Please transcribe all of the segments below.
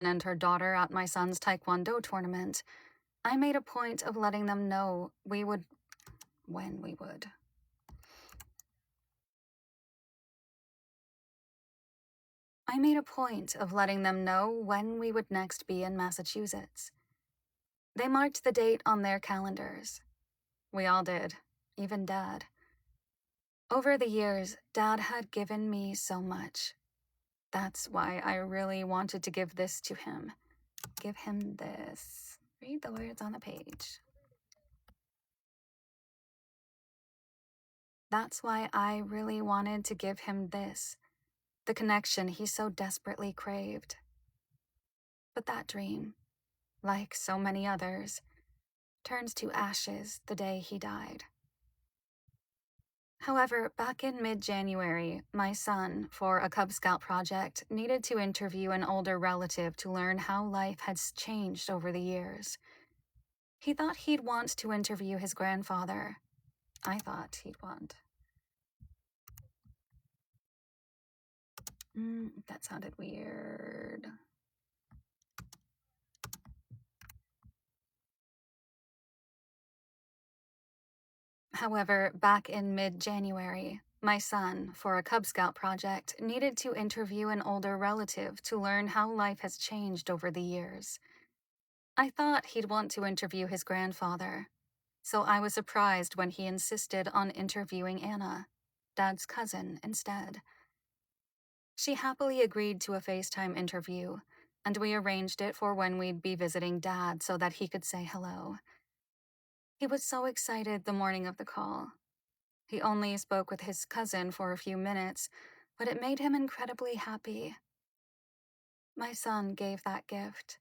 and her daughter at my son's taekwondo tournament, I made a point of letting them know when we would. I made a point of letting them know when we would next be in Massachusetts. They marked the date on their calendars. We all did, even Dad. Over the years, Dad had given me so much. That's why I really wanted to give this to him. Give him this. Read the words on the page. That's why I really wanted to give him this, the connection he so desperately craved. But that dream, like so many others, turns to ashes the day he died. However, back in mid-January, my son, for a Cub Scout project, needed to interview an older relative to learn how life has changed over the years. He thought he'd want to interview his grandfather. I thought he'd want. That sounded weird. However, back in mid-January, my son, for a Cub Scout project, needed to interview an older relative to learn how life has changed over the years. I thought he'd want to interview his grandfather, so I was surprised when he insisted on interviewing Anna, Dad's cousin, instead. She happily agreed to a FaceTime interview, and we arranged it for when we'd be visiting Dad so that he could say hello. He was so excited the morning of the call. He only spoke with his cousin for a few minutes, but it made him incredibly happy. My son gave that gift,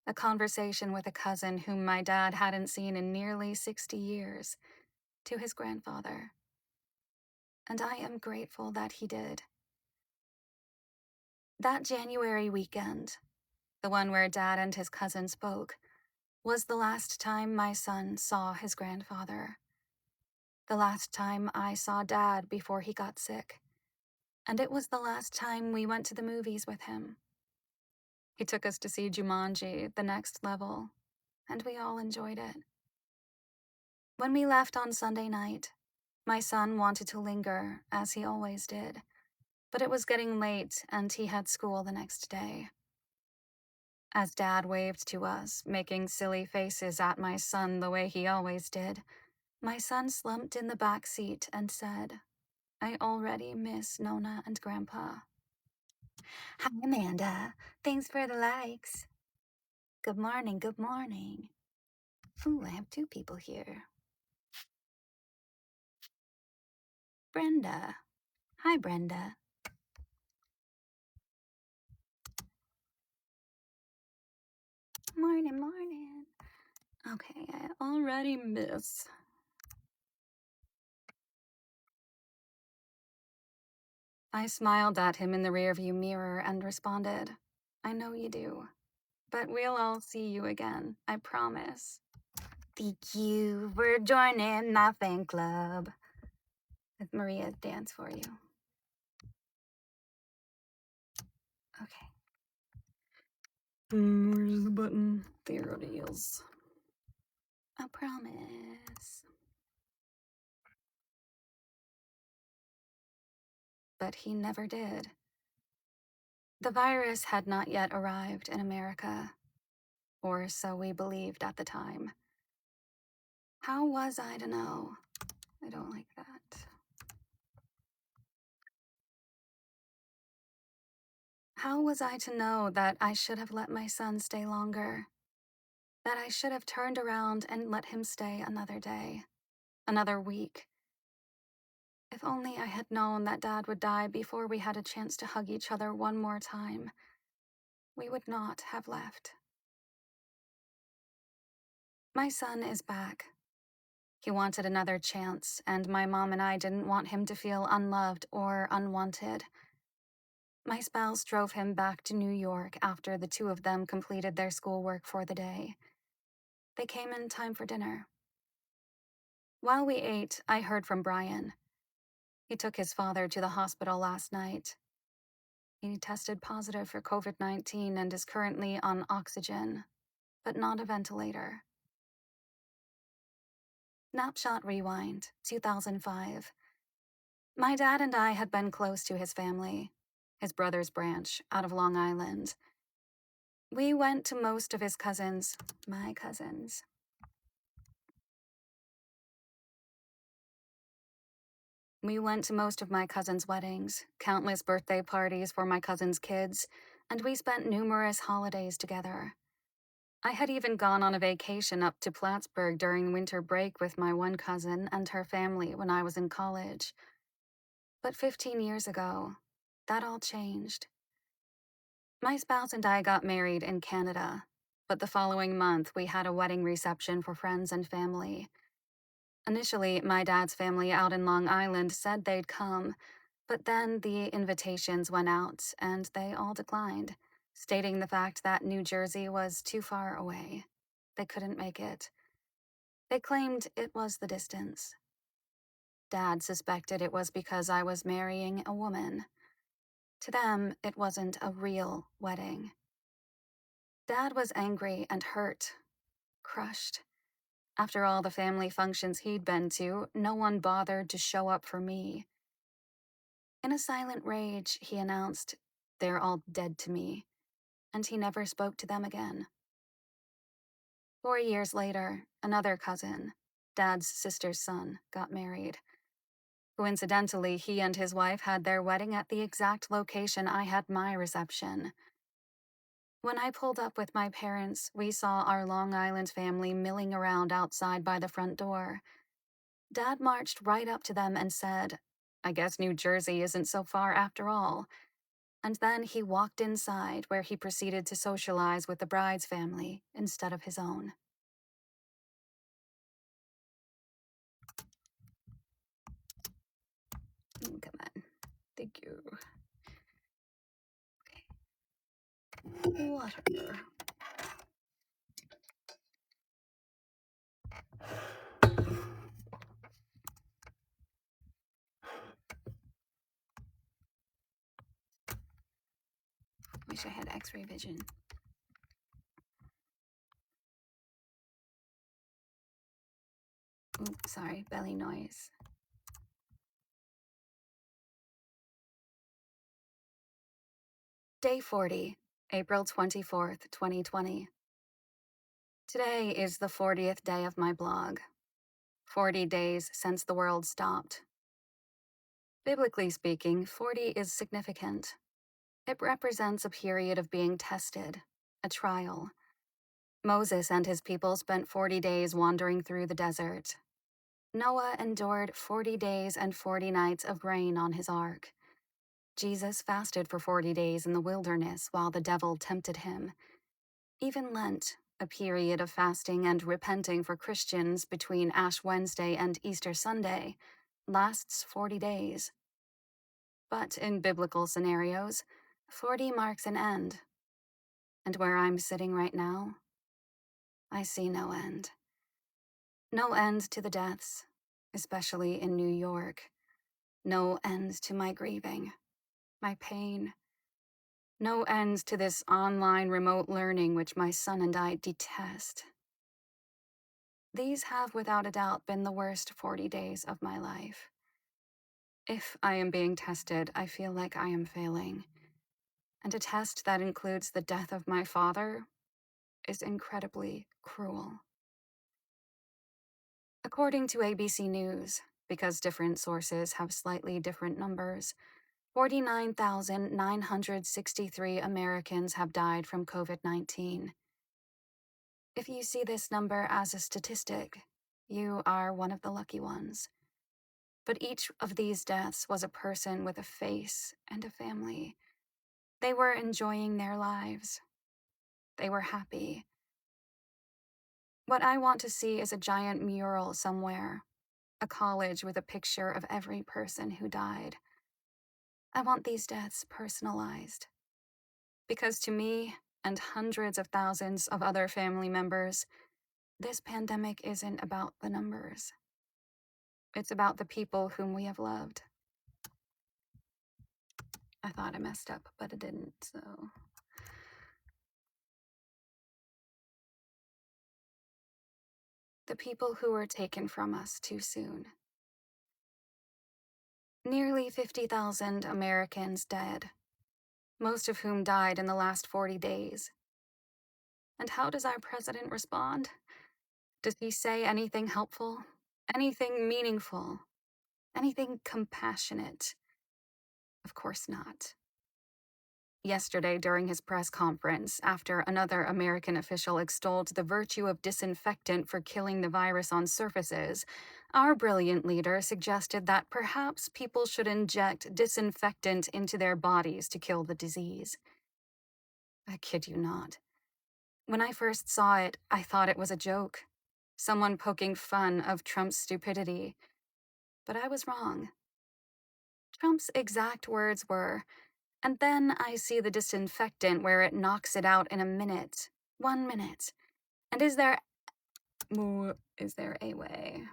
a conversation with a cousin whom my dad hadn't seen in nearly 60 years, to his grandfather. And I am grateful that he did. That January weekend, the one where Dad and his cousin spoke, was the last time my son saw his grandfather. The last time I saw Dad before he got sick. And it was the last time we went to the movies with him. He took us to see Jumanji, The Next Level, and we all enjoyed it. When we left on Sunday night, my son wanted to linger, as he always did, but it was getting late and he had school the next day. As Dad waved to us, making silly faces at my son the way he always did, my son slumped in the back seat and said, "I already miss Nona and Grandpa." Hi, Amanda. Thanks for the likes. Good morning, good morning. Ooh, I have two people here. Brenda. Hi, Brenda. Morning, morning. Okay, I already miss. I smiled at him in the rearview mirror and responded, "I know you do. But we'll all see you again, I promise." Thank you for joining my fan club. With Maria's dance for you. Okay. Where's the button? There it is. I promise. But he never did. The virus had not yet arrived in America, or so we believed at the time. How was I to know? I don't like that. How was I to know that I should have let my son stay longer? That I should have turned around and let him stay another day, another week? If only I had known that Dad would die before we had a chance to hug each other one more time, we would not have left. My son is back. He wanted another chance, and my mom and I didn't want him to feel unloved or unwanted. My spouse drove him back to New York after the two of them completed their schoolwork for the day. They came in time for dinner. While we ate, I heard from Brian. He took his father to the hospital last night. He tested positive for COVID-19 and is currently on oxygen, but not a ventilator. Snapshot Rewind, 2005. My dad and I had been close to his family, his brother's branch, out of Long Island. We went to most of his cousins, my cousins. We went to most of my cousins' weddings, countless birthday parties for my cousins' kids, and we spent numerous holidays together. I had even gone on a vacation up to Plattsburgh during winter break with my one cousin and her family when I was in college. But 15 years ago, that all changed. My spouse and I got married in Canada, but the following month we had a wedding reception for friends and family. Initially, my dad's family out in Long Island said they'd come, but then the invitations went out and they all declined, stating the fact that New Jersey was too far away. They couldn't make it. They claimed it was the distance. Dad suspected it was because I was marrying a woman. To them, it wasn't a real wedding. Dad was angry and hurt, crushed. After all the family functions he'd been to, no one bothered to show up for me. In a silent rage, he announced, "They're all dead to me," and he never spoke to them again. 4 years later, another cousin, Dad's sister's son, got married. Coincidentally, he and his wife had their wedding at the exact location I had my reception. When I pulled up with my parents, we saw our Long Island family milling around outside by the front door. Dad marched right up to them and said, "I guess New Jersey isn't so far after all." And then he walked inside, where he proceeded to socialize with the bride's family instead of his own. Come on. Thank you. Okay. Water. Wish I had X-ray vision. Oops, sorry, belly noise. Day 40, April 24th, 2020. Today is the 40th day of my blog. 40 days since the world stopped. Biblically speaking, 40 is significant. It represents a period of being tested, a trial. Moses and his people spent 40 days wandering through the desert. Noah endured 40 days and 40 nights of rain on his ark. Jesus fasted for 40 days in the wilderness while the devil tempted him. Even Lent, a period of fasting and repenting for Christians between Ash Wednesday and Easter Sunday, lasts 40 days. But in biblical scenarios, 40 marks an end. And where I'm sitting right now, I see no end. No end to the deaths, especially in New York. No end to my grieving, my pain. No end to this online remote learning which my son and I detest. These have without a doubt been the worst 40 days of my life. If I am being tested, I feel like I am failing. And a test that includes the death of my father is incredibly cruel. According to ABC News, because different sources have slightly different numbers, 49,963 Americans have died from COVID-19. If you see this number as a statistic, you are one of the lucky ones. But each of these deaths was a person with a face and a family. They were enjoying their lives. They were happy. What I want to see is a giant mural somewhere, a college with a picture of every person who died. I want these deaths personalized. Because to me, and hundreds of thousands of other family members, this pandemic isn't about the numbers. It's about the people whom we have loved. I thought I messed up, but it didn't, so. The people who were taken from us too soon. Nearly 50,000 Americans dead, most of whom died in the last 40 days. And how does our president respond? Does he say anything helpful? Anything meaningful? Anything compassionate? Of course not. Yesterday, during his press conference, after another American official extolled the virtue of disinfectant for killing the virus on surfaces, our brilliant leader suggested that perhaps people should inject disinfectant into their bodies to kill the disease. I kid you not. When I first saw it, I thought it was a joke. Someone poking fun of Trump's stupidity. But I was wrong. Trump's exact words were, "And then I see the disinfectant where it knocks it out in a minute. 1 minute. And is there a way?"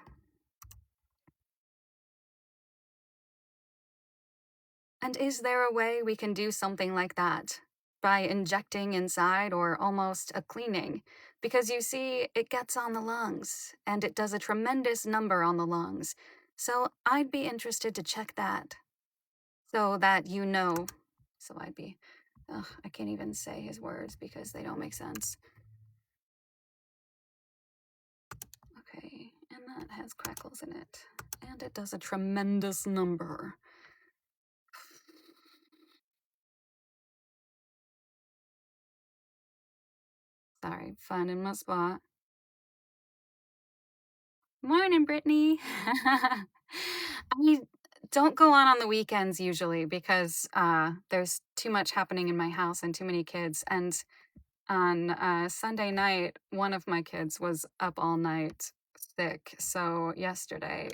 And is there a way we can do something like that? By injecting inside or almost a cleaning? Because you see, it gets on the lungs, and it does a tremendous number on the lungs. So I'd be interested to check that. So that you know. So I'd be, I can't even say his words because they don't make sense. Okay, and that has crackles in it. And it does a tremendous number. Sorry, finding my spot. Morning, Brittany. I don't go on the weekends usually because there's too much happening in my house and too many kids. And on Sunday night, one of my kids was up all night sick. So yesterday,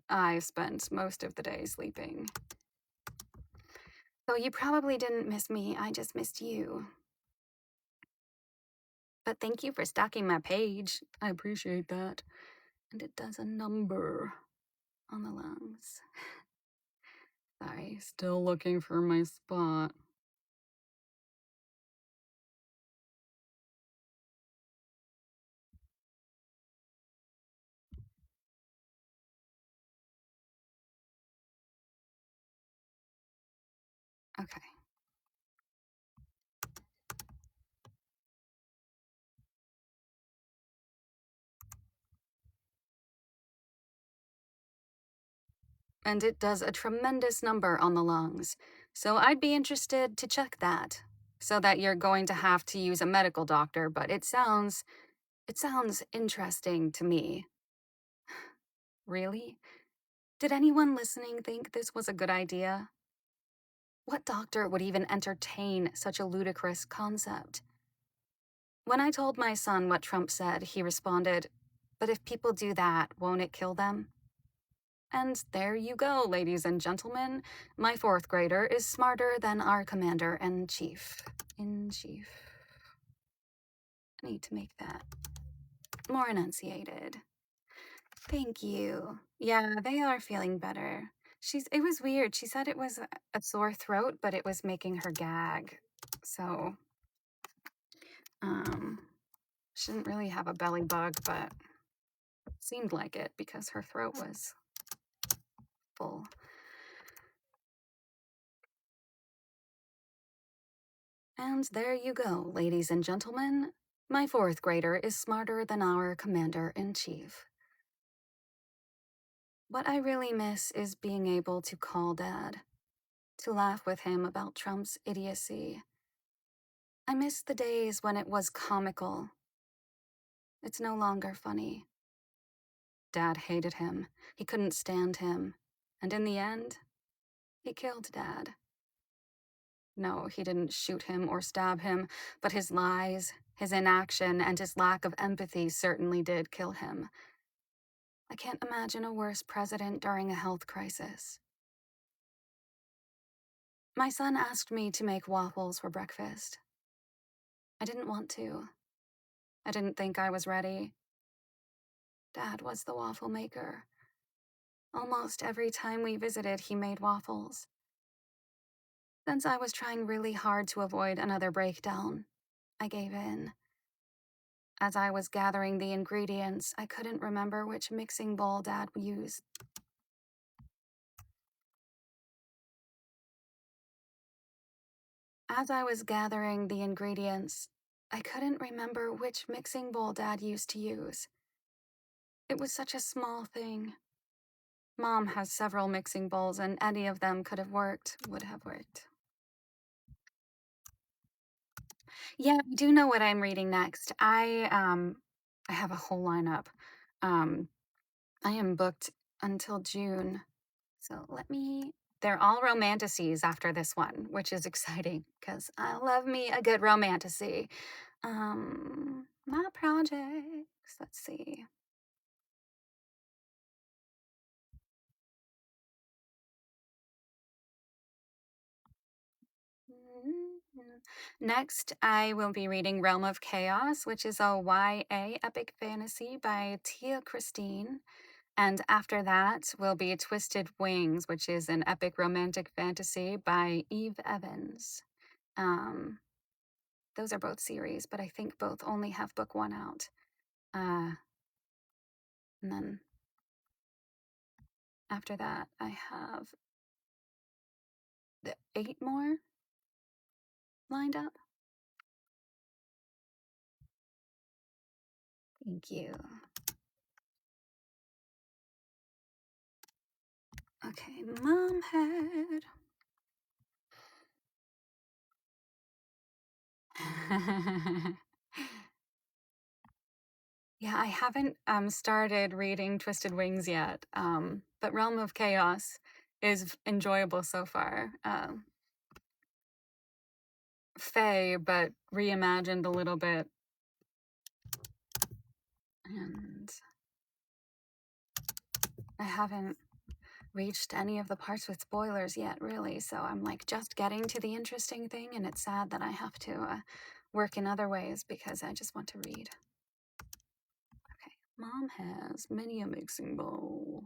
I spent most of the day sleeping. So you probably didn't miss me. I just missed you. But thank you for stalking my page. I appreciate that. And it does a number on the lungs. Sorry, still looking for my spot. Okay. And it does a tremendous number on the lungs. So I'd be interested to check that. So that you're going to have to use a medical doctor, but it sounds interesting to me. Really? Did anyone listening think this was a good idea? What doctor would even entertain such a ludicrous concept? When I told my son what Trump said, he responded, "But if people do that, won't it kill them?" And there you go, ladies and gentlemen. My fourth grader is smarter than our commander-in-chief. In-chief. I need to make that more enunciated. Thank you. Yeah, they are feeling better. It was weird. She said it was a sore throat, but it was making her gag. So, she didn't really have a belly bug, but it seemed like it because her throat was full. And there you go, ladies and gentlemen. My fourth grader is smarter than our commander-in-chief. What I really miss is being able to call Dad, to laugh with him about Trump's idiocy. I miss the days when it was comical. It's no longer funny. Dad hated him. He couldn't stand him. And in the end, he killed Dad. No, he didn't shoot him or stab him, but his lies, his inaction, and his lack of empathy certainly did kill him. I can't imagine a worse president during a health crisis. My son asked me to make waffles for breakfast. I didn't want to. I didn't think I was ready. Dad was the waffle maker. Almost every time we visited, he made waffles. Since I was trying really hard to avoid another breakdown, I gave in. As I was gathering the ingredients, I couldn't remember which mixing bowl Dad used. As I was gathering the ingredients, I couldn't remember which mixing bowl Dad used to use. It was such a small thing. Mom has several mixing bowls, and any of them would have worked. Yeah, I do know what I'm reading next. I have a whole lineup. I am booked until June. So they're all romanticies after this one, which is exciting because I love me a good romantasy. My projects, let's see. Next, I will be reading Realm of Chaos, which is a YA epic fantasy by Tia Christine. And after that will be Twisted Wings, which is an epic romantic fantasy by Eve Evans. Those are both series, but I think both only have book one out. And then after that, I have the 8 more lined up. Thank you. Okay, mom head. Yeah, I haven't started reading Twisted Wings yet, but Realm of Chaos is enjoyable so far. Fae, but reimagined a little bit. And I haven't reached any of the parts with spoilers yet, really, so I'm like just getting to the interesting thing, and it's sad that I have to work in other ways because I just want to read. Okay, mom has many a mixing bowl.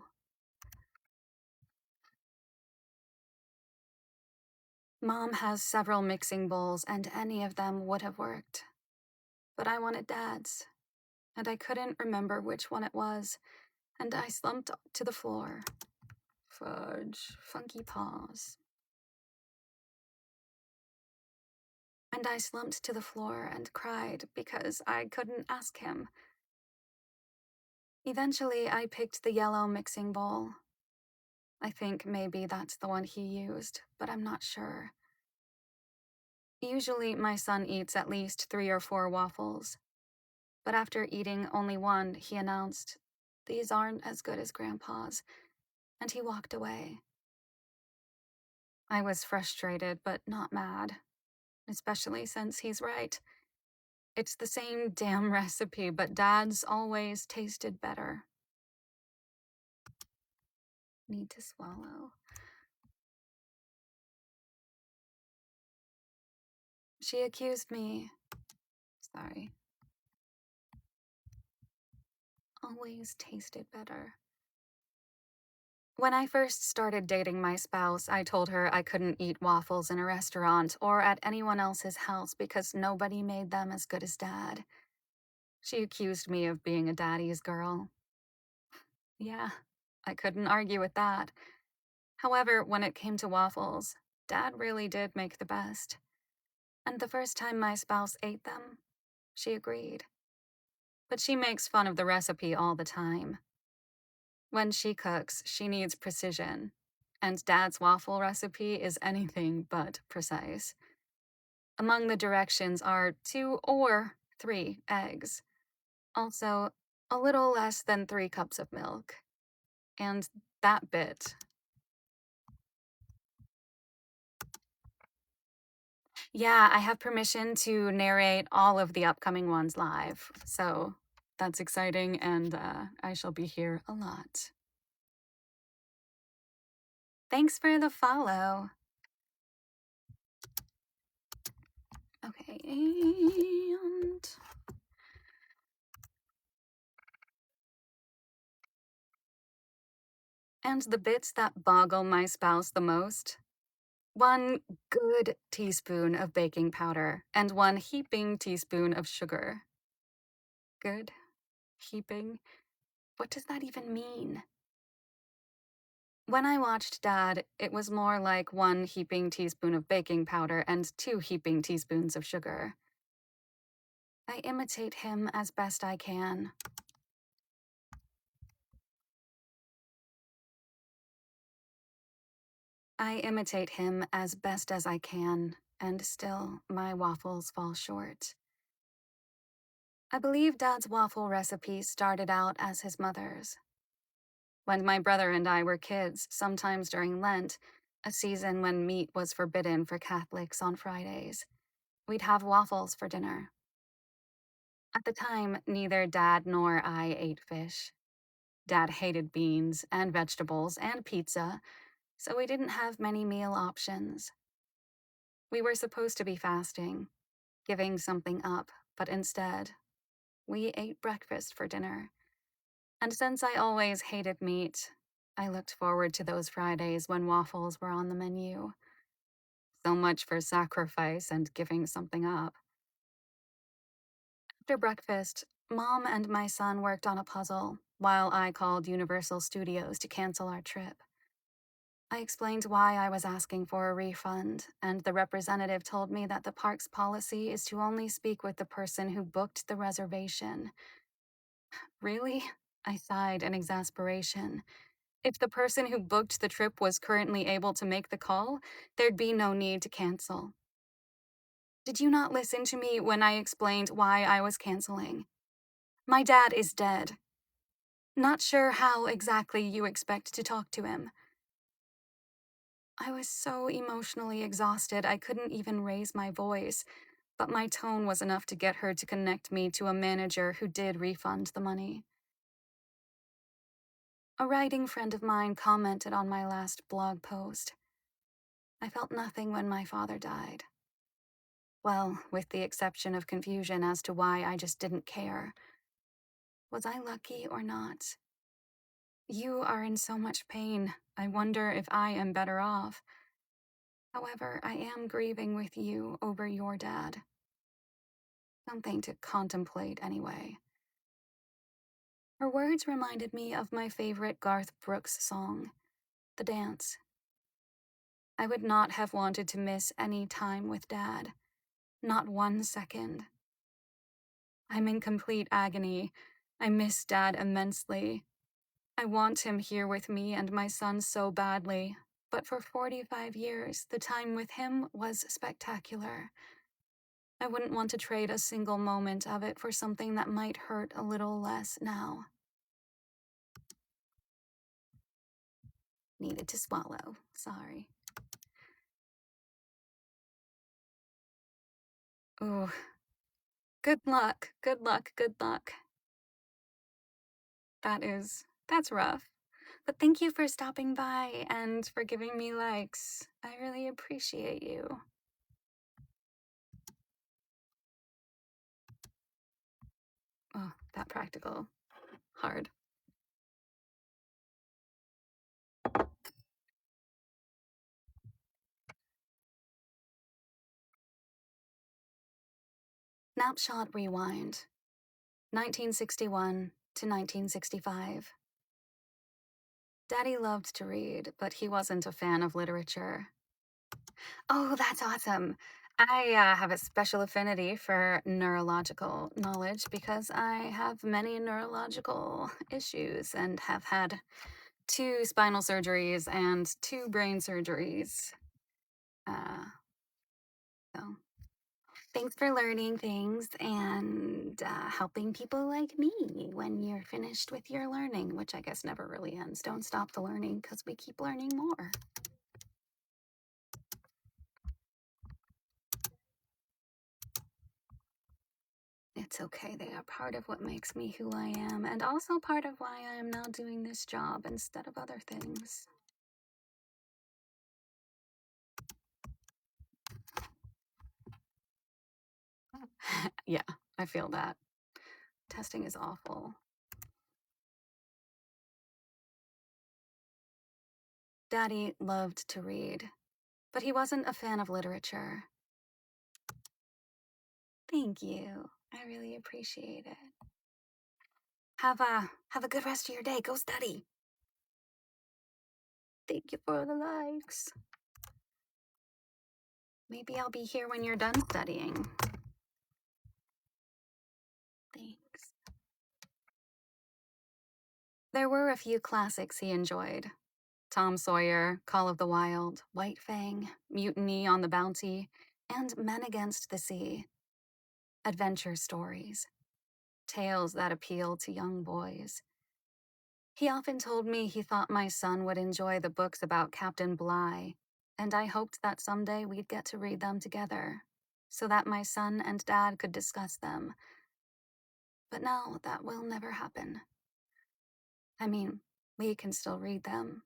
Mom has several mixing bowls, and any of them would have worked. But I wanted Dad's, and I couldn't remember which one it was, and I slumped to the floor. Fudge, funky paws. And I slumped to the floor and cried because I couldn't ask him. Eventually, I picked the yellow mixing bowl. I think maybe that's the one he used, but I'm not sure. Usually, my son eats at least 3 or 4 waffles. But after eating only one, he announced, "These aren't as good as Grandpa's," and he walked away. I was frustrated, but not mad, especially since he's right. It's the same damn recipe, but Dad's always tasted better. Need to swallow. She accused me. Sorry. Always tasted better. When I first started dating my spouse, I told her I couldn't eat waffles in a restaurant or at anyone else's house because nobody made them as good as Dad. She accused me of being a daddy's girl. Yeah, I couldn't argue with that. However, when it came to waffles, Dad really did make the best. And the first time my spouse ate them, she agreed. But she makes fun of the recipe all the time. When she cooks, she needs precision, and Dad's waffle recipe is anything but precise. Among the directions are 2 or 3 eggs, also a little less than 3 cups of milk, and that bit. Yeah, I have permission to narrate all of the upcoming ones live, so that's exciting, and I shall be here a lot. Thanks for the follow. Okay, and the bits that boggle my spouse the most 1 good teaspoon of baking powder and 1 heaping teaspoon of sugar. Good? Heaping? What does that even mean? When I watched Dad, it was more like 1 heaping teaspoon of baking powder and 2 heaping teaspoons of sugar. I imitate him as best I can. I imitate him as best as I can, and still, my waffles fall short. I believe Dad's waffle recipe started out as his mother's. When my brother and I were kids, sometimes during Lent, a season when meat was forbidden for Catholics on Fridays, we'd have waffles for dinner. At the time, neither Dad nor I ate fish. Dad hated beans and vegetables and pizza, so we didn't have many meal options. We were supposed to be fasting, giving something up, but instead, we ate breakfast for dinner. And since I always hated meat, I looked forward to those Fridays when waffles were on the menu. So much for sacrifice and giving something up. After breakfast, Mom and my son worked on a puzzle while I called Universal Studios to cancel our trip. I explained why I was asking for a refund, and the representative told me that the park's policy is to only speak with the person who booked the reservation. Really? I sighed in exasperation. If the person who booked the trip was currently able to make the call, there'd be no need to cancel. Did you not listen to me when I explained why I was canceling? My dad is dead. Not sure how exactly you expect to talk to him. I was so emotionally exhausted I couldn't even raise my voice, but my tone was enough to get her to connect me to a manager who did refund the money. A writing friend of mine commented on my last blog post. I felt nothing when my father died. Well, with the exception of confusion as to why I just didn't care. Was I lucky or not? You are in so much pain. I wonder if I am better off. However, I am grieving with you over your dad. Something to contemplate anyway. Her words reminded me of my favorite Garth Brooks song, The Dance. I would not have wanted to miss any time with Dad. Not 1 second. I'm in complete agony. I miss Dad immensely. I want him here with me and my son so badly, but for 45 years, the time with him was spectacular. I wouldn't want to trade a single moment of it for something that might hurt a little less now. Needed to swallow. Sorry. Ooh. Good luck. Good luck. Good luck. That's rough. But thank you for stopping by and for giving me likes. I really appreciate you. Oh, that practical. Hard. Snapshot rewind. 1961 to 1965. Daddy loved to read, but he wasn't a fan of literature. Oh, that's awesome. I have a special affinity for neurological knowledge because I have many neurological issues and have had 2 spinal surgeries and 2 brain surgeries. So thanks for learning things and helping people like me when you're finished with your learning, which I guess never really ends. Don't stop the learning because we keep learning more. It's okay. They are part of what makes me who I am, and also part of why I am now doing this job instead of other things. Yeah, I feel that. Testing is awful. Daddy loved to read. but he wasn't a fan of literature. Thank you. I really appreciate it. Have a good rest of your day. Go study. Thank you for the likes. Maybe I'll be here when you're done studying. Thanks. There were a few classics he enjoyed. Tom Sawyer, Call of the Wild, White Fang, Mutiny on the Bounty, and Men Against the Sea. Adventure stories. Tales that appeal to young boys. He often told me he thought my son would enjoy the books about Captain Bligh, and I hoped that someday we'd get to read them together, so that my son and Dad could discuss them. But now that will never happen. I mean, we can still read them,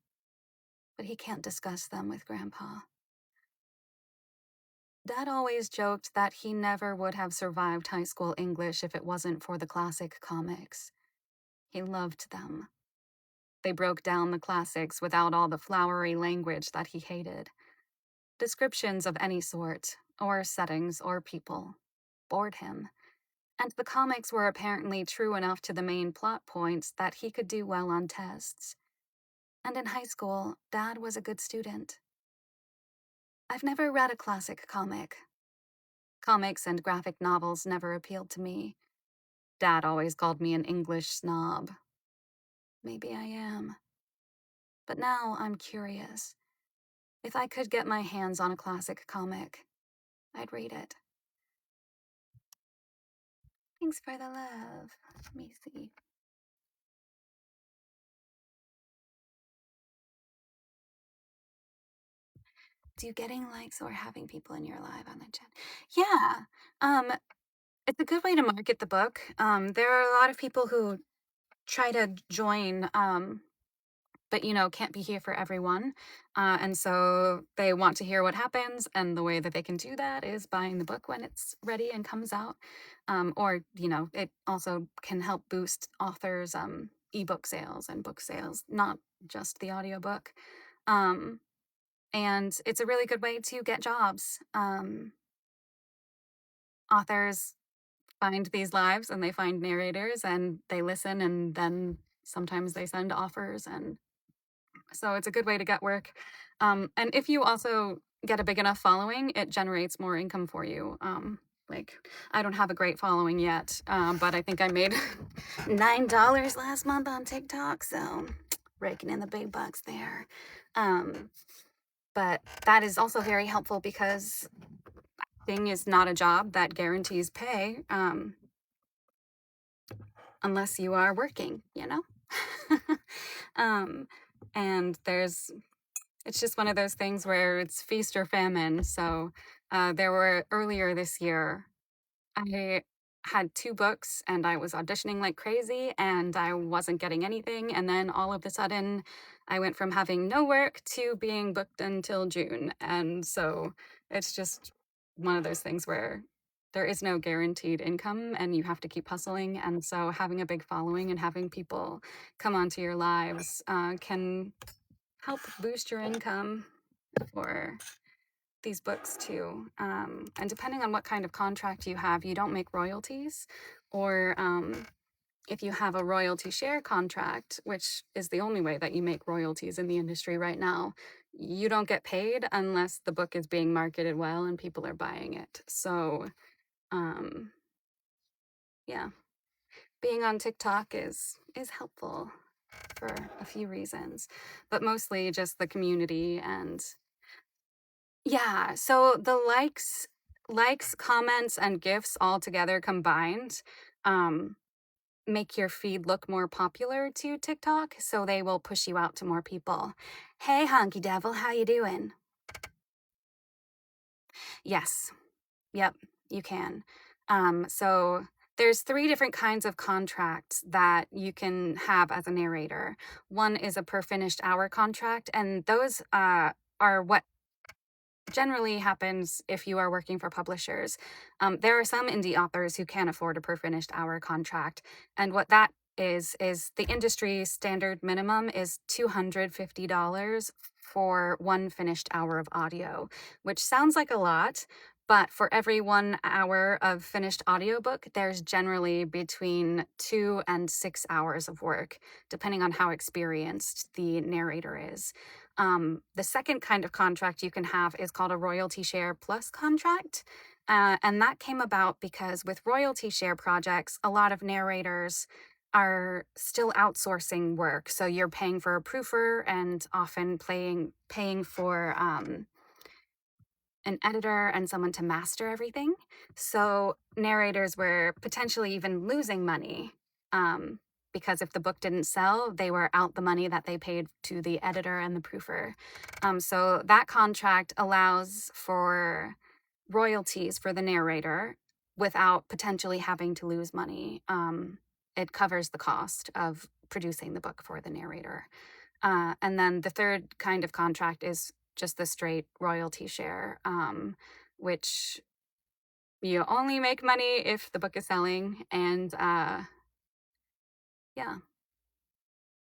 but he can't discuss them with Grandpa. Dad always joked that he never would have survived high school English if it wasn't for the classic comics. He loved them. They broke down the classics without all the flowery language that he hated. Descriptions of any sort, or settings, or people, bored him. And the comics were apparently true enough to the main plot points that he could do well on tests. And in high school, Dad was a good student. I've never read a classic comic. Comics and graphic novels never appealed to me. Dad always called me an English snob. Maybe I am. But now I'm curious. If I could get my hands on a classic comic, I'd read it. Thanks for the love. Let me see. Do getting likes or having people in your live on the chat? Yeah. It's a good way to market the book. There are a lot of people who try to join, but can't be here for everyone. And so they want to hear what happens, and the way that they can do that is buying the book when it's ready and comes out. Or it also can help boost authors' ebook sales and book sales, not just the audiobook. And it's a really good way to get jobs. Authors find these lives and they find narrators and they listen, and then sometimes they send offers, and so it's a good way to get work. And if you also get a big enough following, it generates more income for you. I don't have a great following yet, but I think I made $9 last month on TikTok, so raking in the big bucks there. But that is also very helpful because acting is not a job that guarantees pay, unless you are working, and it's just one of those things where it's feast or famine. So earlier this year, I had 2 books and I was auditioning like crazy and I wasn't getting anything. And then all of a sudden, I went from having no work to being booked until June. And so it's just one of those things where there is no guaranteed income and you have to keep hustling. And so having a big following and having people come onto your lives can help boost your income for these books too. And depending on what kind of contract you have, you don't make royalties. Or if you have a royalty share contract, which is the only way that you make royalties in the industry right now, you don't get paid unless the book is being marketed well and people are buying it. So yeah, being on TikTok is helpful for a few reasons, but mostly just the community. And yeah, so the likes, comments, and gifts all together combined make your feed look more popular to TikTok, so they will push you out to more people. Hey, Honky Devil, how you doing? Yes. Yep, you can. So there's 3 different kinds of contracts that you can have as a narrator. One is a per finished hour contract, and those are what generally happens if you are working for publishers. There are some indie authors who can't afford a per finished hour contract, and what that is the industry standard minimum is $250 for one finished hour of audio, which sounds like a lot, but for every 1 hour of finished audiobook, there's generally between 2 and 6 hours of work, depending on how experienced the narrator is. The second kind of contract you can have is called a royalty share plus contract. And that came about because with royalty share projects, a lot of narrators are still outsourcing work. So you're paying for a proofer and often paying for an editor and someone to master everything. So narrators were potentially even losing money because if the book didn't sell, they were out the money that they paid to the editor and the proofer. So that contract allows for royalties for the narrator without potentially having to lose money. It covers the cost of producing the book for the narrator. And then the third kind of contract is just the straight royalty share, which you only make money if the book is selling. And yeah,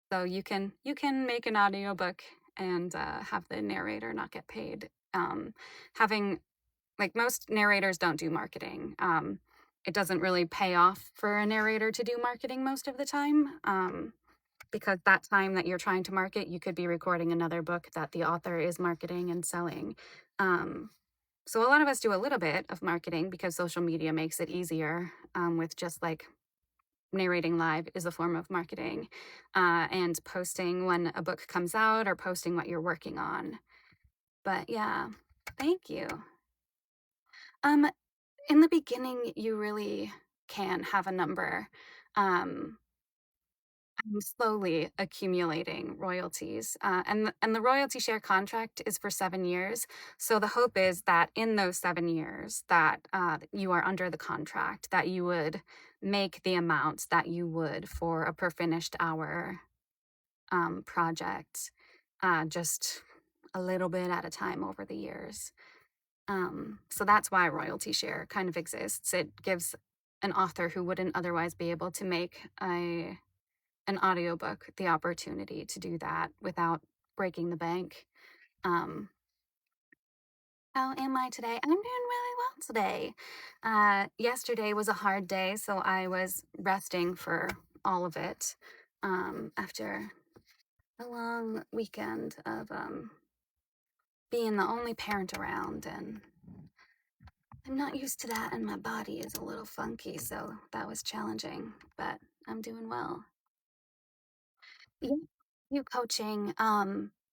so you can make an audiobook and have the narrator not get paid. Having like most narrators don't do marketing. It doesn't really pay off for a narrator to do marketing most of the time. Because that time that you're trying to market, you could be recording another book that the author is marketing and selling. So a lot of us do a little bit of marketing because social media makes it easier with just like narrating live is a form of marketing and posting when a book comes out or posting what you're working on. But yeah, thank you. In the beginning, you really can have a number. I'm slowly accumulating royalties, and the royalty share contract is for 7 years. So the hope is that in those 7 years that you are under the contract, that you would make the amounts that you would for a per finished hour project, just a little bit at a time over the years. So that's why royalty share kind of exists. It gives an author who wouldn't otherwise be able to make an audiobook the opportunity to do that without breaking the bank. How am I today? I'm doing really well today. Yesterday was a hard day, so I was resting for all of it after a long weekend of being the only parent around, and I'm not used to that, and my body is a little funky, so that was challenging, but I'm doing well. Yeah, you coaching.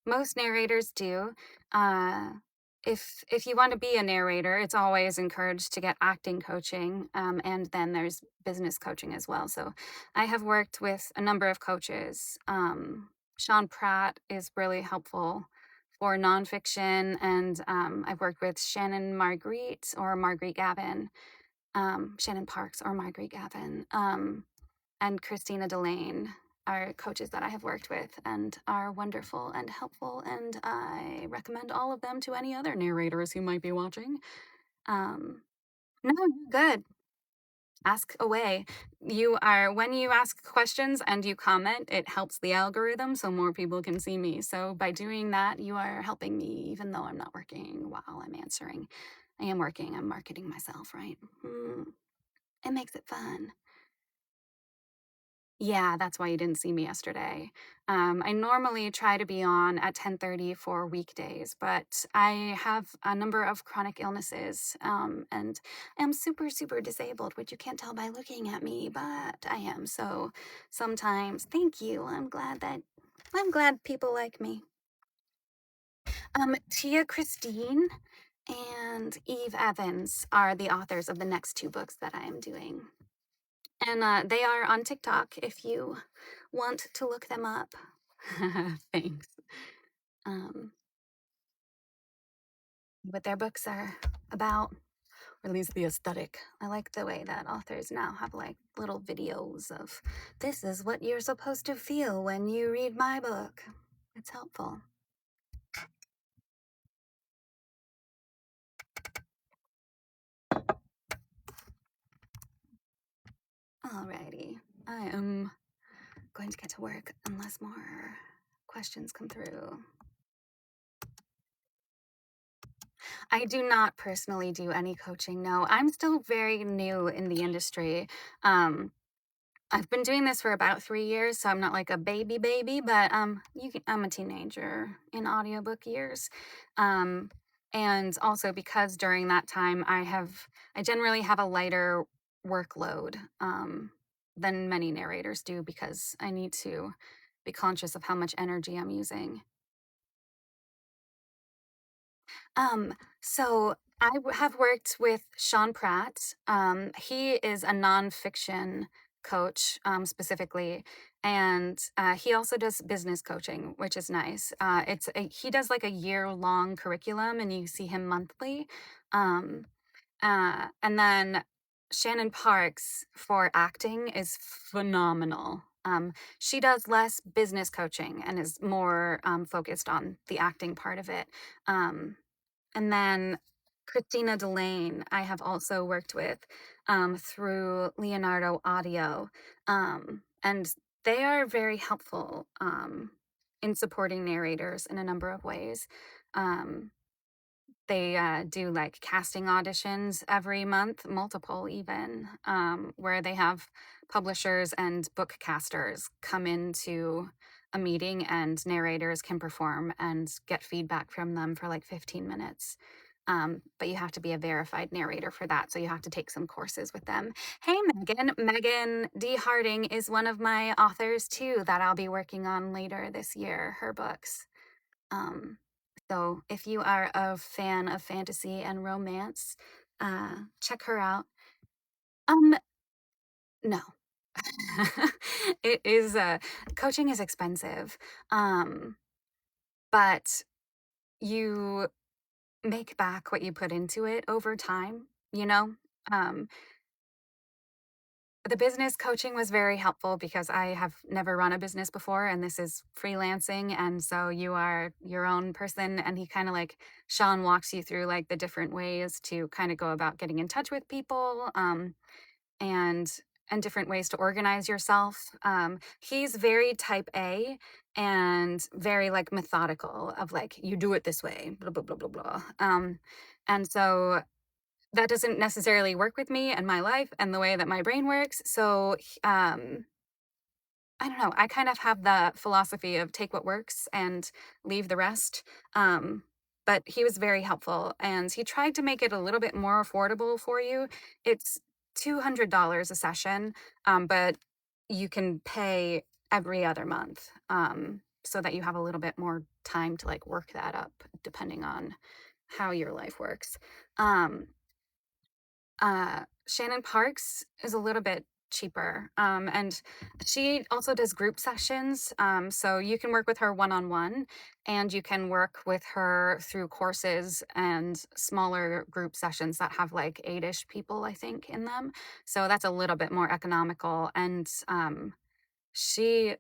Most narrators do. Uh, if you want to be a narrator, it's always encouraged to get acting coaching, and then there's business coaching as well. So, I have worked with a number of coaches. Sean Pratt is really helpful for nonfiction, and I've worked with Shannon Marguerite or Marguerite Gavin, Shannon Parks or Marguerite Gavin. And Christina Delane are coaches that I have worked with and are wonderful and helpful, and I recommend all of them to any other narrators who might be watching. No, you're good. Ask away. When you ask questions and you comment, it helps the algorithm so more people can see me. So by doing that, you are helping me, even though I'm not working while I'm answering. I am working, I'm marketing myself, right? It makes it fun. Yeah, that's why you didn't see me yesterday. I normally try to be on at 10:30 for weekdays, but I have a number of chronic illnesses, and I'm super, super disabled, which you can't tell by looking at me, but I am. So sometimes, thank you. I'm glad people like me. Tia Christine and Eve Evans are the authors of the next two books that I am doing. And they are on TikTok if you want to look them up. Thanks. What their books are about, or at least the aesthetic. I like the way that authors now have like little videos of this is what you're supposed to feel when you read my book. It's helpful. Alrighty. I am going to get to work unless more questions come through. I do not personally do any coaching. No, I'm still very new in the industry. I've been doing this for about 3 years, so I'm not like a baby, but I'm a teenager in audiobook years. Um, and also because during that time I generally have a lighter workload than many narrators do because I need to be conscious of how much energy I'm using. Um, so have worked with Sean Pratt. He is a nonfiction coach, specifically, and he also does business coaching, which is nice. He does like a year-long curriculum, and you see him monthly. Um, and then Shannon Parks for acting is phenomenal. She does less business coaching and is more focused on the acting part of it. Um, and then Christina Delane, I have also worked with through Leonardo Audio. And they are very helpful in supporting narrators in a number of ways. Um, they do like casting auditions every month, multiple even, where they have publishers and book casters come into a meeting and narrators can perform and get feedback from them for like 15 minutes. But you have to be a verified narrator for that. So you have to take some courses with them. Hey, Megan. Megan D. Harding is one of my authors too that I'll be working on later this year, her books. So if you are a fan of fantasy and romance, check her out. No. It is coaching is expensive. But you make back what you put into it over time, you know? Um, the business coaching was very helpful because I have never run a business before and this is freelancing. And so you are your own person. And he kind of like, Sean walks you through like the different ways to kind of go about getting in touch with people and different ways to organize yourself. He's very type A and very like methodical of like, you do it this way, blah, blah, blah, blah, blah. And so that doesn't necessarily work with me and my life and the way that my brain works. So, I don't know. I kind of have the philosophy of take what works and leave the rest. Um, but he was very helpful and he tried to make it a little bit more affordable for you. It's $200 a session, but you can pay every other month so that you have a little bit more time to like work that up depending on how your life works. Um, Shannon Parks is a little bit cheaper. And she also does group sessions. So you can work with her one-on-one and you can work with her through courses and smaller group sessions that have like 8-ish people, I think, in them. So that's a little bit more economical. And she,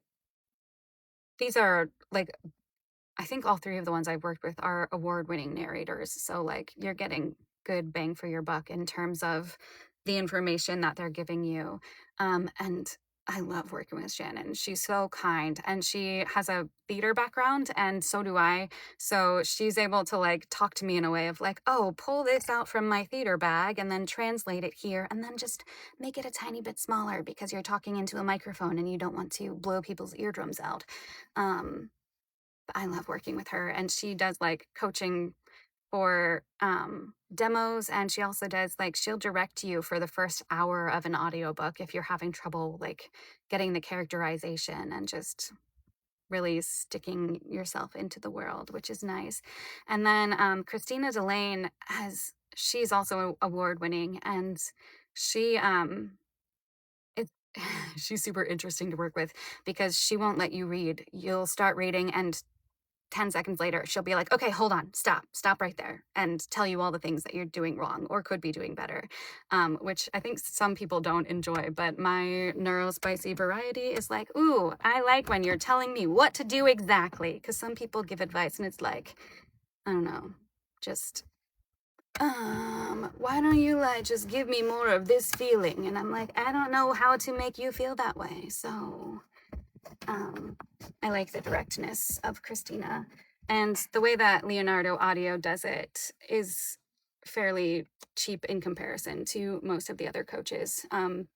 these are like, I think all 3 of the ones I've worked with are award-winning narrators. So like you're getting good bang for your buck in terms of the information that they're giving you. And I love working with Shannon. She's so kind and she has a theater background and so do I. So she's able to like talk to me in a way of like, oh, pull this out from my theater bag and then translate it here and then just make it a tiny bit smaller because you're talking into a microphone and you don't want to blow people's eardrums out. I love working with her and she does like coaching for demos and she also does like she'll direct you for the first hour of an audiobook if you're having trouble like getting the characterization and just really sticking yourself into the world, which is nice. And then Christina Delane she's also award winning and she it she's super interesting to work with because she won't let you read. You'll start reading and 10 seconds later, she'll be like, okay, hold on, stop right there and tell you all the things that you're doing wrong or could be doing better, which I think some people don't enjoy. But my neurospicy variety is like, ooh, I like when you're telling me what to do exactly. Because some people give advice and it's like, I don't know, just, why don't you like just give me more of this feeling? And I'm like, I don't know how to make you feel that way. So I like the directness of Christina. And the way that Leonardo Audio does it is fairly cheap in comparison to most of the other coaches.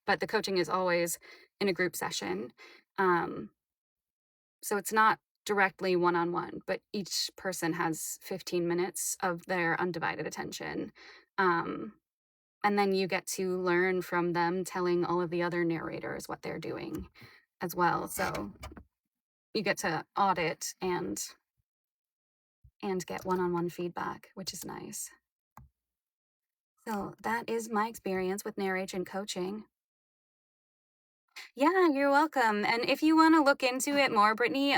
But the coaching is always in a group session. So it's not directly one-on-one, but each person has 15 minutes of their undivided attention. And then you get to learn from them telling all of the other narrators what they're doing as well. So you get to audit and get one-on-one feedback, which is nice. So that is my experience with narration coaching. Yeah, you're welcome. And if you want to look into it more, Brittany,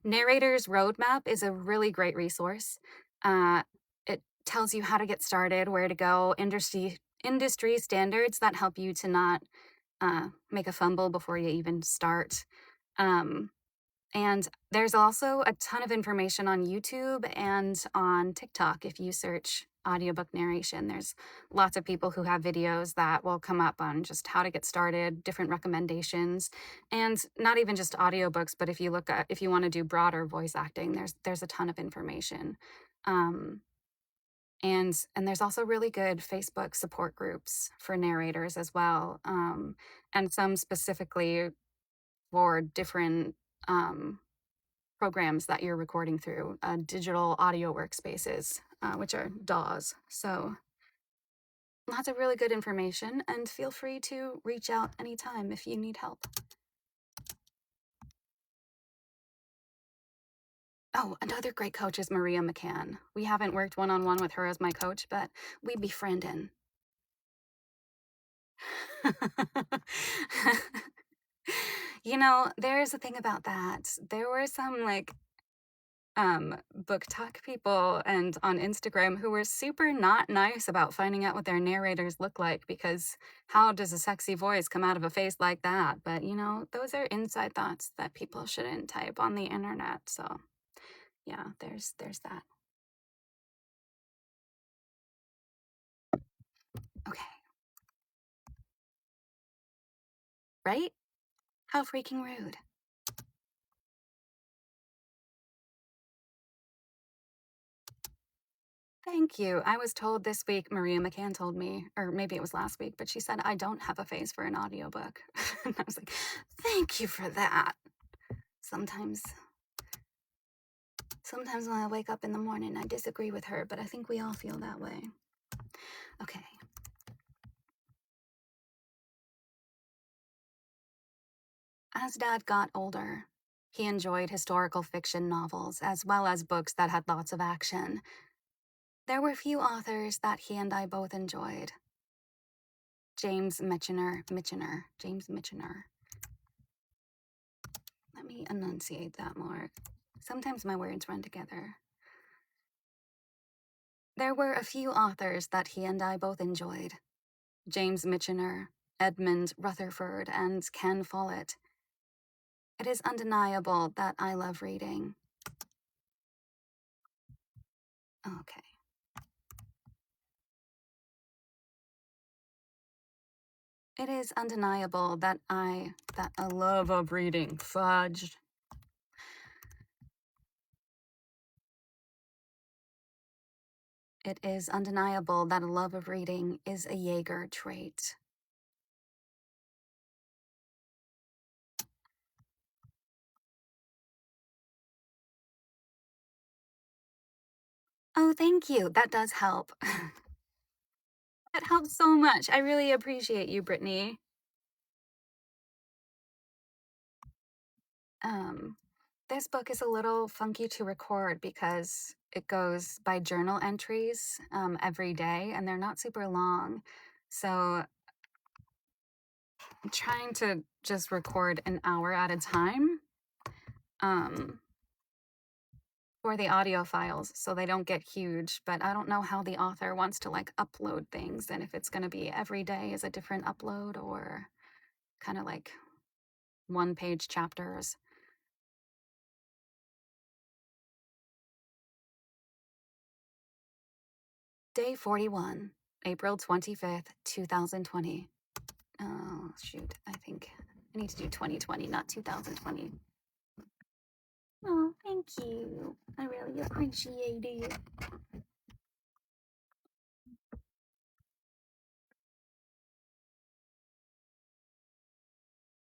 Narrator's Roadmap is a really great resource. It tells you how to get started, where to go, industry standards that help you to not make a fumble before you even start. And there's also a ton of information on YouTube and on TikTok. If you search audiobook narration, there's lots of people who have videos that will come up on just how to get started, different recommendations, and not even just audiobooks, but if you want to do broader voice acting, there's a ton of information. And there's also really good Facebook support groups for narrators as well, and some specifically for different programs that you're recording through, digital audio workspaces, which are DAWs. So lots of really good information, and feel free to reach out anytime if you need help. Oh, another great coach is Maria McCann. We haven't worked one-on-one with her as my coach, but we befriendin'. You know, there's a thing about that. There were some book talk people and on Instagram who were super not nice about finding out what their narrators look like, because how does a sexy voice come out of a face like that? But you know, those are inside thoughts that people shouldn't type on the internet. So yeah, there's that. Okay. Right? How freaking rude. Thank you. I was told this week, Maria McCann told me, or maybe it was last week, but she said, I don't have a face for an audiobook. And I was like, thank you for that. Sometimes when I wake up in the morning, I disagree with her, but I think we all feel that way. Okay. As Dad got older, he enjoyed historical fiction novels as well as books that had lots of action. There were few authors that he and I both enjoyed. James Michener. Let me enunciate that more. Sometimes my words run together. There were a few authors that he and I both enjoyed. James Michener, Edmund Rutherford, and Ken Follett. It is undeniable that I love reading. Okay. It is undeniable that a love of reading, fudge. It is undeniable that a love of reading is a Jaeger trait. Oh, thank you. That does help. That helps so much. I really appreciate you, Brittany. This book is a little funky to record because it goes by journal entries every day, and they're not super long. So I'm trying to just record an hour at a time for the audio files so they don't get huge. But I don't know how the author wants to upload things, and if it's going to be every day is a different upload or kind of like one-page chapters. Day 41, April 25th, 2020. Oh, shoot. I think I need to do 2020, not 2020. Oh, thank you. I really appreciate it.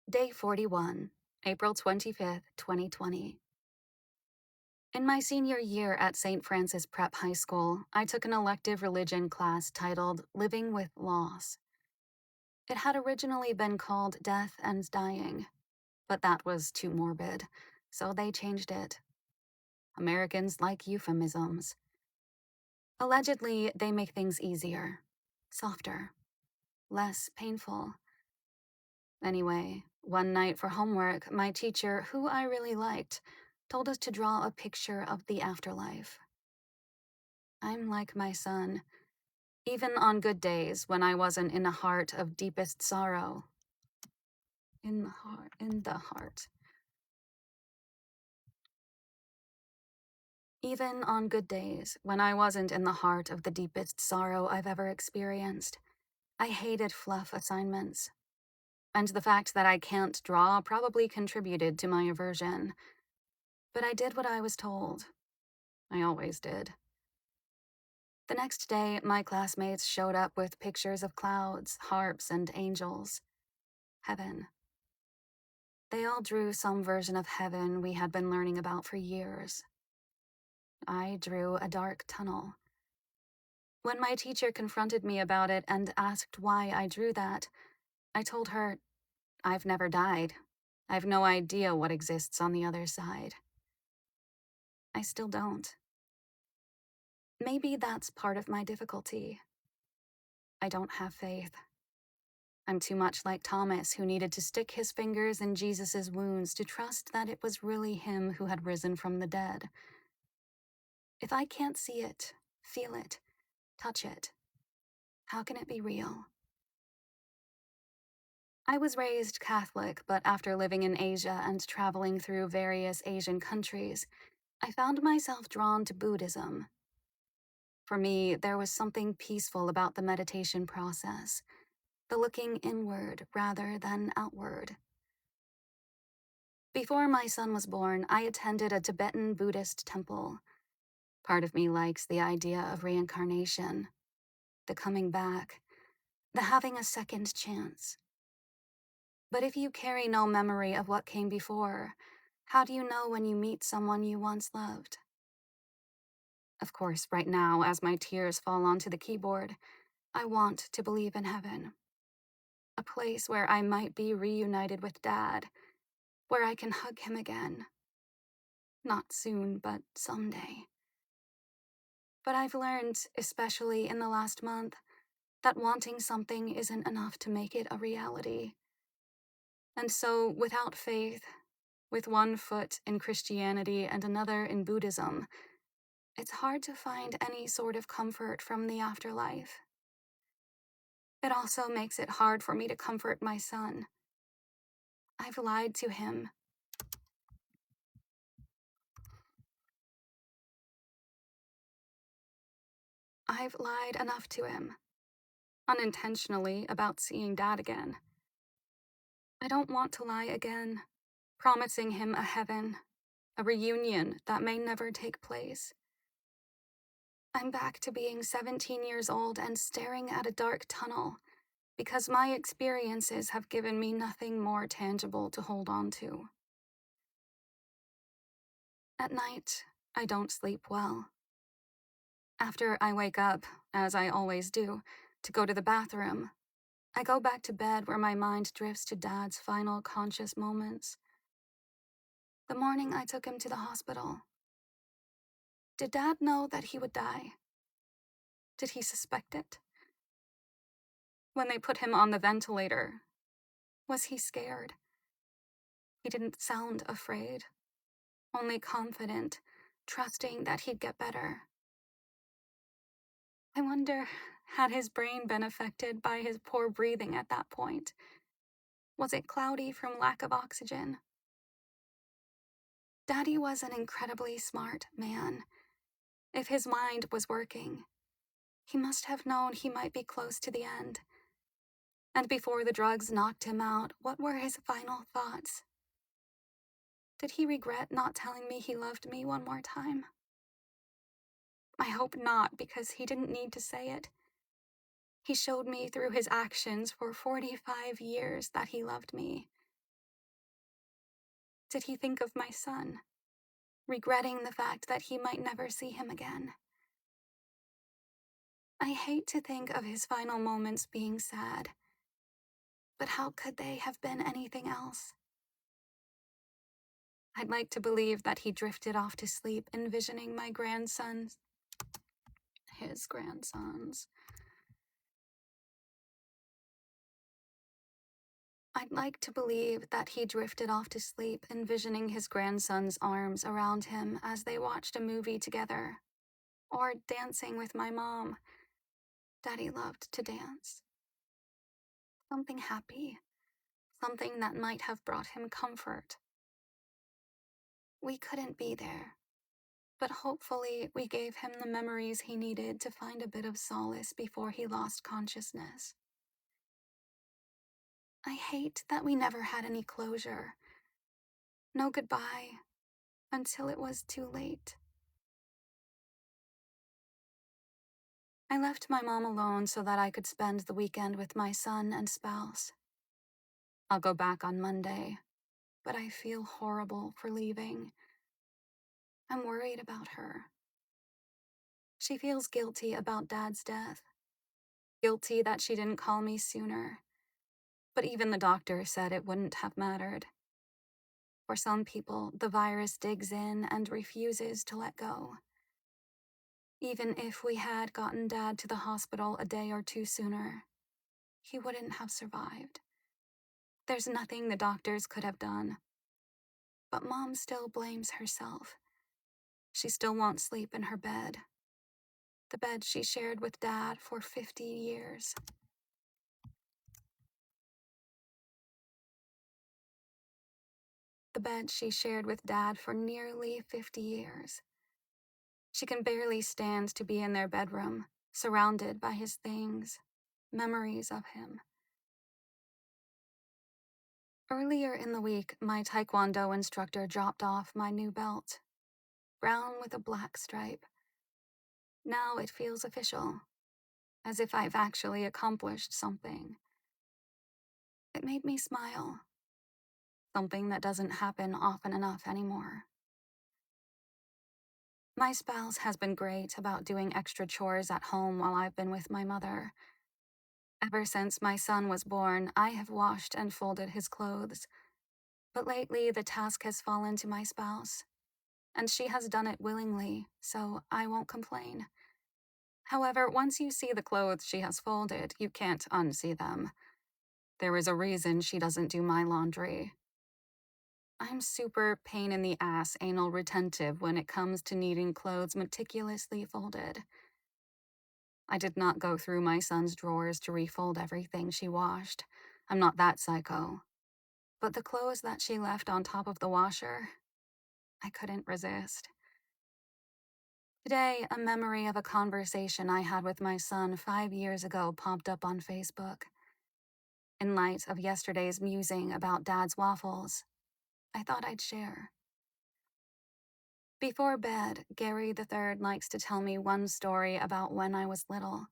Day 41, April 25th, 2020. In my senior year at St. Francis Prep High School, I took an elective religion class titled Living with Loss. It had originally been called Death and Dying, but that was too morbid, so they changed it. Americans like euphemisms. Allegedly, they make things easier, softer, less painful. Anyway, one night for homework, my teacher, who I really liked, told us to draw a picture of the afterlife. I'm like my son. Even on good days when I wasn't in the heart of deepest sorrow. In the heart. Even on good days when I wasn't in the heart of the deepest sorrow I've ever experienced, I hated fluff assignments. And the fact that I can't draw probably contributed to my aversion. But I did what I was told. I always did. The next day, my classmates showed up with pictures of clouds, harps, and angels. Heaven. They all drew some version of heaven we had been learning about for years. I drew a dark tunnel. When my teacher confronted me about it and asked why I drew that, I told her, I've never died. I've no idea what exists on the other side. I still don't. Maybe that's part of my difficulty. I don't have faith. I'm too much like Thomas, who needed to stick his fingers in Jesus' wounds to trust that it was really him who had risen from the dead. If I can't see it, feel it, touch it, how can it be real? I was raised Catholic, but after living in Asia and traveling through various Asian countries, I found myself drawn to Buddhism. For me, there was something peaceful about the meditation process, the looking inward rather than outward. Before my son was born, I attended a Tibetan Buddhist temple. Part of me likes the idea of reincarnation, the coming back, the having a second chance. But if you carry no memory of what came before, how do you know when you meet someone you once loved? Of course, right now, as my tears fall onto the keyboard, I want to believe in heaven. A place where I might be reunited with Dad, where I can hug him again. Not soon, but someday. But I've learned, especially in the last month, that wanting something isn't enough to make it a reality. And so, without faith, with one foot in Christianity and another in Buddhism, it's hard to find any sort of comfort from the afterlife. It also makes it hard for me to comfort my son. I've lied to him. I've lied enough to him, unintentionally, about seeing Dad again. I don't want to lie again, promising him a heaven, a reunion that may never take place. I'm back to being 17 years old and staring at a dark tunnel because my experiences have given me nothing more tangible to hold on to. At night, I don't sleep well. After I wake up, as I always do, to go to the bathroom, I go back to bed where my mind drifts to Dad's final conscious moments. The morning I took him to the hospital. Did Dad know that he would die? Did he suspect it? When they put him on the ventilator, was he scared? He didn't sound afraid, only confident, trusting that he'd get better. I wonder, had his brain been affected by his poor breathing at that point? Was it cloudy from lack of oxygen? Daddy was an incredibly smart man. If his mind was working, he must have known he might be close to the end. And before the drugs knocked him out, what were his final thoughts? Did he regret not telling me he loved me one more time? I hope not, because he didn't need to say it. He showed me through his actions for 45 years that he loved me. Did he think of my son, regretting the fact that he might never see him again? I hate to think of his final moments being sad, but how could they have been anything else? I'd like to believe that he drifted off to sleep, envisioning his grandsons. I'd like to believe that he drifted off to sleep, envisioning his grandson's arms around him as they watched a movie together, or dancing with my mom. Daddy loved to dance. Something happy, something that might have brought him comfort. We couldn't be there, but hopefully we gave him the memories he needed to find a bit of solace before he lost consciousness. I hate that we never had any closure. No goodbye until it was too late. I left my mom alone so that I could spend the weekend with my son and spouse. I'll go back on Monday, but I feel horrible for leaving. I'm worried about her. She feels guilty about Dad's death. Guilty that she didn't call me sooner. But even the doctor said it wouldn't have mattered. For some people, the virus digs in and refuses to let go. Even if we had gotten Dad to the hospital a day or two sooner, he wouldn't have survived. There's nothing the doctors could have done. But Mom still blames herself. She still won't sleep in her bed. The bed she shared with Dad for 50 years. The bed she shared with Dad for nearly 50 years. She can barely stand to be in their bedroom, surrounded by his things, memories of him. Earlier in the week, my Taekwondo instructor dropped off my new belt, brown with a black stripe. Now it feels official, as if I've actually accomplished something. It made me smile, something that doesn't happen often enough anymore. My spouse has been great about doing extra chores at home while I've been with my mother. Ever since my son was born, I have washed and folded his clothes. But lately, the task has fallen to my spouse, and she has done it willingly, so I won't complain. However, once you see the clothes she has folded, you can't unsee them. There is a reason she doesn't do my laundry. I'm super pain in the ass anal retentive when it comes to needing clothes meticulously folded. I did not go through my son's drawers to refold everything she washed. I'm not that psycho. But the clothes that she left on top of the washer, I couldn't resist. Today, a memory of a conversation I had with my son 5 years ago popped up on Facebook. In light of yesterday's musing about Dad's waffles, I thought I'd share. Before bed, Gary III likes to tell me one story about when I was little.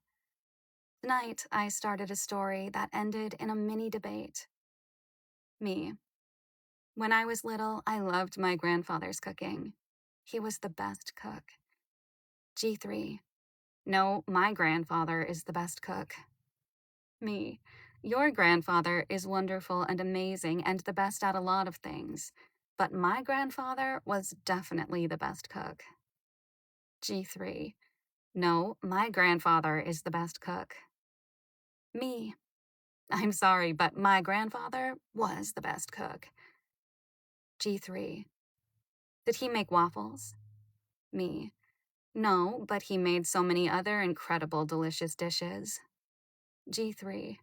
Tonight, I started a story that ended in a mini debate. Me. When I was little, I loved my grandfather's cooking. He was the best cook. G3. No, my grandfather is the best cook. Me. Your grandfather is wonderful and amazing and the best at a lot of things. But my grandfather was definitely the best cook. G3. No, my grandfather is the best cook. Me. I'm sorry, but my grandfather was the best cook. G3. Did he make waffles? Me. No, but he made so many other incredible, delicious dishes. G3.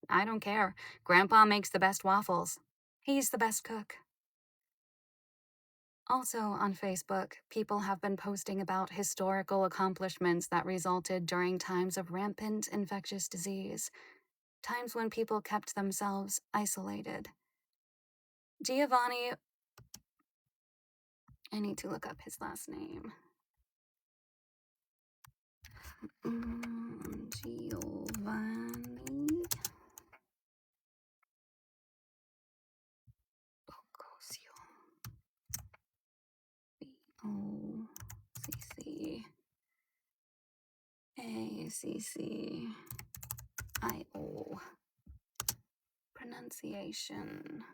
I don't care. Grandpa makes the best waffles. He's the best cook. Also on Facebook, people have been posting about historical accomplishments that resulted during times of rampant infectious disease, times when people kept themselves isolated. Giovanni I need to look up his last name. Giovanni Boccaccio. Boccaccio. Pronunciation.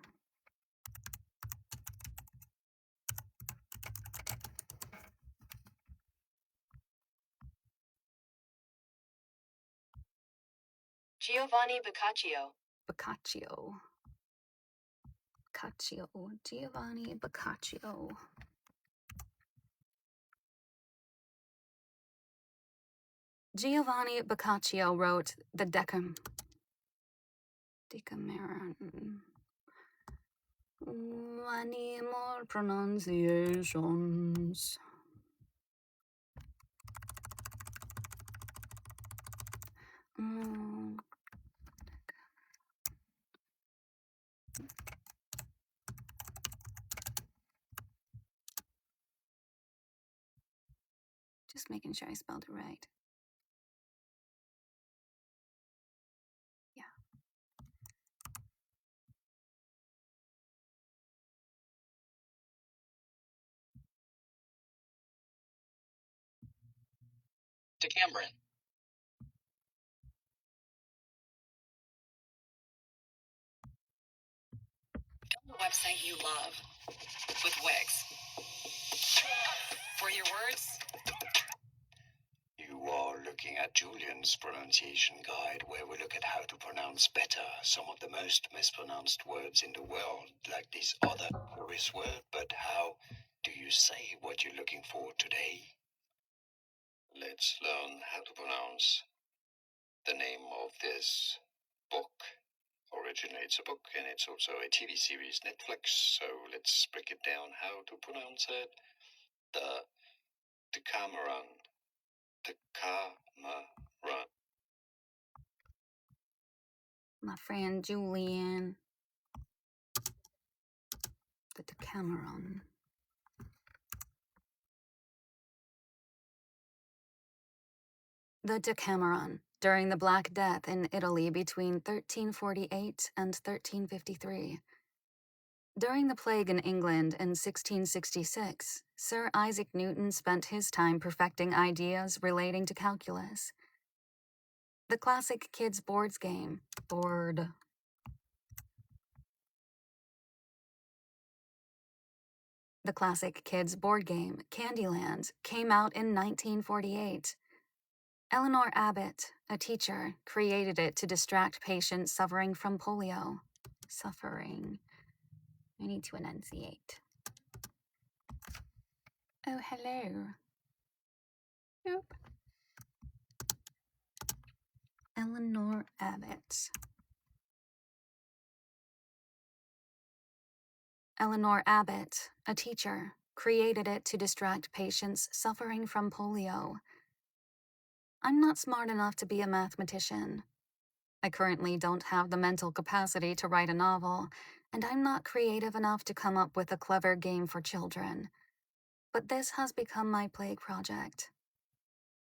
Giovanni Boccaccio. Boccaccio. Giovanni Boccaccio. Giovanni Boccaccio wrote the Decameron. Many more pronunciations. Just making sure I spelled it right. Yeah. Decameron. Go to the website you love with Wix. For your words, you are looking at Julian's pronunciation guide, where we look at how to pronounce better some of the most mispronounced words in the world, like this other curious word. But how do you say what you're looking for today? Let's learn how to pronounce the name of this book. Originally, it's a book, and it's also a TV series, Netflix. So let's break it down how to pronounce it. The Decameron. Decameron. My friend Julian. The Decameron. The Decameron, during the Black Death in Italy between 1348 and 1353. During the plague in England in 1666, Sir Isaac Newton spent his time perfecting ideas relating to calculus. The classic kids' boards game, The classic kids' board game, Candyland, came out in 1948. Eleanor Abbott, a teacher, created it to distract patients suffering from polio. Suffering. I need to enunciate. Oh, hello. Oop. Eleanor Abbott. Eleanor Abbott, a teacher, created it to distract patients suffering from polio. I'm not smart enough to be a mathematician. I currently don't have the mental capacity to write a novel, and I'm not creative enough to come up with a clever game for children. But this has become my plague project.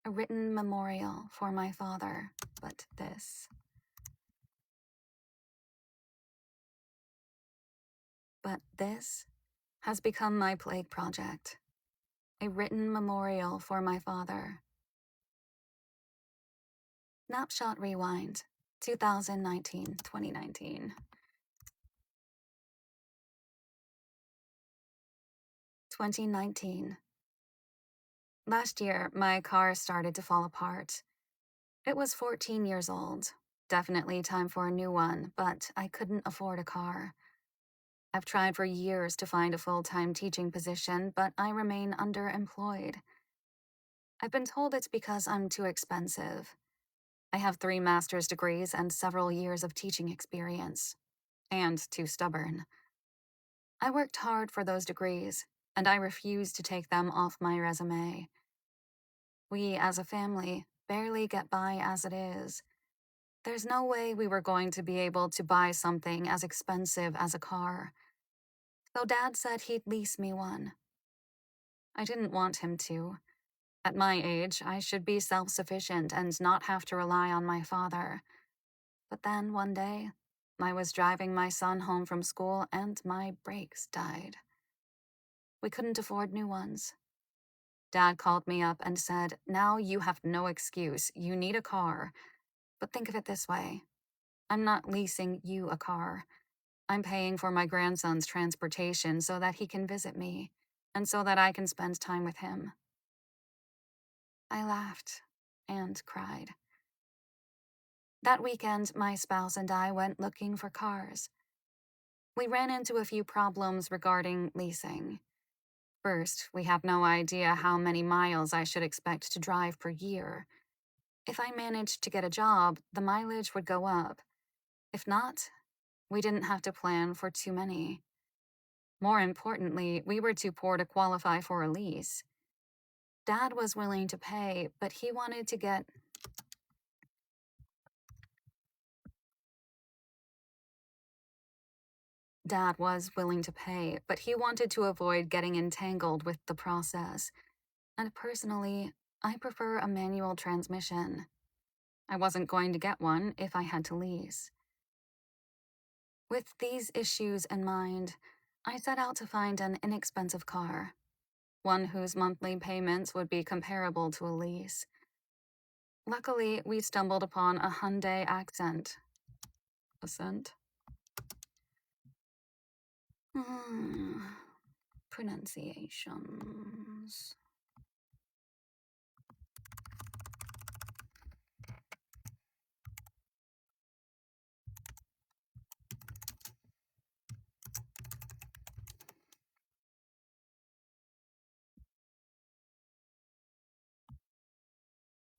A written memorial for my father, but this has become my plague project. A written memorial for my father. Snapshot Rewind, 2019-2019. 2019. Last year, my car started to fall apart. It was 14 years old. Definitely time for a new one, but I couldn't afford a car. I've tried for years to find a full-time teaching position, but I remain underemployed. I've been told it's because I'm too expensive. I have 3 master's degrees and several years of teaching experience. And too stubborn. I worked hard for those degrees, and I refuse to take them off my resume. We, as a family, barely get by as it is. There's no way we were going to be able to buy something as expensive as a car. So Dad said he'd lease me one. I didn't want him to. At my age, I should be self-sufficient and not have to rely on my father. But then, one day, I was driving my son home from school and my brakes died. We couldn't afford new ones. Dad called me up and said, "Now you have no excuse. You need a car. But think of it this way. I'm not leasing you a car. I'm paying for my grandson's transportation so that he can visit me, and so that I can spend time with him." I laughed and cried. That weekend, my spouse and I went looking for cars. We ran into a few problems regarding leasing. First, we have no idea how many miles I should expect to drive per year. If I managed to get a job, the mileage would go up. If not, we didn't have to plan for too many. More importantly, we were too poor to qualify for a lease. Dad was willing to pay, but he wanted to get Dad was willing to pay, but he wanted to avoid getting entangled with the process. And personally, I prefer a manual transmission. I wasn't going to get one if I had to lease. With these issues in mind, I set out to find an inexpensive car, one whose monthly payments would be comparable to a lease. Luckily, we stumbled upon a Hyundai Accent. Accent? Pronunciations.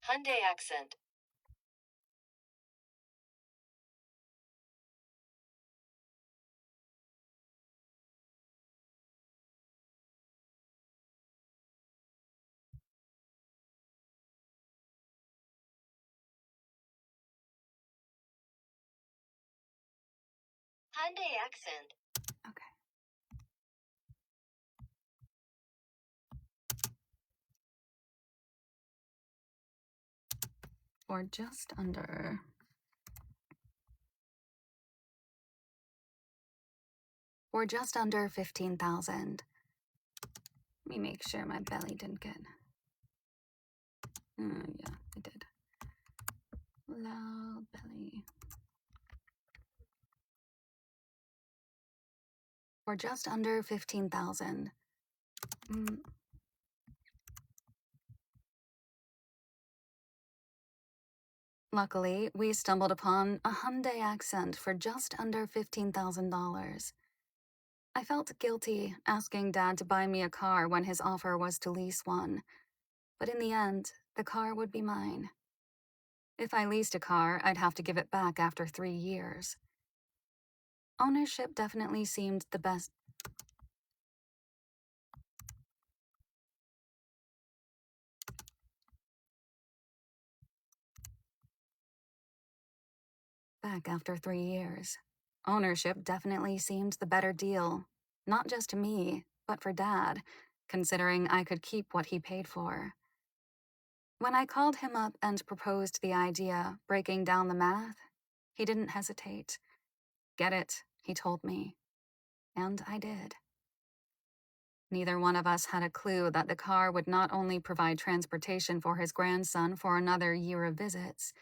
Hyundai Accent. Hyundai Accent. Okay. For just under $15,000. Let me make sure my belly didn't get. Yeah, it did. Loud belly. For just under 15,000. Luckily, we stumbled upon a Hyundai Accent for just under $15,000. I felt guilty asking Dad to buy me a car when his offer was to lease one. But in the end, the car would be mine. If I leased a car, I'd have to give it back after 3 years. Ownership definitely seemed the best. Back after 3 years. Ownership definitely seemed the better deal. Not just to me, but for Dad, considering I could keep what he paid for. When I called him up and proposed the idea, breaking down the math, he didn't hesitate. "Get it," he told me. And I did. Neither one of us had a clue that the car would not only provide transportation for his grandson for another year of visits,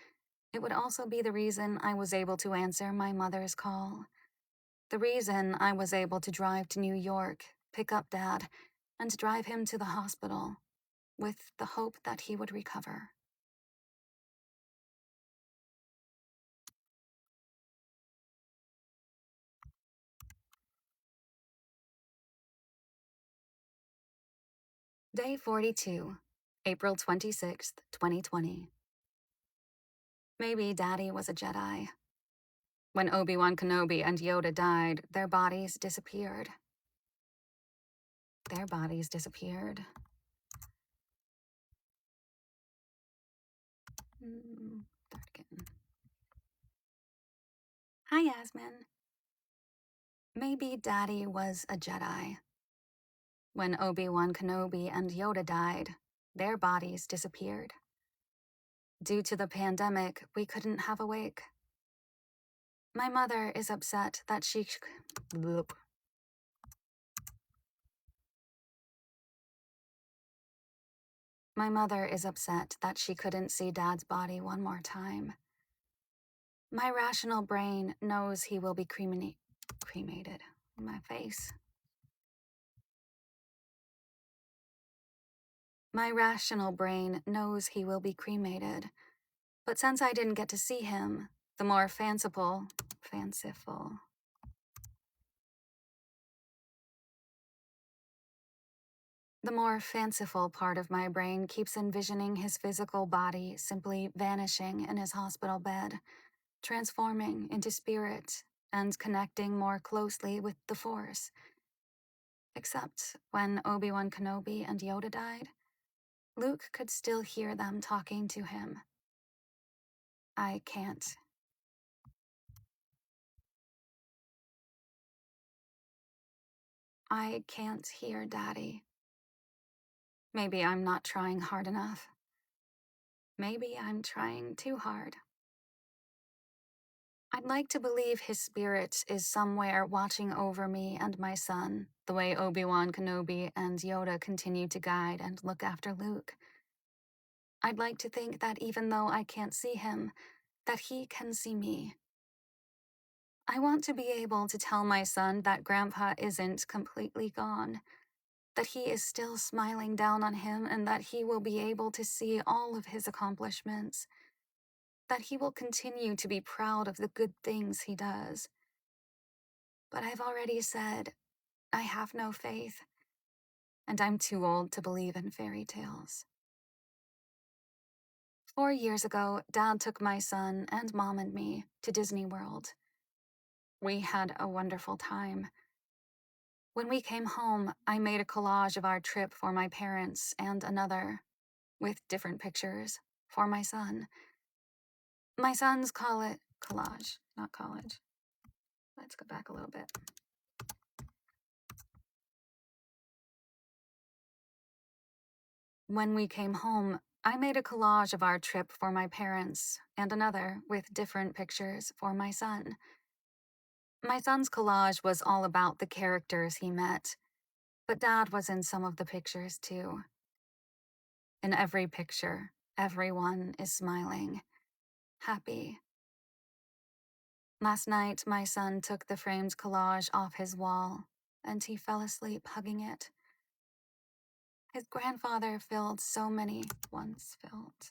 it would also be the reason I was able to answer my mother's call. The reason I was able to drive to New York, pick up Dad, and drive him to the hospital, with the hope that he would recover. Day 42, April 26th, 2020. Maybe Daddy was a Jedi. When Obi-Wan Kenobi and Yoda died, their bodies disappeared. Their bodies disappeared. Start again. Hi, Yasmin. Maybe Daddy was a Jedi. When Obi-Wan Kenobi and Yoda died, their bodies disappeared. Due to the pandemic, we couldn't have a wake. My mother is upset that she... Bloop. My mother is upset that she couldn't see Dad's body one more time. My rational brain knows he will be cremated. My face. My rational brain knows he will be cremated. But since I didn't get to see him, the more fanciful... The more fanciful part of my brain keeps envisioning his physical body simply vanishing in his hospital bed, transforming into spirit and connecting more closely with the Force. Except when Obi-Wan Kenobi and Yoda died, Luke could still hear them talking to him. I can't. I can't hear Daddy. Maybe I'm not trying hard enough. Maybe I'm trying too hard. I'd like to believe his spirit is somewhere watching over me and my son, the way Obi-Wan Kenobi and Yoda continue to guide and look after Luke. I'd like to think that even though I can't see him, that he can see me. I want to be able to tell my son that Grandpa isn't completely gone, that he is still smiling down on him and that he will be able to see all of his accomplishments, that he will continue to be proud of the good things he does. But I've already said, I have no faith, and I'm too old to believe in fairy tales. 4 years ago, Dad took my son and Mom and me to Disney World. We had a wonderful time. When we came home, I made a collage of our trip for my parents and another, with different pictures, for my son. My sons call it collage, not college. Let's go back a little bit. When we came home, I made a collage of our trip for my parents and another with different pictures for my son. My son's collage was all about the characters he met, but Dad was in some of the pictures too. In every picture, everyone is smiling, happy. Last night, my son took the framed collage off his wall, and he fell asleep hugging it. His grandfather once filled.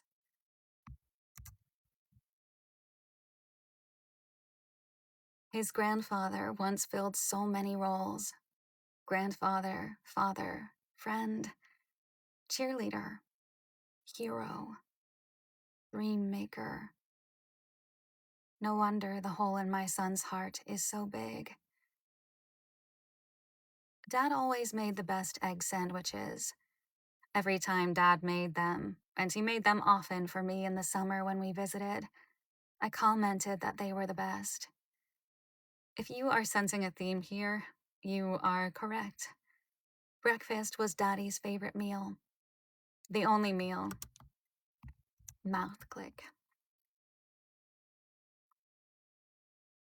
His grandfather once filled so many roles. Grandfather, father, friend, cheerleader, hero, dream maker. No wonder the hole in my son's heart is so big. Dad always made the best egg sandwiches. Every time Dad made them, and he made them often for me in the summer when we visited, I commented that they were the best. If you are sensing a theme here, you are correct. Breakfast was Daddy's favorite meal. The only meal. Mouth click.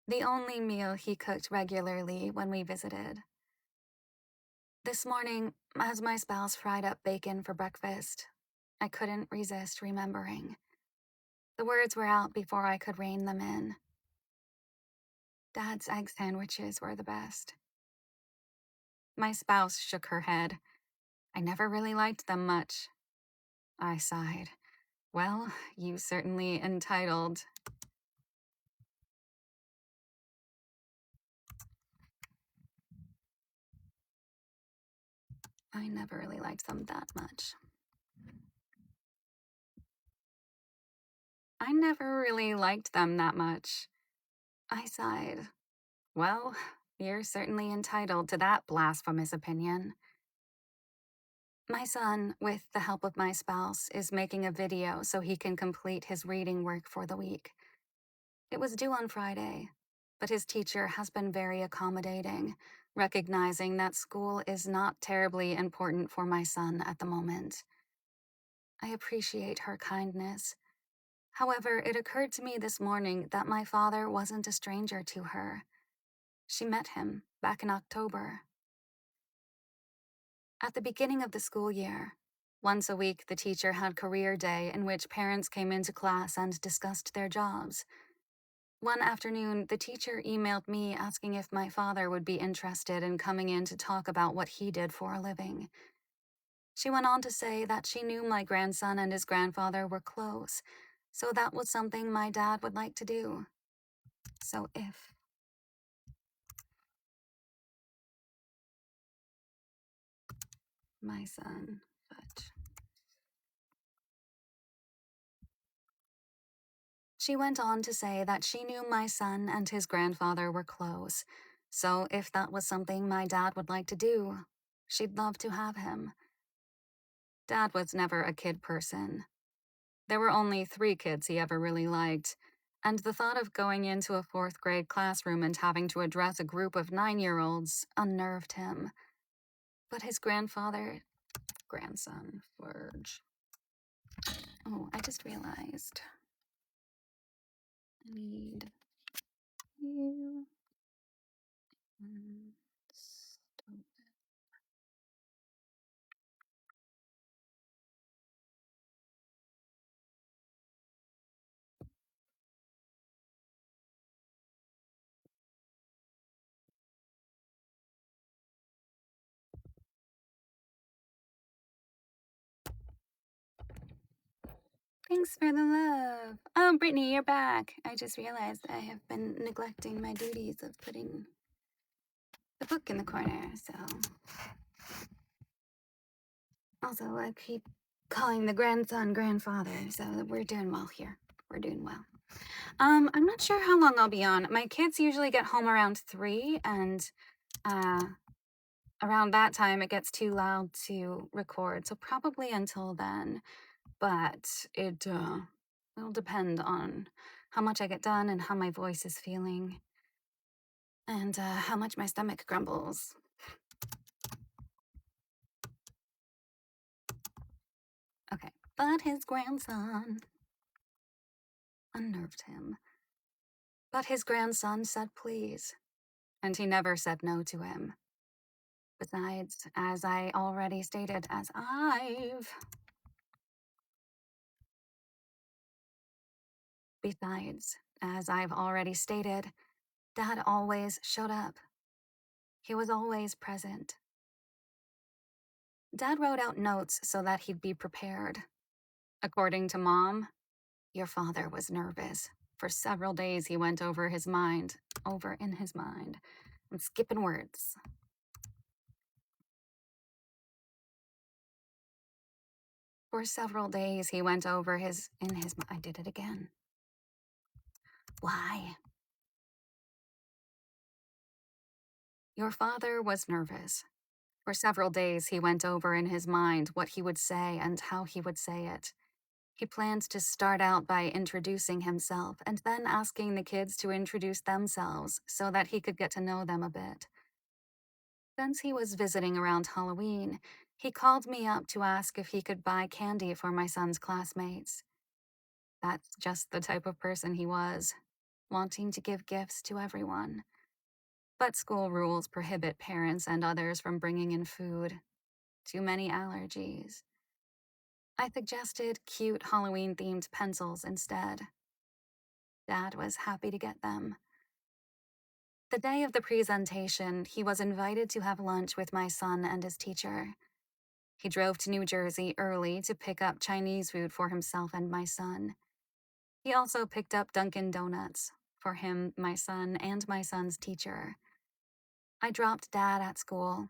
The only meal he cooked regularly when we visited. This morning, as my spouse fried up bacon for breakfast, I couldn't resist remembering. The words were out before I could rein them in. Dad's egg sandwiches were the best. My spouse shook her head. I never really liked them much. I sighed. Well, you certainly entitled. I never really liked them that much. I never really liked them that much. I sighed. Well, you're certainly entitled to that blasphemous opinion. My son, with the help of my spouse, is making a video so he can complete his reading work for the week. It was due on Friday. but his teacher has been very accommodating, recognizing that school is not terribly important for my son at the moment. I appreciate her kindness. However, it occurred to me this morning that my father wasn't a stranger to her. She met him back in October. At the beginning of the school year, once a week the teacher had career day in which parents came into class and discussed their jobs. One afternoon, the teacher emailed me asking if my father would be interested in coming in to talk about what he did for a living. She went on to say that she knew my grandson and his grandfather were close, so that was something my dad would like to do. So if my son, but... She went on to say that she knew my son and his grandfather were close, so if that was something my dad would like to do, she'd love to have him. Dad was never a kid person. There were only 3 kids he ever really liked, and the thought of going into a 4th grade classroom and having to address a group of 9-year-olds unnerved him. But his grandson, Forge. Oh, I just realized. I need you. Thanks for the love. Oh, Brittany, you're back. I just realized I have been neglecting my duties of putting the book in the corner, so... Also, I keep calling the grandson grandfather, so we're doing well here. We're doing well. I'm not sure how long I'll be on. My kids usually get home around 3, and around that time it gets too loud to record, so probably until then. But it will depend on how much I get done and how my voice is feeling, and how much my stomach grumbles. Okay, but his grandson unnerved him. But his grandson said please, and he never said no to him. Besides, as I already stated, Dad always showed up. He was always present. Dad wrote out notes so that he'd be prepared. According to Mom, your father was nervous. For several days he went over in his mind. I'm skipping words. For several days he went over I did it again. Why? Your father was nervous. For several days he went over in his mind what he would say and how he would say it. He planned to start out by introducing himself and then asking the kids to introduce themselves so that he could get to know them a bit. Since he was visiting around Halloween, he called me up to ask if he could buy candy for my son's classmates. That's just the type of person he was, wanting to give gifts to everyone. But school rules prohibit parents and others from bringing in food. Too many allergies. I suggested cute Halloween-themed pencils instead. Dad was happy to get them. The day of the presentation, he was invited to have lunch with my son and his teacher. He drove to New Jersey early to pick up Chinese food for himself and my son. He also picked up Dunkin' Donuts for him, my son, and my son's teacher. I dropped Dad at school,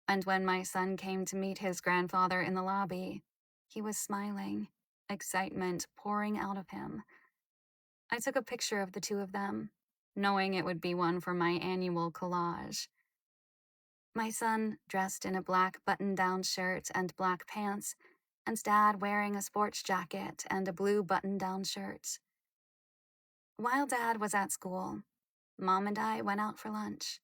and when my son came to meet his grandfather in the lobby, he was smiling, excitement pouring out of him. I took a picture of the 2 of them, knowing it would be one for my annual collage. My son dressed in a black button-down shirt and black pants, and Dad wearing a sports jacket and a blue button-down shirt. While Dad was at school, Mom and I went out for lunch.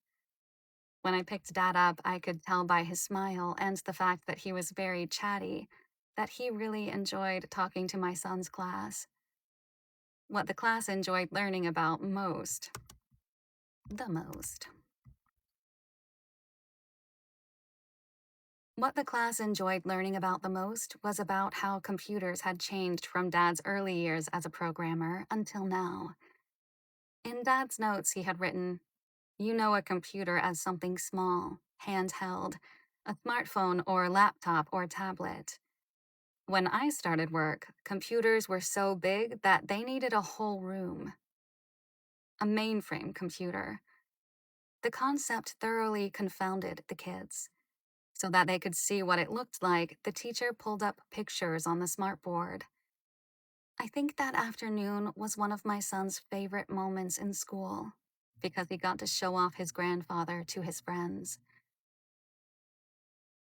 When I picked Dad up, I could tell by his smile and the fact that he was very chatty that he really enjoyed talking to my son's class. What the class enjoyed learning about the most. What the class enjoyed learning about the most was about how computers had changed from Dad's early years as a programmer until now. In Dad's notes, he had written, "You know a computer as something small, handheld, a smartphone or laptop or tablet. When I started work, computers were so big that they needed a whole room. A mainframe computer." The concept thoroughly confounded the kids. So that they could see what it looked like, the teacher pulled up pictures on the smartboard. I think that afternoon was one of my son's favorite moments in school because he got to show off his grandfather to his friends.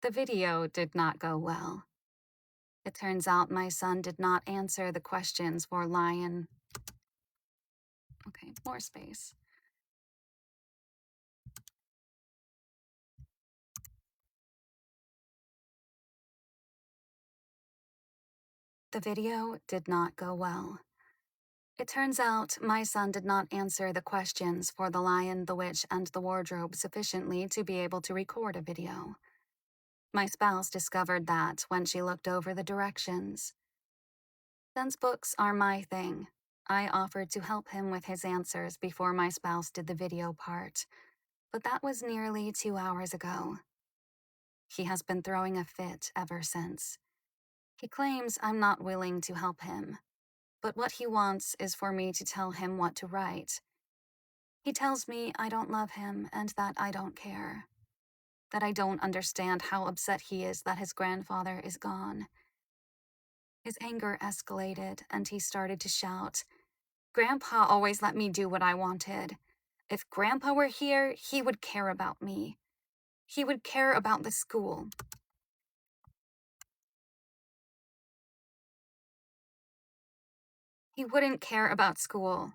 The video did not go well. It turns out my son did not answer the questions for lion. Okay, more space. The video did not go well. It turns out my son did not answer the questions for The Lion, the Witch, and the Wardrobe sufficiently to be able to record a video. My spouse discovered that when she looked over the directions. Since books are my thing, I offered to help him with his answers before my spouse did the video part, but that was nearly 2 hours ago. He has been throwing a fit ever since. He claims I'm not willing to help him, but what he wants is for me to tell him what to write. He tells me I don't love him and that I don't care, that I don't understand how upset he is that his grandfather is gone. His anger escalated and he started to shout, "Grandpa always let me do what I wanted. If Grandpa were here, he would care about me. He would care about the school." He wouldn't care about school.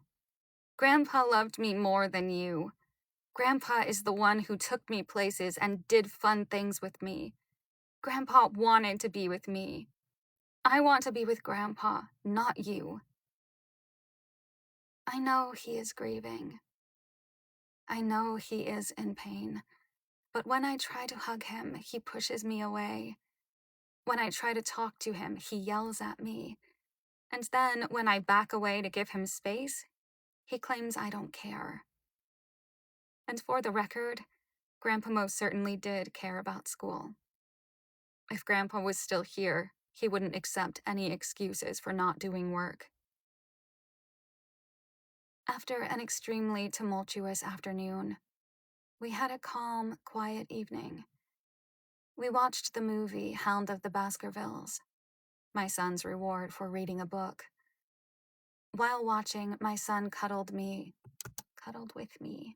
Grandpa loved me more than you. Grandpa is the one who took me places and did fun things with me. Grandpa wanted to be with me. I want to be with Grandpa, not you. I know he is grieving. I know he is in pain. But when I try to hug him, he pushes me away. When I try to talk to him, he yells at me. And then, when I back away to give him space, he claims I don't care. And for the record, Grandpa most certainly did care about school. If Grandpa was still here, he wouldn't accept any excuses for not doing work. After an extremely tumultuous afternoon, we had a calm, quiet evening. We watched the movie Hound of the Baskervilles, my son's reward for reading a book. While watching, my son cuddled with me.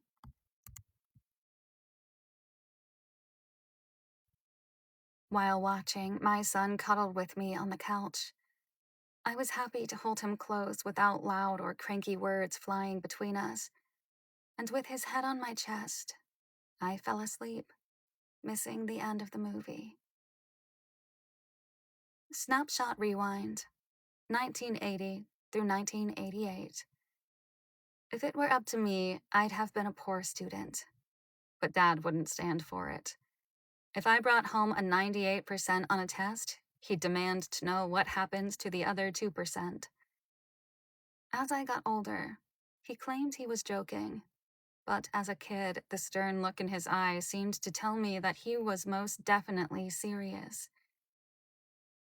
While watching, my son cuddled with me on the couch. I was happy to hold him close without loud or cranky words flying between us. And with his head on my chest, I fell asleep, missing the end of the movie. Snapshot rewind, 1980 through 1988. If it were up to me, I'd have been a poor student. But Dad wouldn't stand for it. If I brought home a 98% on a test, he'd demand to know what happened to the other 2%. As I got older, he claimed he was joking. But as a kid, the stern look in his eyes seemed to tell me that he was most definitely serious.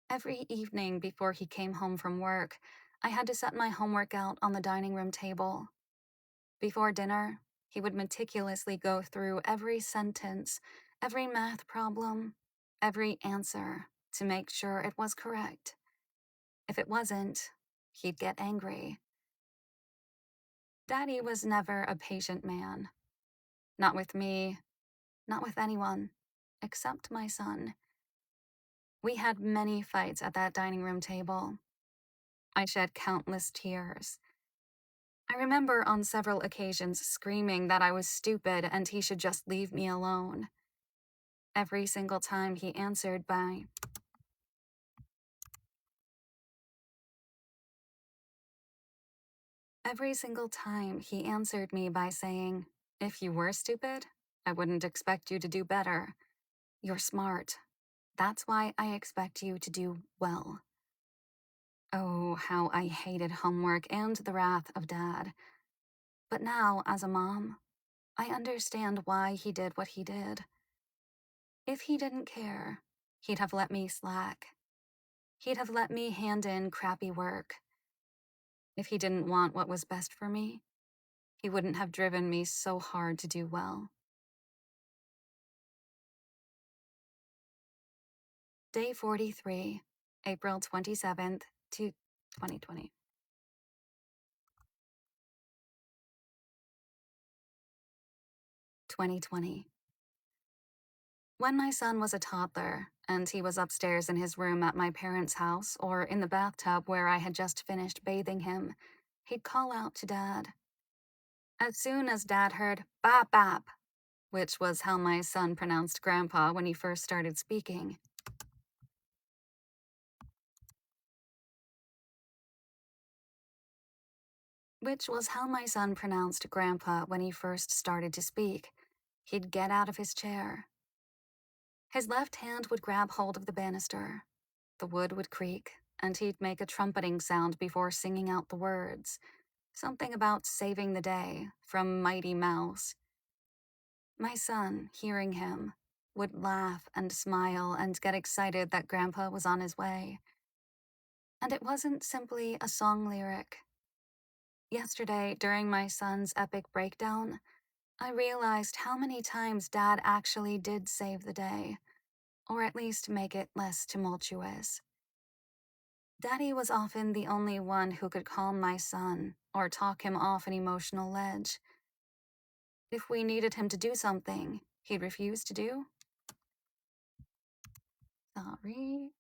Every evening before he came home from work, I had to set my homework out on the dining room table. Before dinner, he would meticulously go through every sentence, every math problem, every answer to make sure it was correct. If it wasn't, he'd get angry. Daddy was never a patient man. Not with me, not with anyone, except my son. We had many fights at that dining room table. I shed countless tears. I I remember on several occasions screaming that I was stupid and he should just leave me alone. Every single time he answered by, Every single time he answered me by saying, "If you were stupid, I wouldn't expect you to do better. You're smart. That's why I expect you to do well." Oh, how I hated homework and the wrath of Dad. But now, as a mom, I understand why he did what he did. If he didn't care, he'd have let me slack. He'd have let me hand in crappy work. If he didn't want what was best for me, he wouldn't have driven me so hard to do well. Day 43, April 27th, 2020. 2020. When my son was a toddler, and he was upstairs in his room at my parents' house or in the bathtub where I had just finished bathing him, he'd call out to Dad. As soon as Dad heard "bap bap," which was how my son pronounced Grandpa when he first started speaking, he'd get out of his chair. His left hand would grab hold of the banister. The wood would creak, and he'd make a trumpeting sound before singing out the words. Something about saving the day from Mighty Mouse. My son, hearing him, would laugh and smile and get excited that Grandpa was on his way. And it wasn't simply a song lyric. Yesterday, during my son's epic breakdown, I realized how many times Dad actually did save the day, or at least make it less tumultuous. Daddy was often the only one who could calm my son or talk him off an emotional ledge. If we needed him to do something he'd refuse to do. Sorry.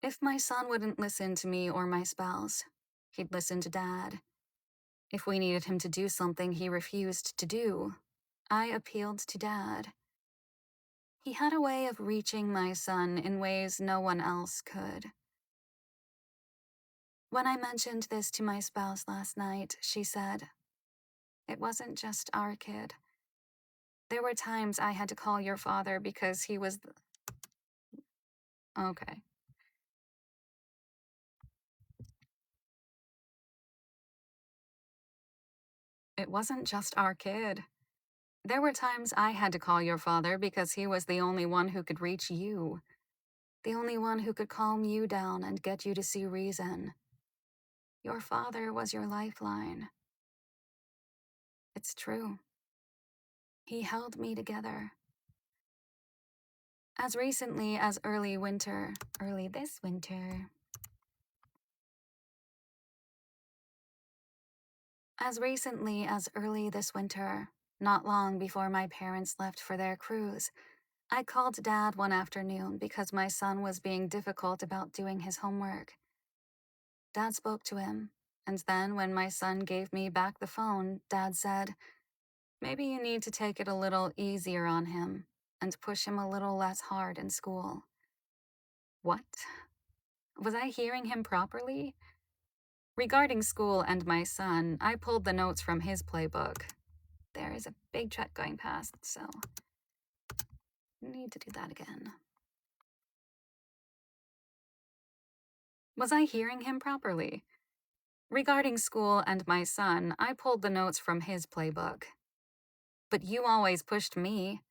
If my son wouldn't listen to me or my spouse, he'd listen to Dad. If we needed him to do something he refused to do, I appealed to Dad. He had a way of reaching my son in ways no one else could. When I mentioned this to my spouse last night, she said, "It wasn't just our kid. There were times I had to call your father because he was Okay. It wasn't just our kid. There were times I had to call your father because he was the only one who could reach you. The only one who could calm you down and get you to see reason. Your father was your lifeline." It's true. He held me together. As recently as early this winter, not long before my parents left for their cruise, I called Dad one afternoon because my son was being difficult about doing his homework. Dad spoke to him, and then when my son gave me back the phone, Dad said, "Maybe you need to take it a little easier on him and push him a little less hard in school." What? Was I hearing him properly? Regarding school and my son, I pulled the notes from his playbook. There is a big truck going past, so I need to do that again. Was I hearing him properly? Regarding school and my son, I pulled the notes from his playbook. But you always pushed me.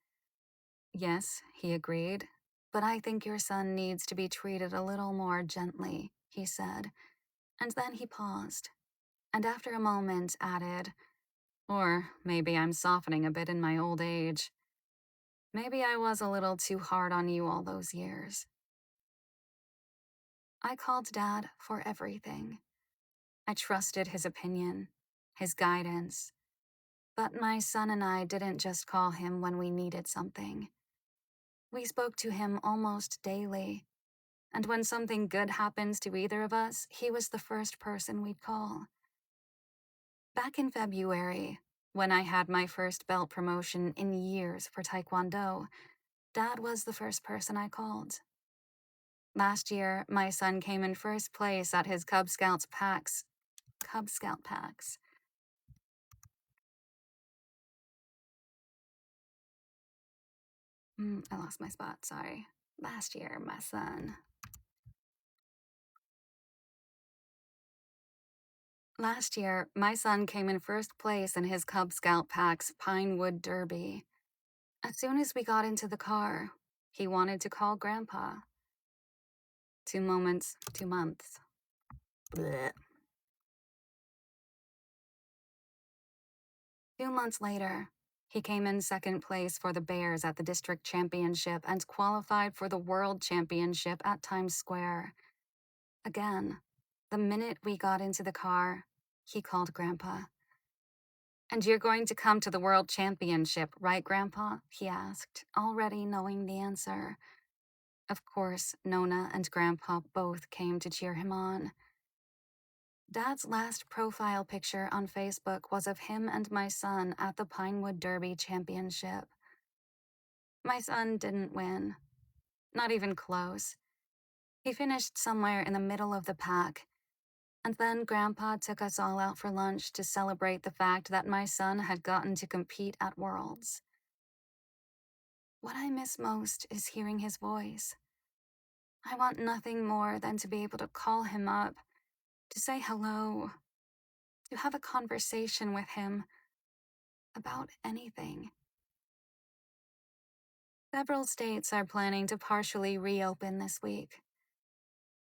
Yes, he agreed. But I think your son needs to be treated a little more gently, he said. And then he paused, and after a moment added, "Or maybe I'm softening a bit in my old age. Maybe I was a little too hard on you all those years." I called Dad for everything. I trusted his opinion, his guidance. But my son and I didn't just call him when we needed something. We spoke to him almost daily. And when something good happens to either of us, he was the first person we'd call. Back in February, when I had my first belt promotion in years for Taekwondo, Dad was the first person I called. Last year, my son came in first place at his Cub Scout packs. I lost my spot, sorry. Last year, my son. Last year, my son came in first place in his Cub Scout Pack's Pinewood Derby. As soon as we got into the car, he wanted to call Grandpa. 2 months. Blech. 2 months later, he came in second place for the Bears at the district championship and qualified for the world championship at Times Square. Again, the minute we got into the car, he called Grandpa. "And you're going to come to the world championship, right, Grandpa?" he asked, already knowing the answer. Of course, Nona and Grandpa both came to cheer him on. Dad's last profile picture on Facebook was of him and my son at the Pinewood Derby Championship. My son didn't win. Not even close. He finished somewhere in the middle of the pack. And then Grandpa took us all out for lunch to celebrate the fact that my son had gotten to compete at Worlds. What I miss most is hearing his voice. I want nothing more than to be able to call him up, to say hello, to have a conversation with him about anything. Several states are planning to partially reopen this week.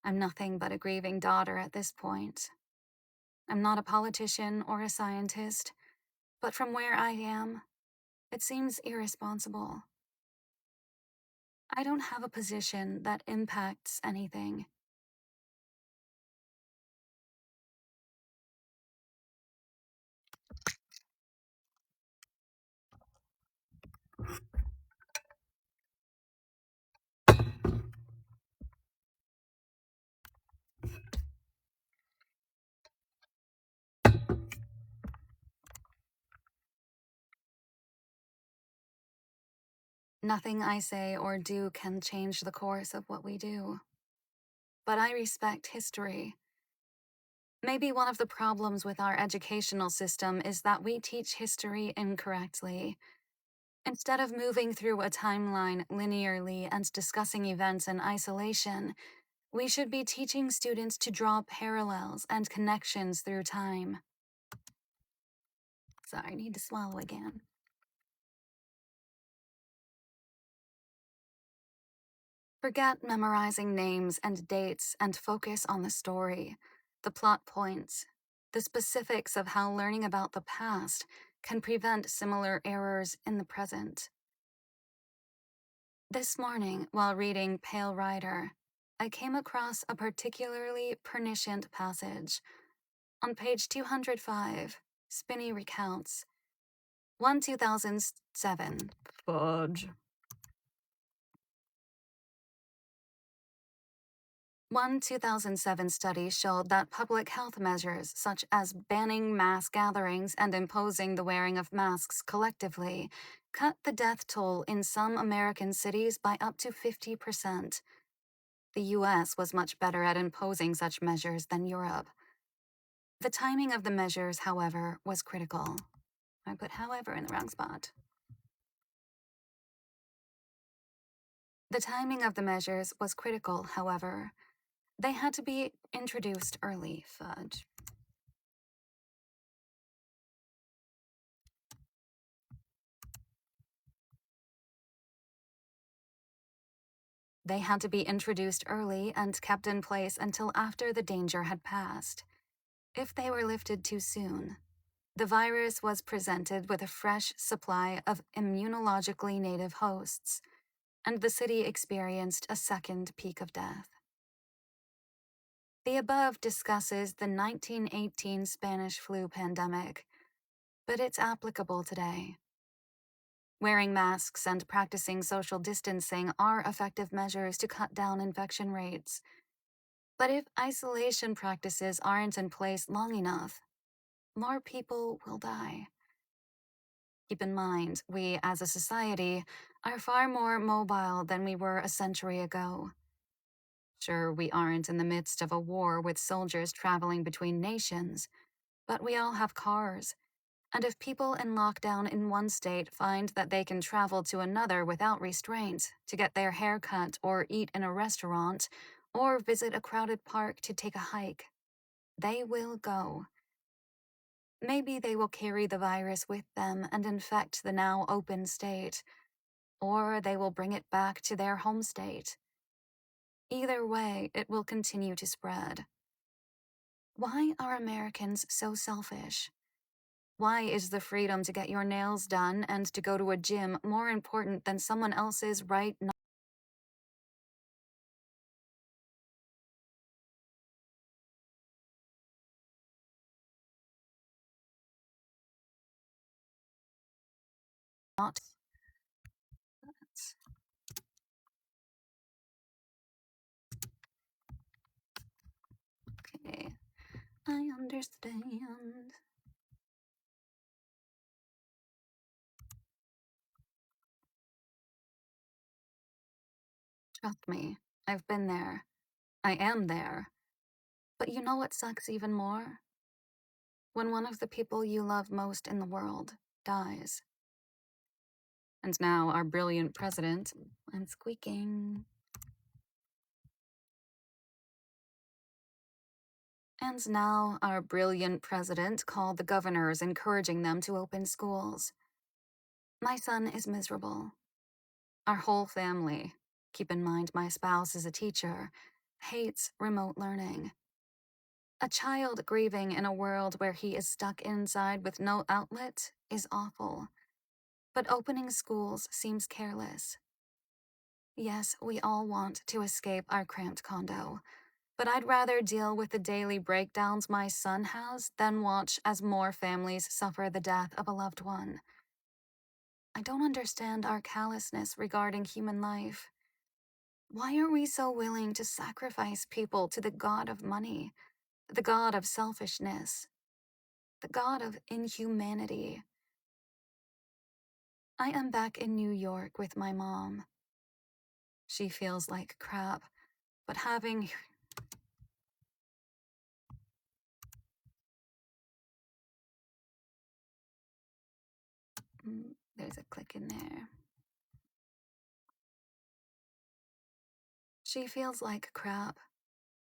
I'm nothing but a grieving daughter at this point. I'm not a politician or a scientist, but from where I am, it seems irresponsible. I don't have a position that impacts anything. Nothing I say or do can change the course of what we do. But I respect history. Maybe one of the problems with our educational system is that we teach history incorrectly. Instead of moving through a timeline linearly and discussing events in isolation, we should be teaching students to draw parallels and connections through time. Sorry, I need to swallow again. Forget memorizing names and dates and focus on the story, the plot points, the specifics of how learning about the past can prevent similar errors in the present. This morning, while reading Pale Rider, I came across a particularly pernicious passage. On page 205, Spinney recounts, 2007. Fudge. One 2007 study showed that public health measures such as banning mass gatherings and imposing the wearing of masks collectively cut the death toll in some American cities by up to 50%. The US was much better at imposing such measures than Europe. The timing of the measures, however, was critical. I put however in the wrong spot. The timing of the measures was critical, however. They had to be introduced early. Fudge. They had to be introduced early and kept in place until after the danger had passed. If they were lifted too soon, the virus was presented with a fresh supply of immunologically native hosts, and the city experienced a second peak of death. The above discusses the 1918 Spanish flu pandemic, but it's applicable today. Wearing masks and practicing social distancing are effective measures to cut down infection rates. But if isolation practices aren't in place long enough, more people will die. Keep in mind, we as a society are far more mobile than we were a century ago. Sure, we aren't in the midst of a war with soldiers traveling between nations, but we all have cars. And if people in lockdown in one state find that they can travel to another without restraint to get their hair cut or eat in a restaurant or visit a crowded park to take a hike, they will go. Maybe they will carry the virus with them and infect the now open state, or they will bring it back to their home state. Either way, it will continue to spread. Why are Americans so selfish? Why is the freedom to get your nails done and to go to a gym more important than someone else's right not? Okay, I understand. Trust me, I've been there. I am there. But you know what sucks even more? When one of the people you love most in the world dies. And now our brilliant president, I'm squeaking. And now our brilliant president called the governors, encouraging them to open schools. My son is miserable. Our whole family, keep in mind my spouse is a teacher, hates remote learning. A child grieving in a world where he is stuck inside with no outlet is awful. But opening schools seems careless. Yes, we all want to escape our cramped condo, but I'd rather deal with the daily breakdowns my son has than watch as more families suffer the death of a loved one. I don't understand our callousness regarding human life. Why are we so willing to sacrifice people to the god of money, the god of selfishness, the god of inhumanity? I am back in New York with my mom. She feels like crap, but having... There's a click in there. She feels like crap,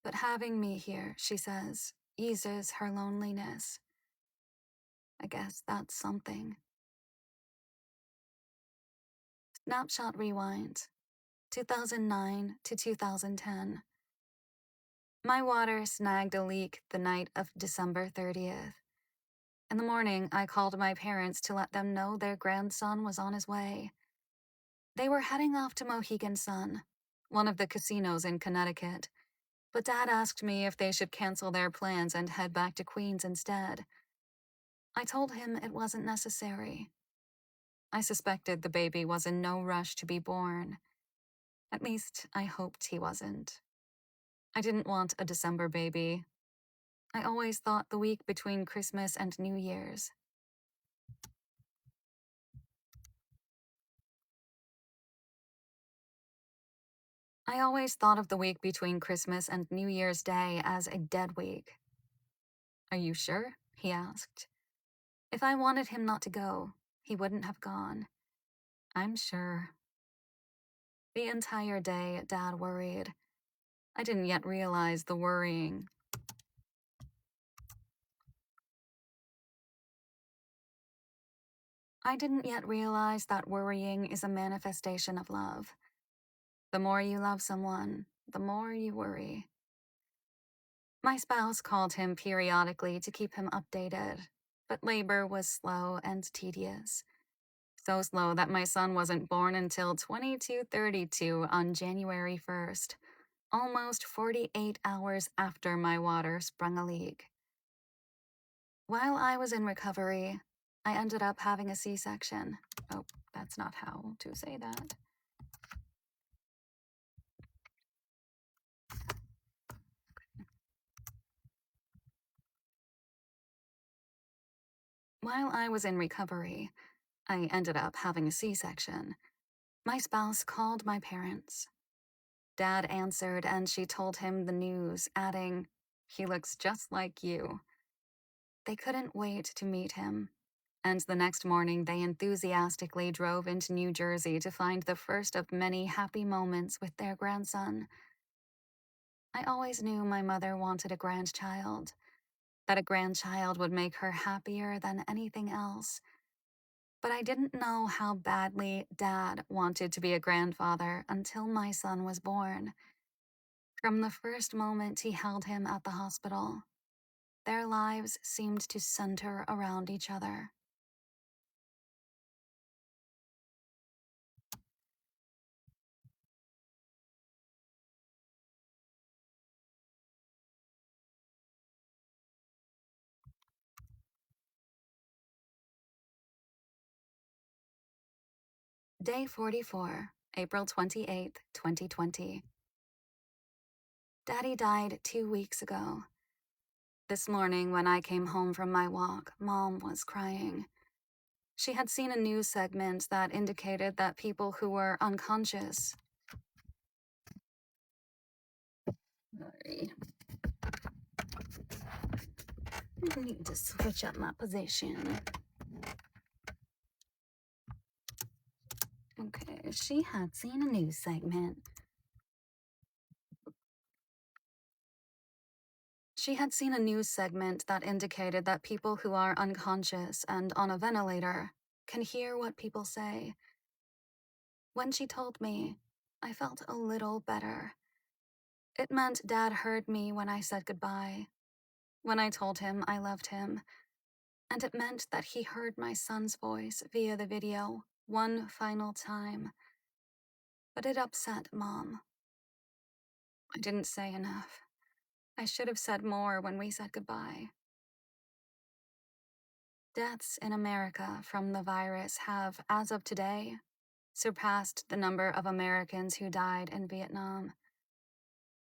but having me here, she says, eases her loneliness. I guess that's something. Snapshot rewind. 2009 to 2010. My water snagged a leak the night of December 30th. In the morning, I called my parents to let them know their grandson was on his way. They were heading off to Mohegan Sun, one of the casinos in Connecticut, but Dad asked me if they should cancel their plans and head back to Queens instead. I told him it wasn't necessary. I suspected the baby was in no rush to be born. At least, I hoped he wasn't. I didn't want a December baby. I always thought the week between Christmas and New Year's. I always thought of the week between Christmas and New Year's Day as a dead week. Are you sure? He asked. If I wanted him not to go, he wouldn't have gone. I'm sure. The entire day, Dad worried. I didn't yet realize the worrying. I didn't yet realize that worrying is a manifestation of love. The more you love someone, the more you worry. My spouse called him periodically to keep him updated, but labor was slow and tedious. So slow that my son wasn't born until 22:32 on January 1st, almost 48 hours after my water sprung a leak. While I was in recovery, I ended up having a C-section. Oh, that's not how to say that. While I was in recovery, I ended up having a C-section. My spouse called my parents. Dad answered and she told him the news, adding, "He looks just like you." They couldn't wait to meet him. And the next morning, they enthusiastically drove into New Jersey to find the first of many happy moments with their grandson. I always knew my mother wanted a grandchild, that a grandchild would make her happier than anything else. But I didn't know how badly Dad wanted to be a grandfather until my son was born. From the first moment he held him at the hospital, their lives seemed to center around each other. Day 44, April 28th, 2020. Daddy died 2 weeks ago. This morning, when I came home from my walk, Mom was crying. She had seen a news segment that indicated that people who were unconscious. Sorry. I need to switch up my position. Okay, she had seen a news segment. She had seen a news segment that indicated that people who are unconscious and on a ventilator can hear what people say. When she told me, I felt a little better. It meant Dad heard me when I said goodbye, when I told him I loved him, and it meant that he heard my son's voice via the video one final time. But it upset Mom. I didn't say enough. I should have said more when we said goodbye. Deaths in America from the virus have, as of today, surpassed the number of Americans who died in Vietnam.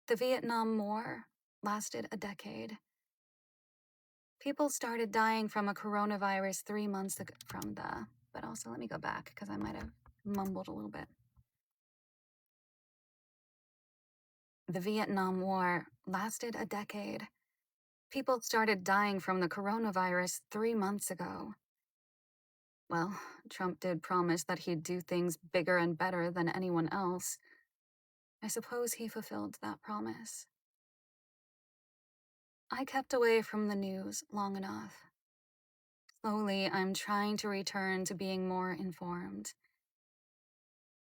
The Vietnam War lasted a decade. People started dying from a coronavirus 3 months ago but also let me go back because I might have mumbled a little bit. The Vietnam War lasted a decade. People started dying from the coronavirus 3 months ago. Well, Trump did promise that he'd do things bigger and better than anyone else. I suppose he fulfilled that promise. I kept away from the news long enough. Slowly, I'm trying to return to being more informed.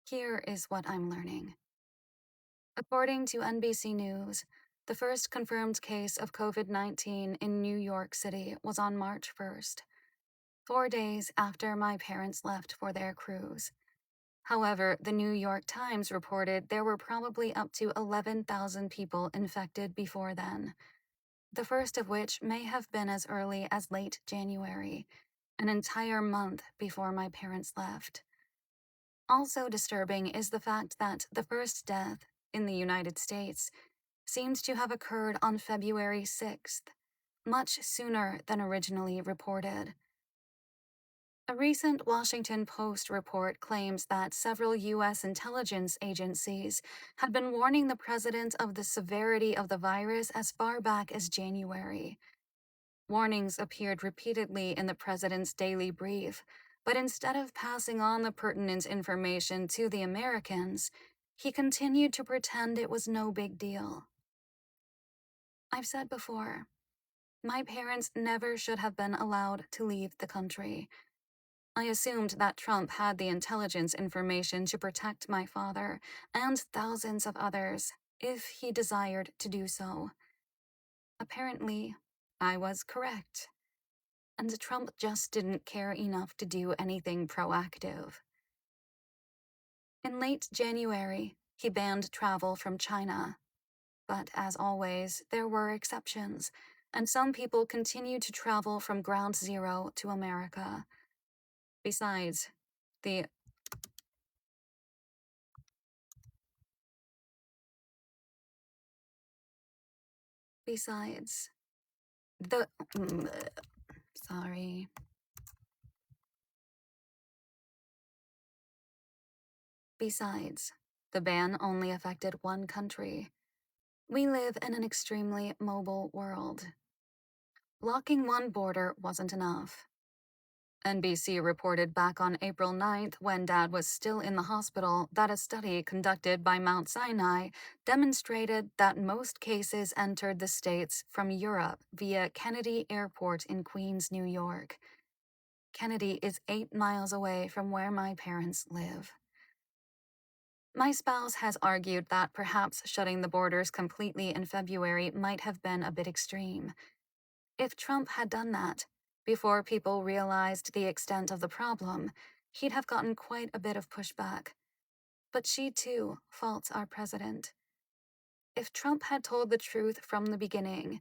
Here is what I'm learning. According to NBC News, the first confirmed case of COVID-19 in New York City was on March 1st, 4 days after my parents left for their cruise. However, the New York Times reported there were probably up to 11,000 people infected before then, the first of which may have been as early as late January, an entire month before my parents left. Also disturbing is the fact that the first death in the United States seems to have occurred on February 6th, much sooner than originally reported. A recent Washington Post report claims that several U.S. intelligence agencies had been warning the president of the severity of the virus as far back as January. Warnings appeared repeatedly in the president's daily brief, but instead of passing on the pertinent information to the Americans, he continued to pretend it was no big deal. I've said before, my parents never should have been allowed to leave the country. I assumed that Trump had the intelligence information to protect my father and thousands of others if he desired to do so. Apparently, I was correct, and Trump just didn't care enough to do anything proactive. In late January, he banned travel from China. But as always, there were exceptions, and some people continued to travel from ground zero to America. Besides, the Besides, the sorry. Besides, the ban only affected one country. We live in an extremely mobile world. Locking one border wasn't enough. NBC reported back on April 9th, when Dad was still in the hospital, that a study conducted by Mount Sinai demonstrated that most cases entered the States from Europe via Kennedy Airport in Queens, New York. Kennedy is 8 miles away from where my parents live. My spouse has argued that perhaps shutting the borders completely in February might have been a bit extreme. If Trump had done that, before people realized the extent of the problem, he'd have gotten quite a bit of pushback. But she, too, faults our president. If Trump had told the truth from the beginning,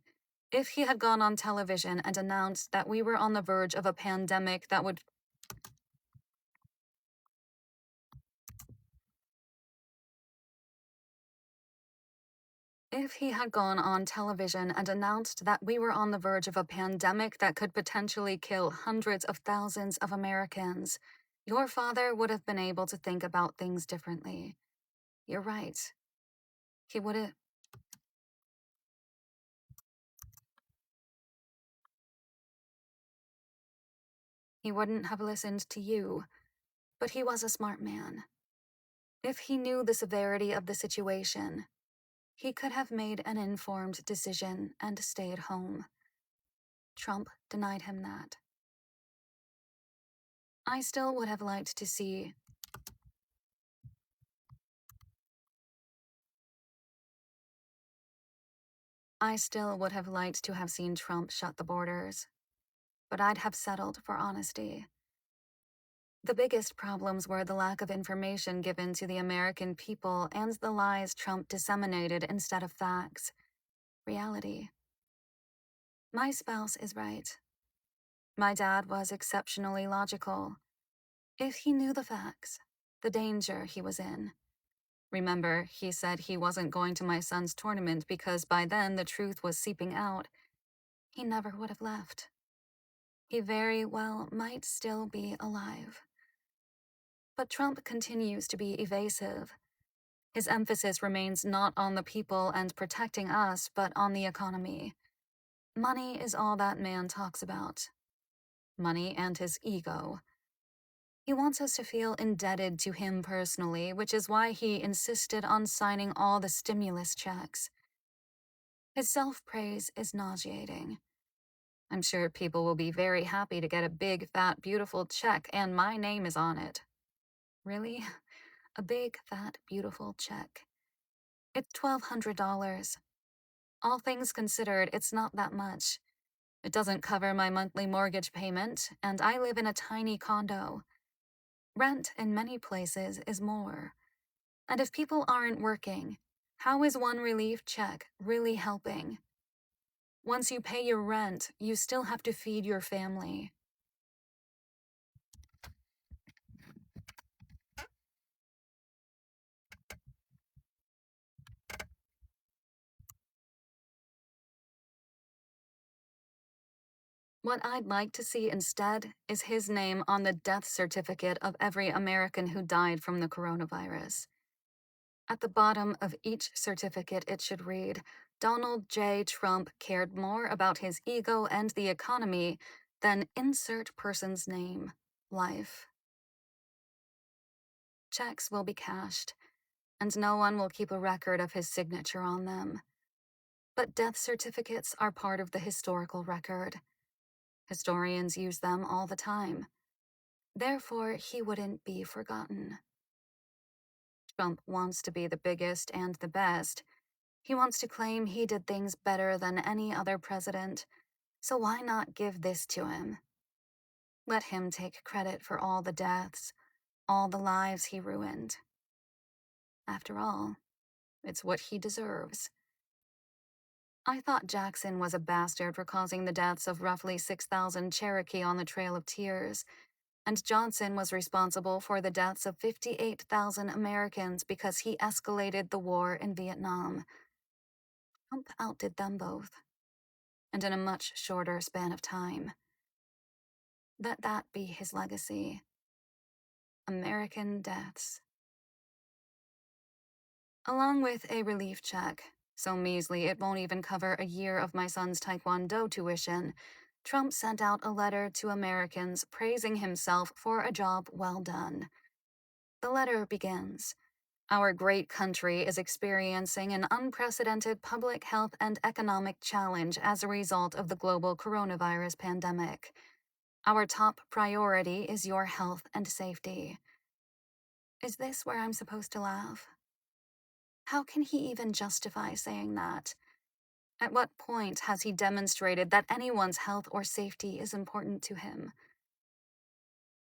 if he had gone on television and announced that we were on the verge of a pandemic that would If he had gone on television and announced that we were on the verge of a pandemic that could potentially kill hundreds of thousands of Americans, your father would have been able to think about things differently. You're right. He would have. He wouldn't have listened to you, but he was a smart man. If he knew the severity of the situation, he could have made an informed decision and stayed home. Trump denied him that. I still would have liked to see I still would have liked to have seen Trump shut the borders, but I'd have settled for honesty. The biggest problems were the lack of information given to the American people and the lies Trump disseminated instead of facts. Reality. My spouse is right. My dad was exceptionally logical. If he knew the facts, the danger he was in. Remember, he said he wasn't going to my son's tournament because by then the truth was seeping out. He never would have left. He very well might still be alive. But Trump continues to be evasive. His emphasis remains not on the people and protecting us, but on the economy. Money is all that man talks about. Money and his ego. He wants us to feel indebted to him personally, which is why he insisted on signing all the stimulus checks. His self-praise is nauseating. I'm sure people will be very happy to get a big, fat, beautiful check, and my name is on it. Really? A big, fat, beautiful check. It's $1,200. All things considered, it's not that much. It doesn't cover my monthly mortgage payment, and I live in a tiny condo. Rent in many places is more. And if people aren't working, how is one relief check really helping? Once you pay your rent, you still have to feed your family. What I'd like to see instead is his name on the death certificate of every American who died from the coronavirus. At the bottom of each certificate, it should read, Donald J. Trump cared more about his ego and the economy than insert person's name, life. Checks will be cashed, and no one will keep a record of his signature on them. But death certificates are part of the historical record. Historians use them all the time. Therefore, he wouldn't be forgotten. Trump wants to be the biggest and the best. He wants to claim he did things better than any other president. So why not give this to him? Let him take credit for all the deaths, all the lives he ruined. After all, it's what he deserves. I thought Jackson was a bastard for causing the deaths of roughly 6,000 Cherokee on the Trail of Tears. And Johnson was responsible for the deaths of 58,000 Americans because he escalated the war in Vietnam. Trump outdid them both, and in a much shorter span of time. Let that be his legacy. American deaths. Along with a relief check, so measly it won't even cover a year of my son's Taekwondo tuition, Trump sent out a letter to Americans praising himself for a job well done. The letter begins, "Our great country is experiencing an unprecedented public health and economic challenge as a result of the global coronavirus pandemic. Our top priority is your health and safety." Is this where I'm supposed to laugh? How can he even justify saying that? At what point has he demonstrated that anyone's health or safety is important to him?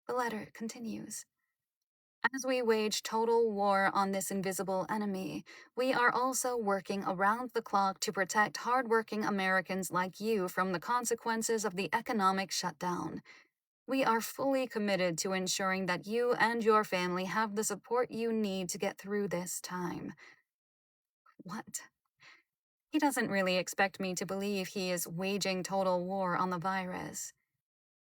The letter continues. As we wage total war on this invisible enemy, we are also working around the clock to protect hardworking Americans like you from the consequences of the economic shutdown. We are fully committed to ensuring that you and your family have the support you need to get through this time. What? He doesn't really expect me to believe he is waging total war on the virus.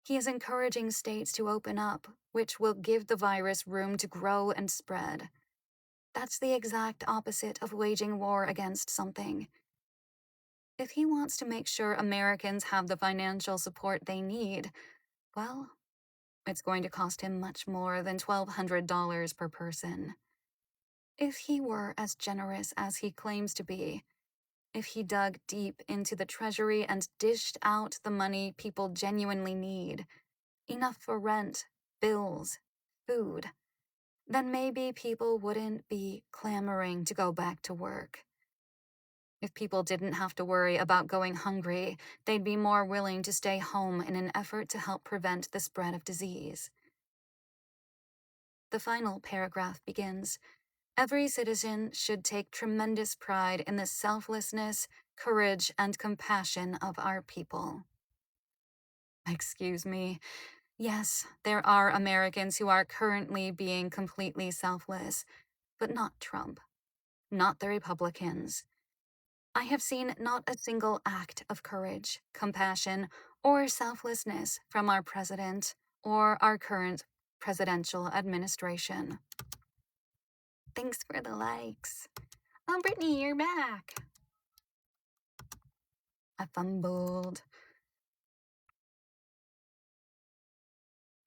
He is encouraging states to open up, which will give the virus room to grow and spread. That's the exact opposite of waging war against something. If he wants to make sure Americans have the financial support they need, well, it's going to cost him much more than $1,200 per person. If he were as generous as he claims to be, if he dug deep into the treasury and dished out the money people genuinely need, enough for rent, bills, food, then maybe people wouldn't be clamoring to go back to work. If people didn't have to worry about going hungry, they'd be more willing to stay home in an effort to help prevent the spread of disease. The final paragraph begins, "Every citizen should take tremendous pride in the selflessness, courage, and compassion of our people." Excuse me. Yes, there are Americans who are currently being completely selfless, but not Trump, not the Republicans. I have seen not a single act of courage, compassion, or selflessness from our president or our current presidential administration. Thanks for the likes. Oh, Brittany, you're back. I fumbled.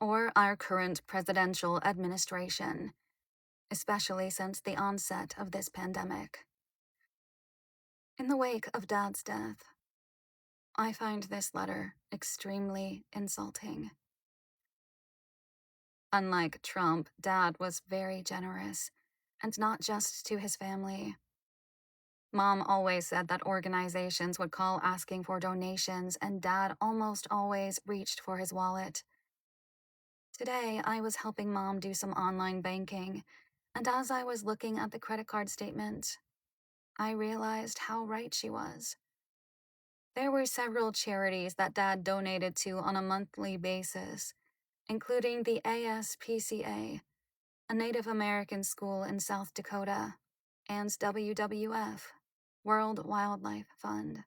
Or our current presidential administration, especially since the onset of this pandemic. In the wake of Dad's death, I find this letter extremely insulting. Unlike Trump, Dad was very generous, and not just to his family. Mom always said that organizations would call asking for donations, and Dad almost always reached for his wallet. Today, I was helping Mom do some online banking, and as I was looking at the credit card statement, I realized how right she was. There were several charities that Dad donated to on a monthly basis, including the ASPCA, a Native American school in South Dakota, and WWF, World Wildlife Fund.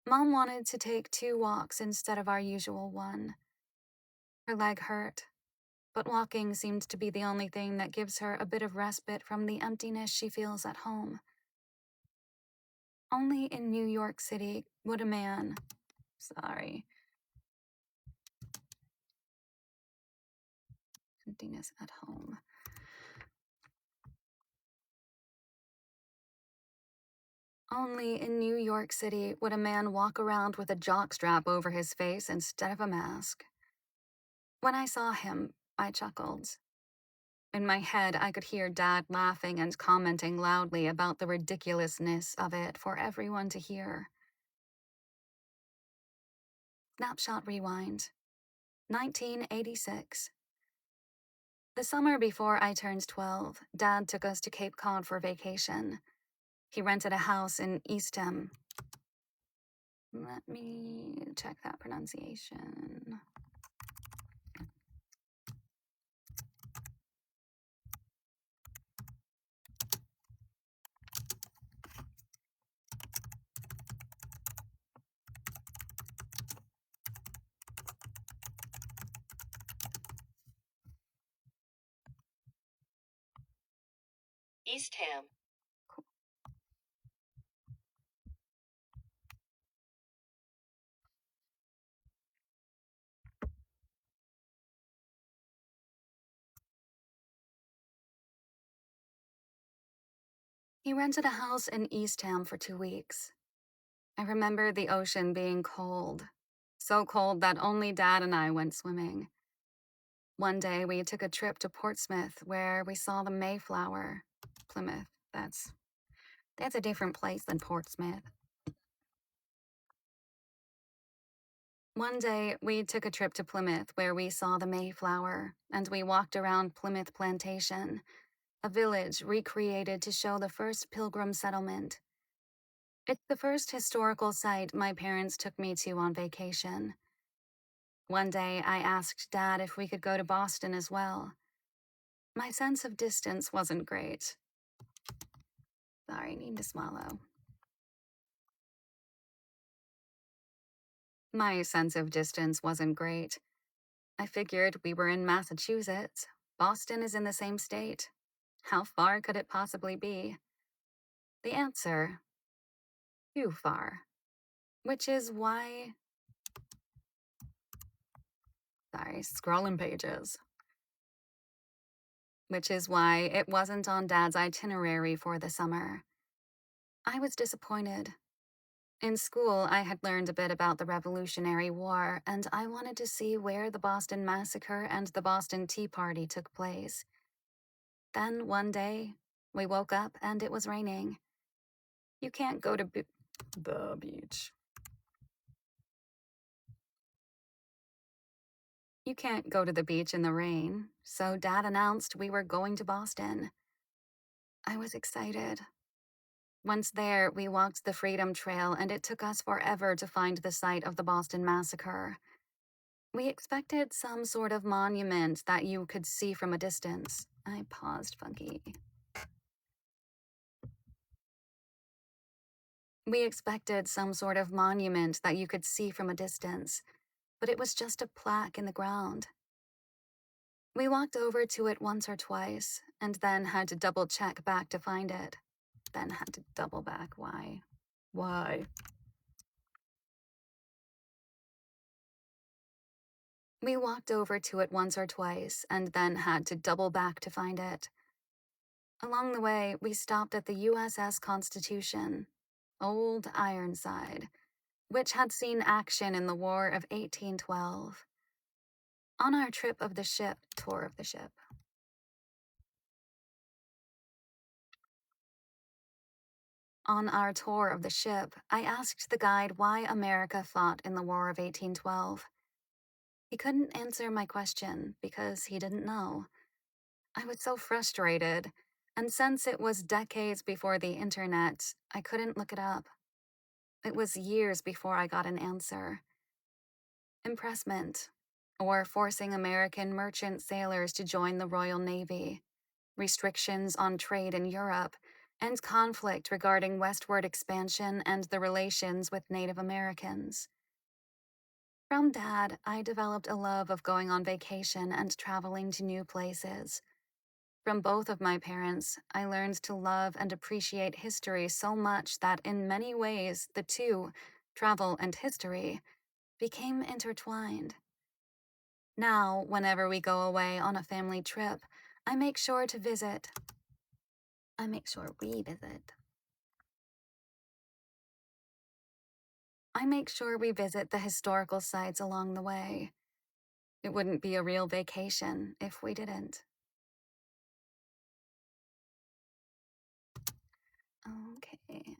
Mom wanted to take 2 walks instead of our usual one. Her leg hurt, but walking seemed to be the only thing that gives her a bit of respite from the emptiness she feels at home. Only in New York City would a man... Emptiness at home. Only in New York City would a man walk around with a jockstrap over his face instead of a mask. When I saw him, I chuckled. In my head, I could hear Dad laughing and commenting loudly about the ridiculousness of it for everyone to hear. Snapshot rewind. 1986. The summer before I turned 12, Dad took us to Cape Cod for vacation. He rented a house in Eastham. Let me check that pronunciation. Eastham. He rented a house in Eastham for 2 weeks. I remember the ocean being cold. So cold that only Dad and I went swimming. One day we took a trip to Portsmouth where we saw the Mayflower. Plymouth, that's a different place than Portsmouth. One day we took a trip to Plymouth where we saw the Mayflower, and we walked around Plymouth Plantation, a village recreated to show the first Pilgrim settlement. It's the first historical site my parents took me to on vacation. One day I asked Dad if we could go to Boston as well. My sense of distance wasn't great. Sorry, need to swallow. My sense of distance wasn't great. I figured we were in Massachusetts. Boston is in the same state. How far could it possibly be? The answer, too far. Which is why... Sorry, scrolling pages. Which is why it wasn't on Dad's itinerary for the summer. I was disappointed. In school, I had learned a bit about the Revolutionary War, and I wanted to see where the Boston Massacre and the Boston Tea Party took place. Then, one day, we woke up and it was raining. You can't go to the beach. You can't go to the beach in the rain, so Dad announced we were going to Boston. I was excited. Once there, we walked the Freedom Trail, and it took us forever to find the site of the Boston Massacre. We expected some sort of monument that you could see from a distance. I paused, Funky. We expected some sort of monument that you could see from a distance, but it was just a plaque in the ground. We walked over to it once or twice, and then had to double check back to find it. Then had to double back. Why? Why? We walked over to it once or twice, and then had to double back to find it. Along the way, we stopped at the USS Constitution, Old Ironside, which had seen action in the War of 1812. On our tour of the ship, On our tour of the ship, I asked the guide why America fought in the War of 1812. He couldn't answer my question because he didn't know. I was so frustrated, and since it was decades before the internet, I couldn't look it up. It was years before I got an answer. Impressment, or forcing American merchant sailors to join the Royal Navy, restrictions on trade in Europe, and conflict regarding westward expansion and the relations with Native Americans. From Dad, I developed a love of going on vacation and traveling to new places. From both of my parents, I learned to love and appreciate history so much that in many ways, the two, travel and history, became intertwined. Now, whenever we go away on a family trip, I make sure we visit. I make sure we visit the historical sites along the way. It wouldn't be a real vacation if we didn't. Okay.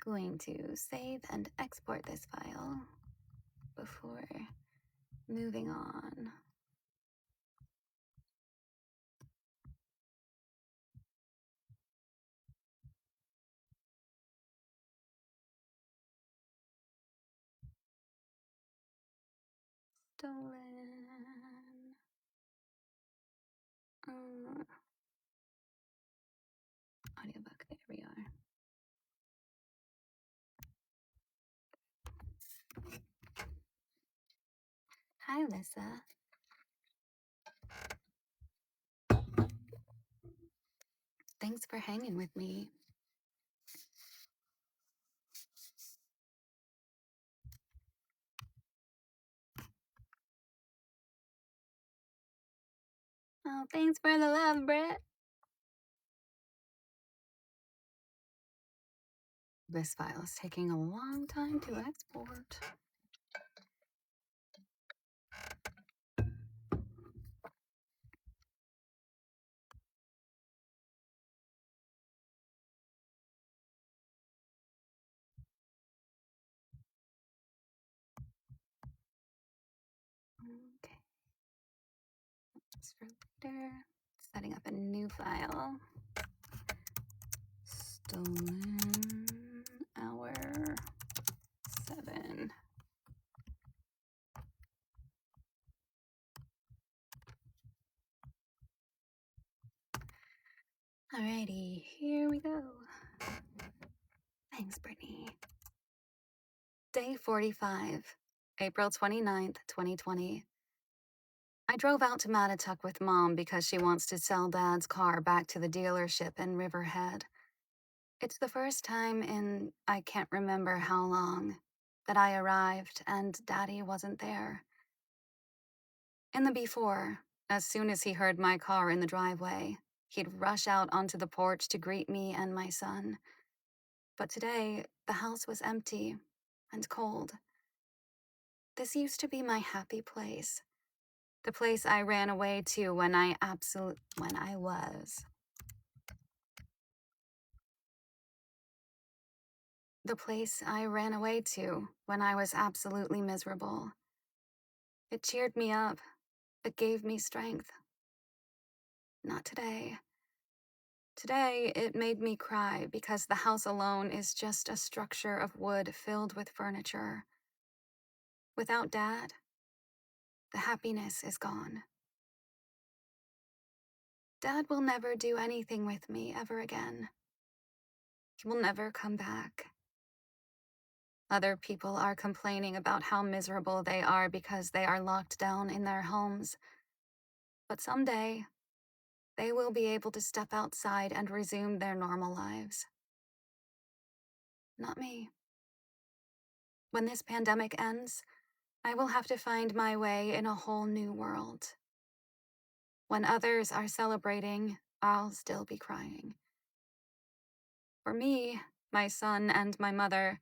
Going to save and export this file before moving on. Stolen. Audiobook, there we are. Hi, Alyssa. Thanks for hanging with me. Oh, thanks for the love, Brett. This file is taking a long time to export. Okay. That's for later. Setting up a new file. Stolen hour 7. Alrighty, here we go. Thanks, Brittany. Day 45, April 29th, 2020. I drove out to Mattituck with Mom because she wants to sell Dad's car back to the dealership in Riverhead. It's the first time in I can't remember how long that I arrived and Daddy wasn't there. In the before, as soon as he heard my car in the driveway, he'd rush out onto the porch to greet me and my son. But today, the house was empty and cold. This used to be my happy place. The place I ran away to when I was. The place I ran away to when I was absolutely miserable. It cheered me up. It gave me strength. Not today. Today, it made me cry because the house alone is just a structure of wood filled with furniture. Without Dad, the happiness is gone. Dad will never do anything with me ever again. He will never come back. Other people are complaining about how miserable they are because they are locked down in their homes. But someday, they will be able to step outside and resume their normal lives. Not me. When this pandemic ends, I will have to find my way in a whole new world. When others are celebrating, I'll still be crying. For me, my son, and my mother,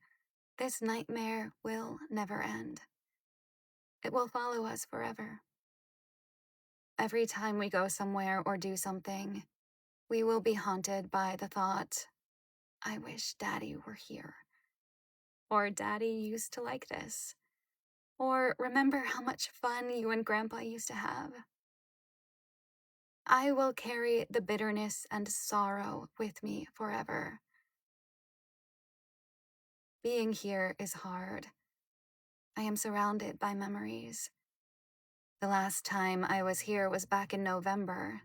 this nightmare will never end. It will follow us forever. Every time we go somewhere or do something, we will be haunted by the thought, I wish Daddy were here. Or Daddy used to like this. Or remember how much fun you and Grandpa used to have. I will carry the bitterness and sorrow with me forever. Being here is hard. I am surrounded by memories. The last time I was here was back in November.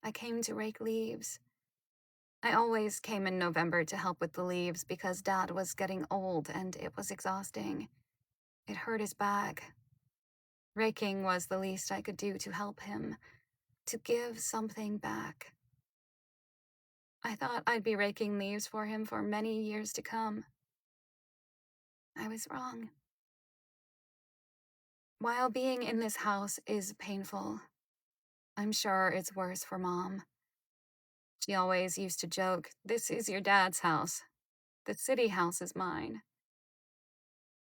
I came to rake leaves. I always came in November to help with the leaves because Dad was getting old and it was exhausting. It hurt his back. Raking was the least I could do to help him, to give something back. I thought I'd be raking leaves for him for many years to come. I was wrong. While being in this house is painful, I'm sure it's worse for Mom. She always used to joke, "This is your dad's house. The city house is mine."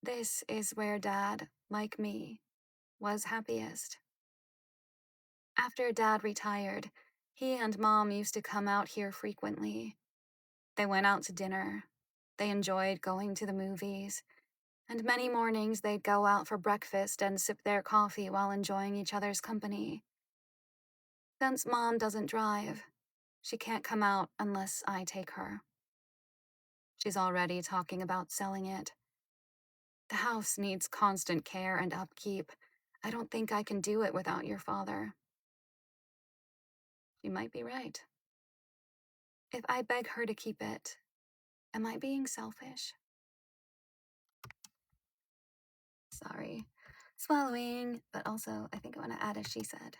This is where Dad, like me, was happiest. After Dad retired, he and Mom used to come out here frequently. They went out to dinner. They enjoyed going to the movies. And many mornings they'd go out for breakfast and sip their coffee while enjoying each other's company. Since Mom doesn't drive, she can't come out unless I take her. She's already talking about selling it. The house needs constant care and upkeep. I don't think I can do it without your father. She might be right. If I beg her to keep it, am I being selfish? Sorry. Swallowing, but also I think I want to add a she said.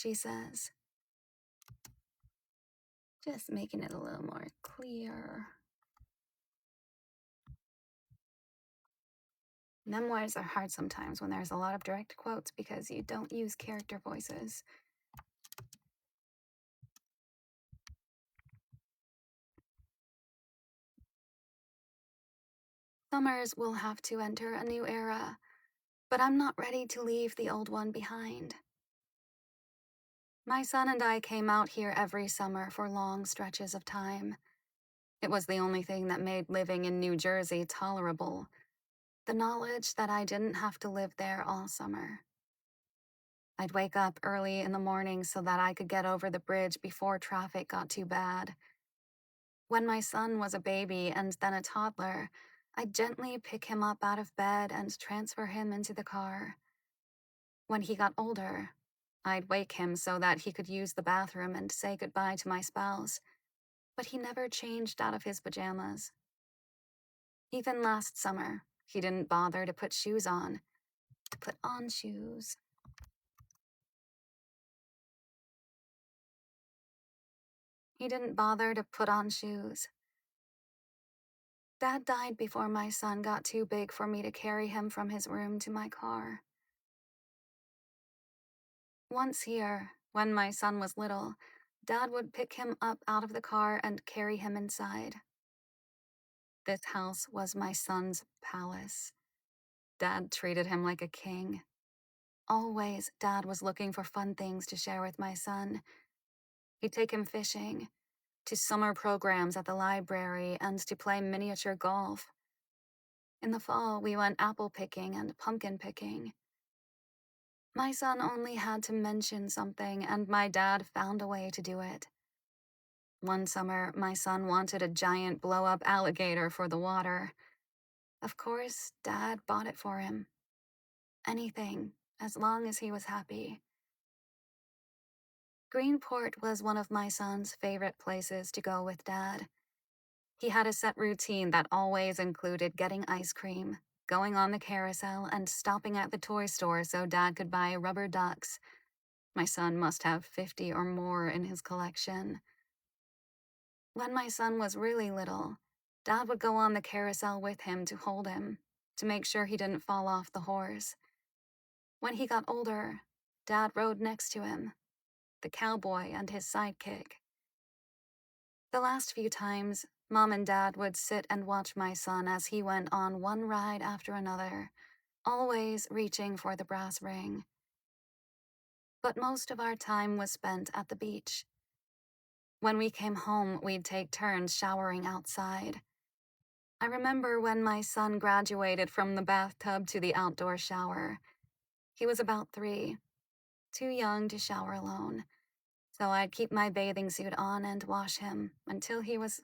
she says, just making it a little more clear. Memoirs are hard sometimes when there's a lot of direct quotes because you don't use character voices. Summers will have to enter a new era, but I'm not ready to leave the old one behind. My son and I came out here every summer for long stretches of time. It was the only thing that made living in New Jersey tolerable, the knowledge that I didn't have to live there all summer. I'd wake up early in the morning so that I could get over the bridge before traffic got too bad. When my son was a baby and then a toddler, I'd gently pick him up out of bed and transfer him into the car. When he got older, I'd wake him so that he could use the bathroom and say goodbye to my spouse, but he never changed out of his pajamas. Even last summer, he didn't bother to put shoes on. To put on shoes. He didn't bother to put on shoes. Dad died before my son got too big for me to carry him from his room to my car. Once here, when my son was little, Dad would pick him up out of the car and carry him inside. This house was my son's palace. Dad treated him like a king. Always, Dad was looking for fun things to share with my son. He'd take him fishing, to summer programs at the library, and to play miniature golf. In the fall, we went apple picking and pumpkin picking. My son only had to mention something, and my dad found a way to do it. One summer, my son wanted a giant blow-up alligator for the water. Of course, Dad bought it for him. Anything, as long as he was happy. Greenport was one of my son's favorite places to go with Dad. He had a set routine that always included getting ice cream, going on the carousel, and stopping at the toy store so Dad could buy rubber ducks. My son must have 50 or more in his collection. When my son was really little, Dad would go on the carousel with him to hold him, to make sure he didn't fall off the horse. When he got older, Dad rode next to him, the cowboy and his sidekick. The last few times, Mom and Dad would sit and watch my son as he went on one ride after another, always reaching for the brass ring. But most of our time was spent at the beach. When we came home, we'd take turns showering outside. I remember when my son graduated from the bathtub to the outdoor shower. He was about 3, too young to shower alone, so I'd keep my bathing suit on and wash him until he was...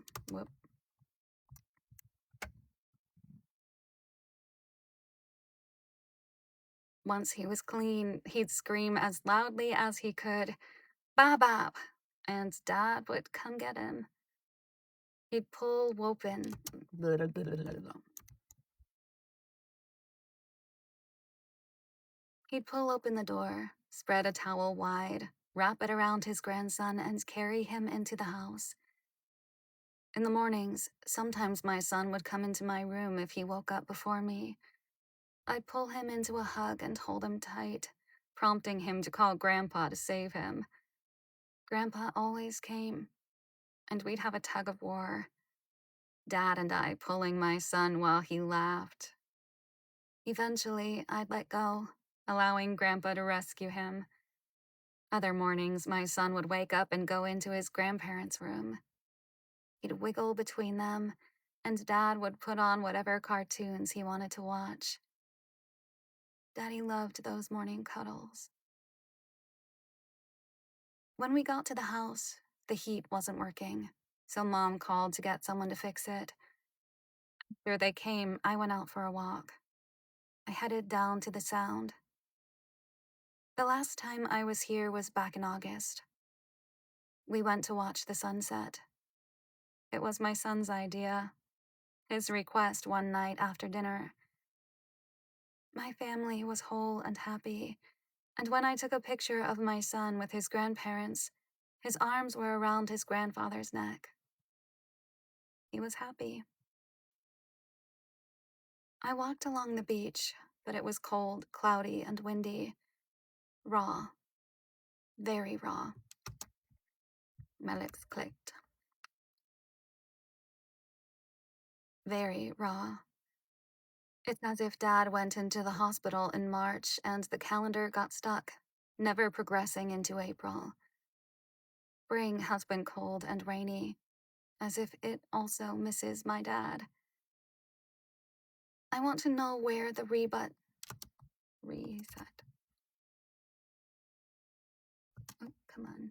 Once he was clean, he'd scream as loudly as he could, "Bab Bab," and Dad would come get him. He'd pull open... He'd pull open the door, spread a towel wide, wrap it around his grandson, and carry him into the house. In the mornings, sometimes my son would come into my room if he woke up before me. I'd pull him into a hug and hold him tight, prompting him to call Grandpa to save him. Grandpa always came, and we'd have a tug of war. Dad and I pulling my son while he laughed. Eventually, I'd let go, allowing Grandpa to rescue him. Other mornings, my son would wake up and go into his grandparents' room. He'd wiggle between them, and Dad would put on whatever cartoons he wanted to watch. Daddy loved those morning cuddles. When we got to the house, the heat wasn't working, so Mom called to get someone to fix it. After they came, I went out for a walk. I headed down to the Sound. The last time I was here was back in August. We went to watch the sunset. It was my son's idea, his request one night after dinner. My family was whole and happy, And when I took a picture of my son with his grandparents, his arms were around his grandfather's neck. He was happy. I walked along the beach, but it was cold, cloudy, and windy. Raw. Very raw. My lips clicked. Very raw. It's as if Dad went into the hospital in March and the calendar got stuck, never progressing into April. Spring has been cold and rainy, as if it also misses my dad. I want to know where the reset. Oh, come on.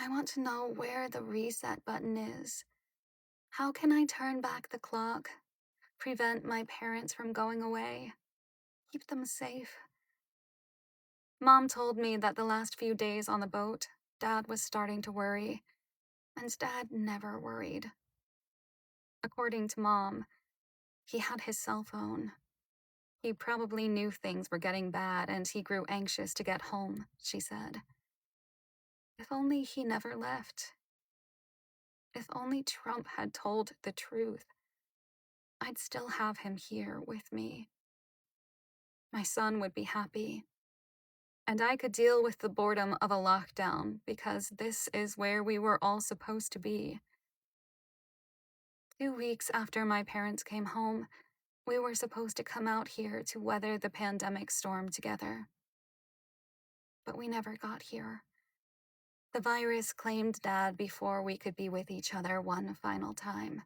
I want to know where the reset button is. How can I turn back the clock? Prevent my parents from going away? Keep them safe? Mom told me that the last few days on the boat, Dad was starting to worry, and Dad never worried. According to Mom, he had his cell phone. He probably knew things were getting bad and he grew anxious to get home, she said. If only he never left. If only Trump had told the truth. I'd still have him here with me. My son would be happy. And I could deal with the boredom of a lockdown because this is where we were all supposed to be. 2 weeks after my parents came home, we were supposed to come out here to weather the pandemic storm together. But we never got here. The virus claimed Dad before we could be with each other one final time.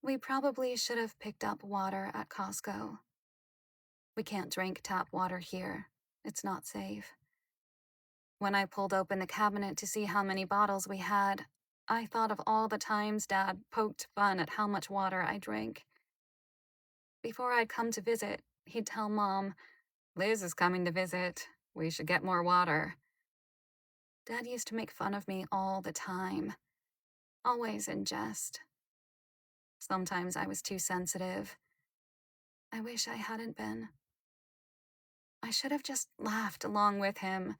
We probably should have picked up water at Costco. We can't drink tap water here. It's not safe. When I pulled open the cabinet to see how many bottles we had, I thought of all the times Dad poked fun at how much water I drank. Before I'd come to visit, he'd tell Mom, "Liz is coming to visit. We should get more water." Dad used to make fun of me all the time, always in jest. Sometimes I was too sensitive. I wish I hadn't been. I should have just laughed along with him,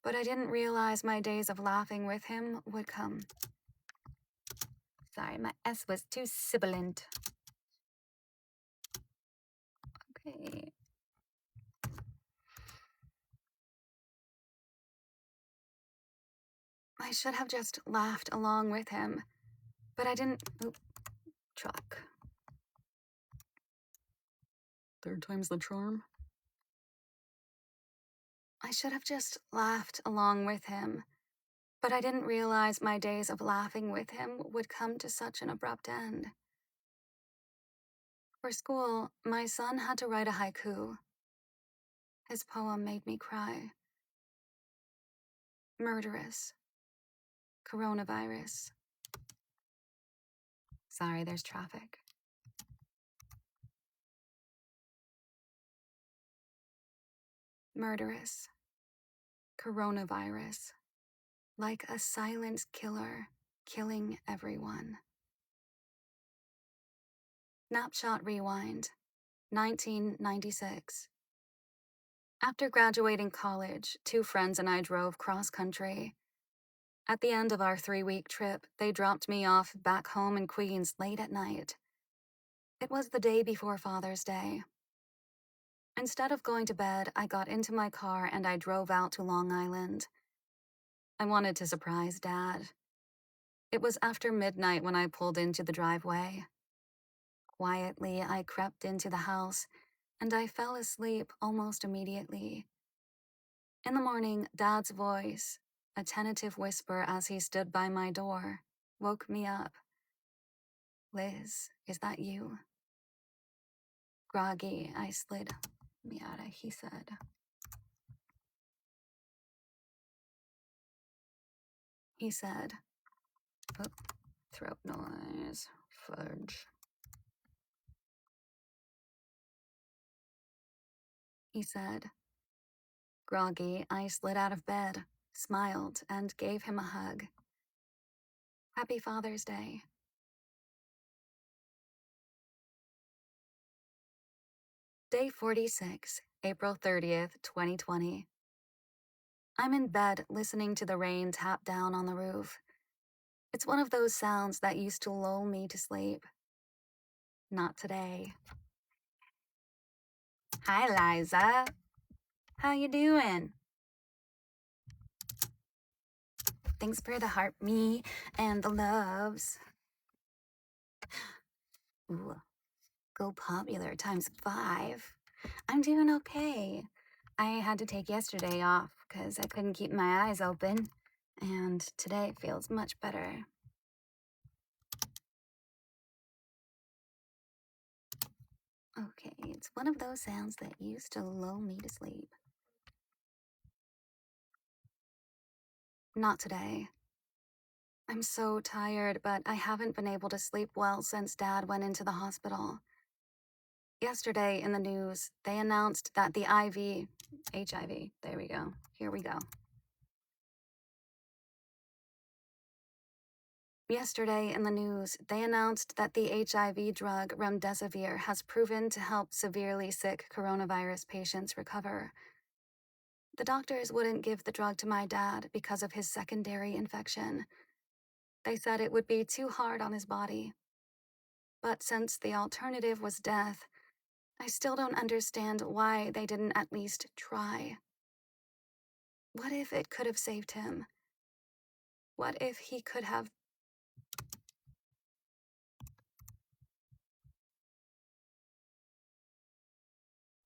but I didn't realize my days of laughing with him would come. Sorry, my S was too sibilant. Okay. I should have just laughed along with him, but I didn't. Oop, truck. Third time's the charm. I should have just laughed along with him, but I didn't realize my days of laughing with him would come to such an abrupt end. For school, my son had to write a haiku. His poem made me cry. Murderous. Coronavirus. Sorry, there's traffic. Murderous. Coronavirus. Like a silent killer, killing everyone. Snapshot rewind. 1996. After graduating college, 2 friends and I drove cross-country. At the end of our 3-week trip, they dropped me off back home in Queens late at night. It was the day before Father's Day. Instead of going to bed, I got into my car and I drove out to Long Island. I wanted to surprise Dad. It was after midnight when I pulled into the driveway. Quietly, I crept into the house, and I fell asleep almost immediately. In the morning, Dad's voice, a tentative whisper as he stood by my door, woke me up. "Liz, is that you?" Groggy, I slid. Miata, he said. He said, oh, throat noise, fudge. He said, groggy, I slid out of bed, smiled, and gave him a hug. Happy Father's Day. Day 46, April 30th, 2020. I'm in bed listening to the rain tap down on the roof. It's one of those sounds that used to lull me to sleep. Not today. Hi, Liza. How you doing? Thanks for the heart me and the loves. Ooh, go popular ×5. I'm doing okay. I had to take yesterday off because I couldn't keep my eyes open, and today feels much better. Okay, it's one of those sounds that used to lull me to sleep. Not today. I'm so tired, but I haven't been able to sleep well since Dad went into the hospital. Yesterday in the news, they announced that the HIV, there we go, here we go. Yesterday in the news, they announced that the HIV drug remdesivir has proven to help severely sick coronavirus patients recover. The doctors wouldn't give the drug to my dad because of his secondary infection. They said it would be too hard on his body. But since the alternative was death, I still don't understand why they didn't at least try. What if it could have saved him? What if he could have...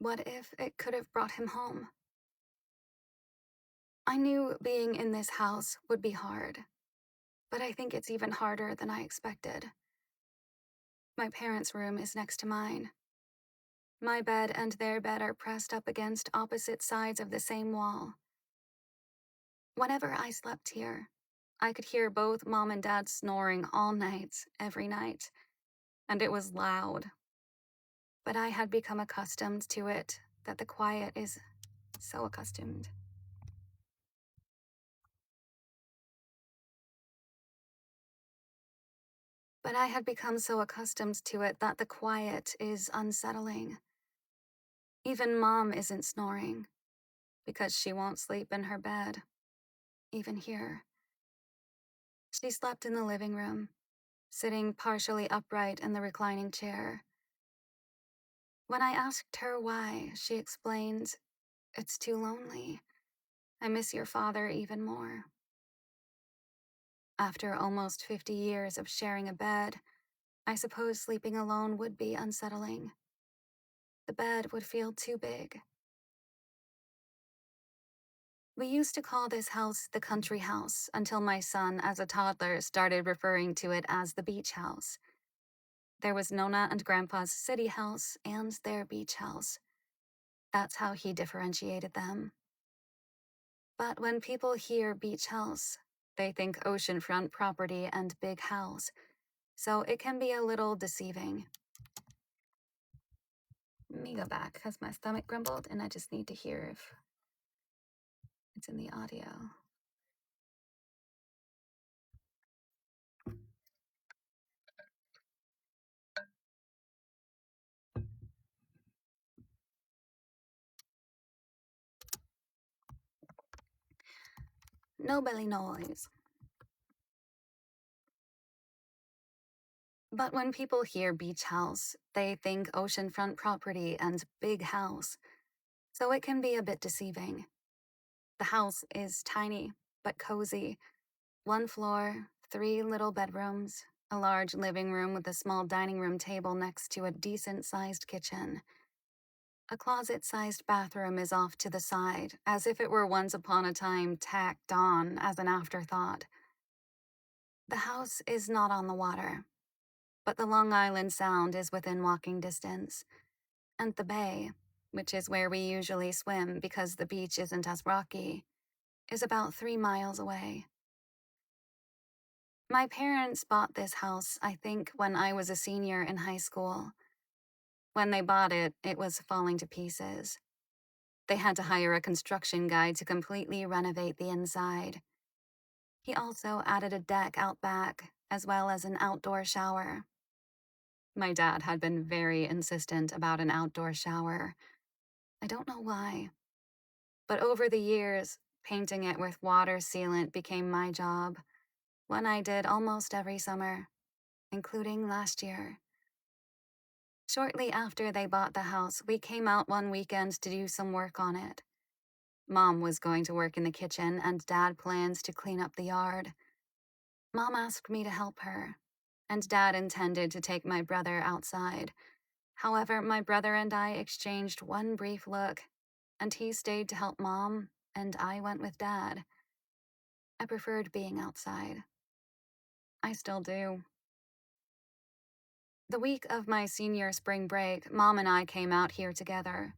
What if it could have brought him home? I knew being in this house would be hard, but I think it's even harder than I expected. My parents' room is next to mine. My bed and their bed are pressed up against opposite sides of the same wall. Whenever I slept here, I could hear both Mom and Dad snoring all night, every night, and it was loud. But I had become accustomed to it, that the quiet is so accustomed. But I had become so accustomed to it that the quiet is unsettling. Even Mom isn't snoring, because she won't sleep in her bed, even here. She slept in the living room, sitting partially upright in the reclining chair. When I asked her why, she explained, "It's too lonely. I miss your father even more." After almost 50 years of sharing a bed, I suppose sleeping alone would be unsettling. The bed would feel too big. We used to call this house the country house until my son, as a toddler, started referring to it as the beach house. There was Nona and Grandpa's city house and their beach house. That's how he differentiated them. But when people hear beach house, they think oceanfront property and big house, so it can be a little deceiving. Let me go back because my stomach grumbled and I just need to hear if it's in the audio. No belly noise. But when people hear beach house, they think oceanfront property and big house, so it can be a bit deceiving. The house is tiny, but cozy. 1 floor, 3 little bedrooms, a large living room with a small dining room table next to a decent-sized kitchen. A closet-sized bathroom is off to the side, as if it were once upon a time tacked on as an afterthought. The house is not on the water, but the Long Island Sound is within walking distance, and the bay, which is where we usually swim because the beach isn't as rocky, is about 3 miles away. My parents bought this house, I think, when I was a senior in high school. When they bought it, it was falling to pieces. They had to hire a construction guy to completely renovate the inside. He also added a deck out back, as well as an outdoor shower. My dad had been very insistent about an outdoor shower. I don't know why, but over the years, painting it with water sealant became my job, one I did almost every summer, including last year. Shortly after they bought the house, we came out one weekend to do some work on it. Mom was going to work in the kitchen, and Dad plans to clean up the yard. Mom asked me to help her, and Dad intended to take my brother outside. However, my brother and I exchanged one brief look, and he stayed to help Mom, and I went with Dad. I preferred being outside. I still do. The week of my senior spring break, Mom and I came out here together.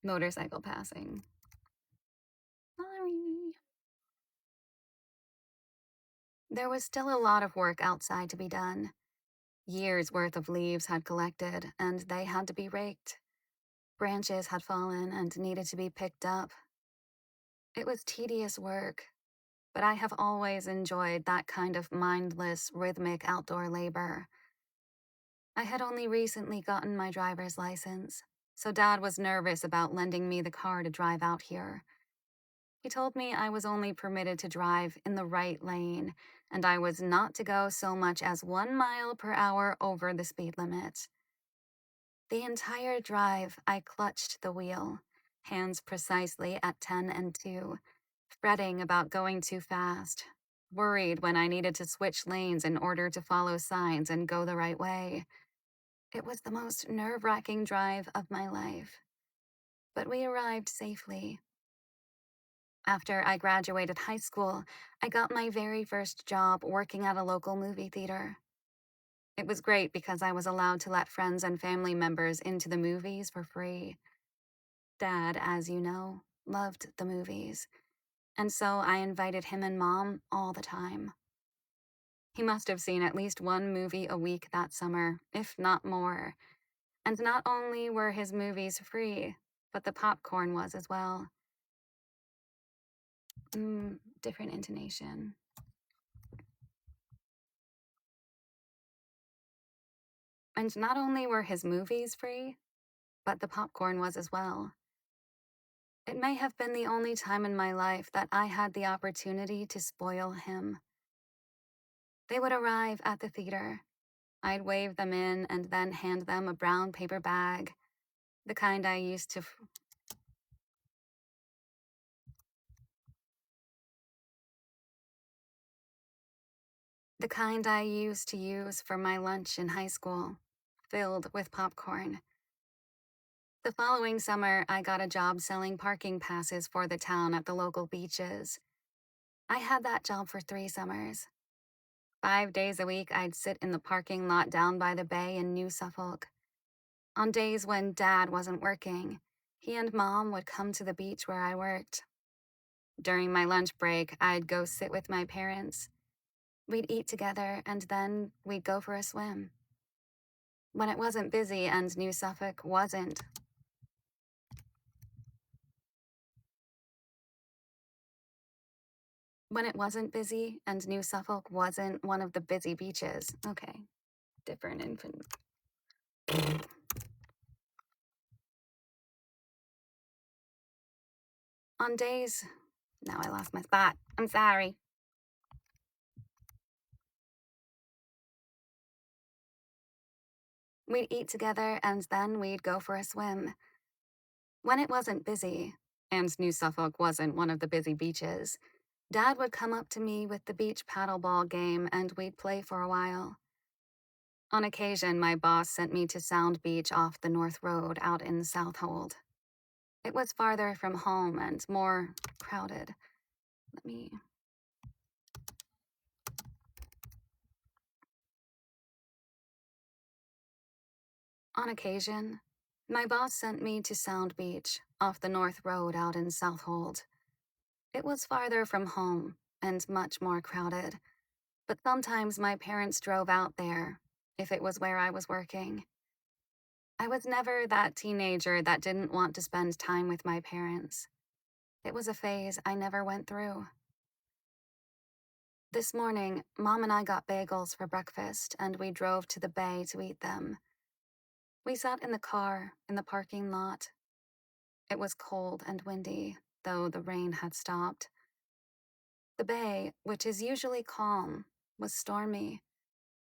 Motorcycle passing. Sorry. There was still a lot of work outside to be done. Years' worth of leaves had collected, and they had to be raked. Branches had fallen and needed to be picked up. It was tedious work, but I have always enjoyed that kind of mindless, rhythmic outdoor labor. I had only recently gotten my driver's license, so Dad was nervous about lending me the car to drive out here. He told me I was only permitted to drive in the right lane, and I was not to go so much as 1 mile per hour over the speed limit. The entire drive, I clutched the wheel, hands precisely at 10 and 2, fretting about going too fast, worried when I needed to switch lanes in order to follow signs and go the right way. It was the most nerve-wracking drive of my life, but we arrived safely. After I graduated high school, I got my very first job working at a local movie theater. It was great because I was allowed to let friends and family members into the movies for free. Dad, as you know, loved the movies, and so I invited him and Mom all the time. He must have seen at least one movie a week that summer, if not more. And not only were his movies free, but the popcorn was as well. Different intonation. And not only were his movies free, but the popcorn was as well. It may have been the only time in my life that I had the opportunity to spoil him. They would arrive at the theater. I'd wave them in and then hand them a brown paper bag, the kind I used to use for my lunch in high school, filled with popcorn. The following summer, I got a job selling parking passes for the town at the local beaches. I had that job for 3 summers. 5 days a week, I'd sit in the parking lot down by the bay in New Suffolk. On days when Dad wasn't working, he and Mom would come to the beach where I worked. During my lunch break, I'd go sit with my parents. We'd eat together, and then we'd go for a swim. When it wasn't busy and New Suffolk wasn't one of the busy beaches. Okay, different infant. On days, now I lost my spot. I'm sorry. We'd eat together and then we'd go for a swim. When it wasn't busy, and New Suffolk wasn't one of the busy beaches, Dad would come up to me with the beach paddleball game and we'd play for a while. On occasion, my boss sent me to Sound Beach off the North Road out in Southold. It was farther from home and more crowded. On occasion, my boss sent me to Sound Beach off the North Road out in Southold. It was farther from home and much more crowded, but sometimes my parents drove out there if it was where I was working. I was never that teenager that didn't want to spend time with my parents. It was a phase I never went through. This morning, Mom and I got bagels for breakfast, and we drove to the bay to eat them. We sat in the car in the parking lot. It was cold and windy, though the rain had stopped. The bay, which is usually calm, was stormy.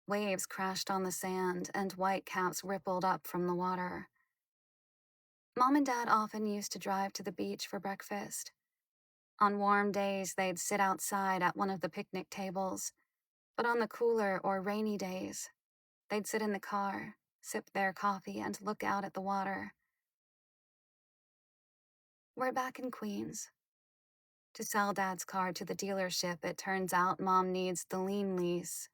Waves crashed on the sand, and white caps rippled up from the water. Mom and Dad often used to drive to the beach for breakfast. On warm days, they'd sit outside at one of the picnic tables, but on the cooler or rainy days, they'd sit in the car, sip their coffee, and look out at the water. We're back in Queens. To sell Dad's car to the dealership, it turns out Mom needs the lien lease.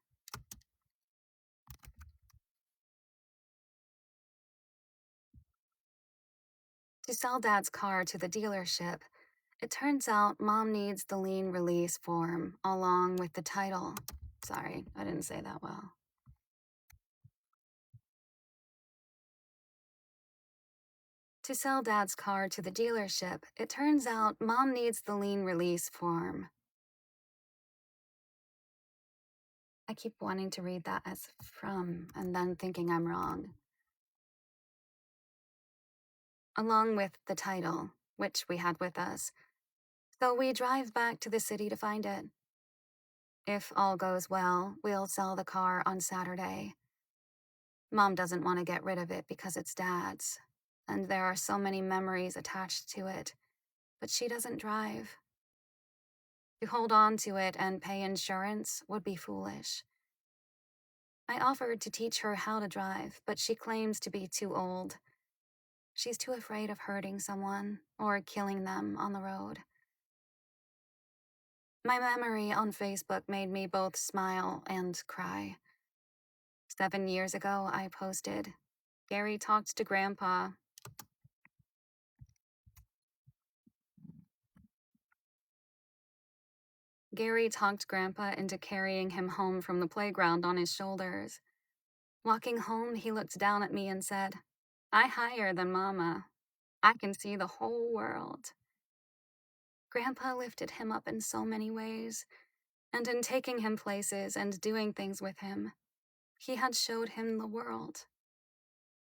To sell Dad's car to the dealership, it turns out Mom needs the lien release form along with the title. Sorry, I didn't say that well. To sell Dad's car to the dealership, it turns out Mom needs the lien release form. I keep wanting to read that as from and then thinking I'm wrong. Along with the title, which we had with us. So we drive back to the city to find it. If all goes well, we'll sell the car on Saturday. Mom doesn't want to get rid of it because it's Dad's, and there are so many memories attached to it, but she doesn't drive. To hold on to it and pay insurance would be foolish. I offered to teach her how to drive, but she claims to be too old. She's too afraid of hurting someone or killing them on the road. My memory on Facebook made me both smile and cry. 7 years ago, I posted, Gary talked to Grandpa. Gary talked Grandpa into carrying him home from the playground on his shoulders. Walking home, he looked down at me and said, I higher than Mama. I can see the whole world. Grandpa lifted him up in so many ways, and in taking him places and doing things with him, he had showed him the world.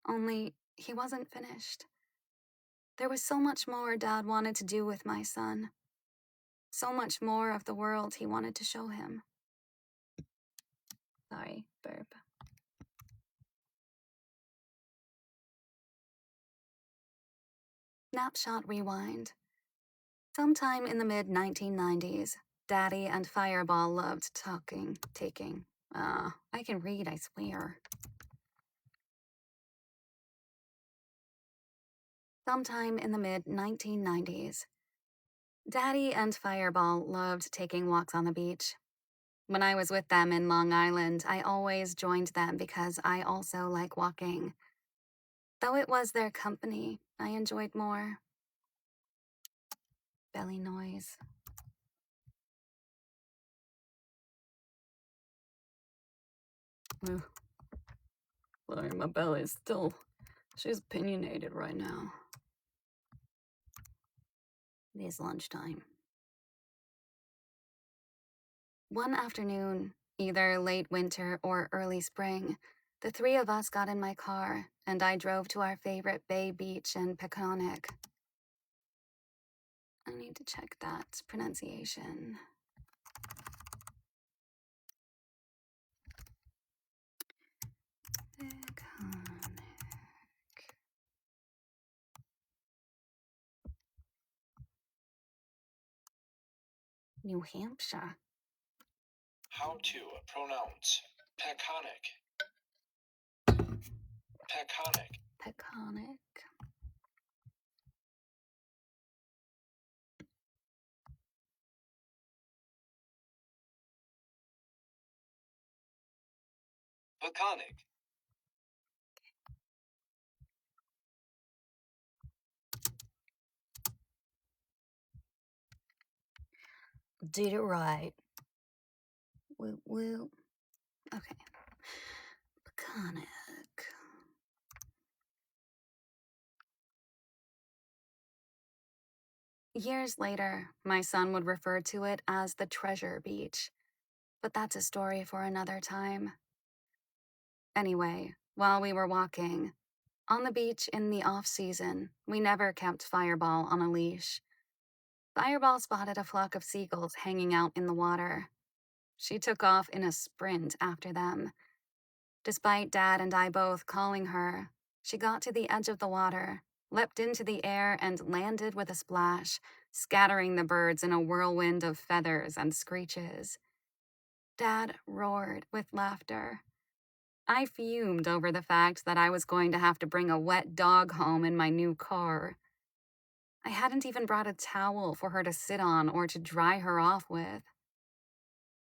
Only he wasn't finished. There was so much more Dad wanted to do with my son. So much more of the world he wanted to show him. Sorry, burp. Snapshot rewind. Sometime in the mid-1990s, Daddy and Fireball loved taking. I can read, I swear. Sometime in the mid-1990s, Daddy and Fireball loved taking walks on the beach. When I was with them in Long Island, I always joined them because I also like walking. Though it was their company, I enjoyed more. Belly noise. Ugh. Sorry, my belly's still... She's opinionated right now. It is lunchtime. One afternoon, either late winter or early spring, the three of us got in my car, and I drove to our favorite bay beach in Peconic. I need to check that pronunciation. Peconic. New Hampshire. How to pronounce Peconic. Peconic. Peconic. Peconic. Did it right. Woo woo. Okay. Peconic. Years later, my son would refer to it as the Treasure Beach. But that's a story for another time. Anyway, while we were walking, on the beach in the off-season, we never kept Fireball on a leash. Fireball spotted a flock of seagulls hanging out in the water. She took off in a sprint after them. Despite Dad and I both calling her, she got to the edge of the water, leapt into the air, and landed with a splash, scattering the birds in a whirlwind of feathers and screeches. Dad roared with laughter. I fumed over the fact that I was going to have to bring a wet dog home in my new car. I hadn't even brought a towel for her to sit on or to dry her off with.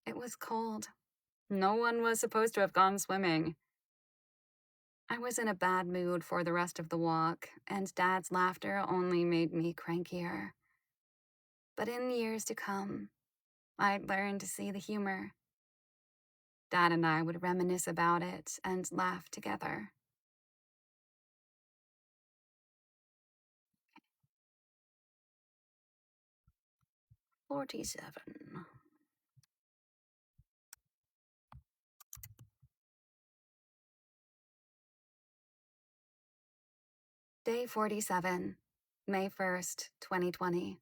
It was cold. No one was supposed to have gone swimming. I was in a bad mood for the rest of the walk, and Dad's laughter only made me crankier. But in years to come, I'd learn to see the humor. Dad and I would reminisce about it and laugh together. "47. Day 47, May 1st, 2020.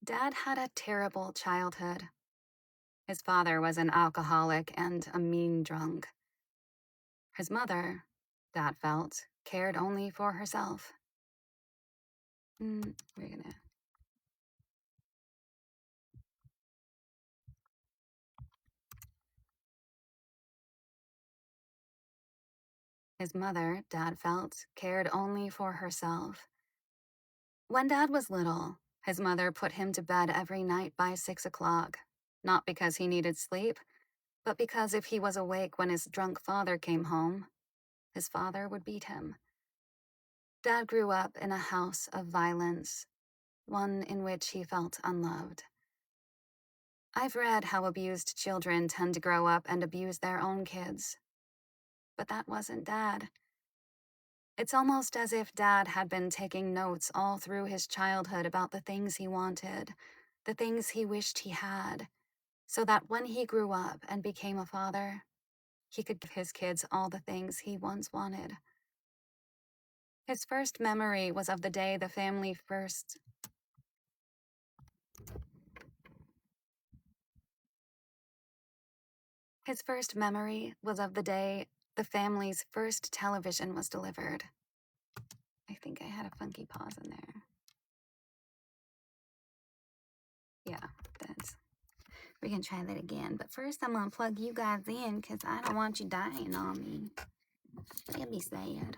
Dad had a terrible childhood. His father was an alcoholic and a mean drunk. His mother, Dad felt, cared only for herself. His mother, Dad felt, cared only for herself. When Dad was little, his mother put him to bed every night by 6 o'clock, not because he needed sleep, but because if he was awake when his drunk father came home, his father would beat him. Dad grew up in a house of violence, one in which he felt unloved. I've read how abused children tend to grow up and abuse their own kids. But that wasn't Dad. It's almost as if Dad had been taking notes all through his childhood about the things he wanted, the things he wished he had, so that when he grew up and became a father, he could give his kids all the things he once wanted. His first memory was of the day the family first... His first memory was of the day the family's first television was delivered. I think I had a funky pause in there. Yeah, that's... We can try that again. But first, I'm going to plug you guys in because I don't want you dying on me. It'll be sad.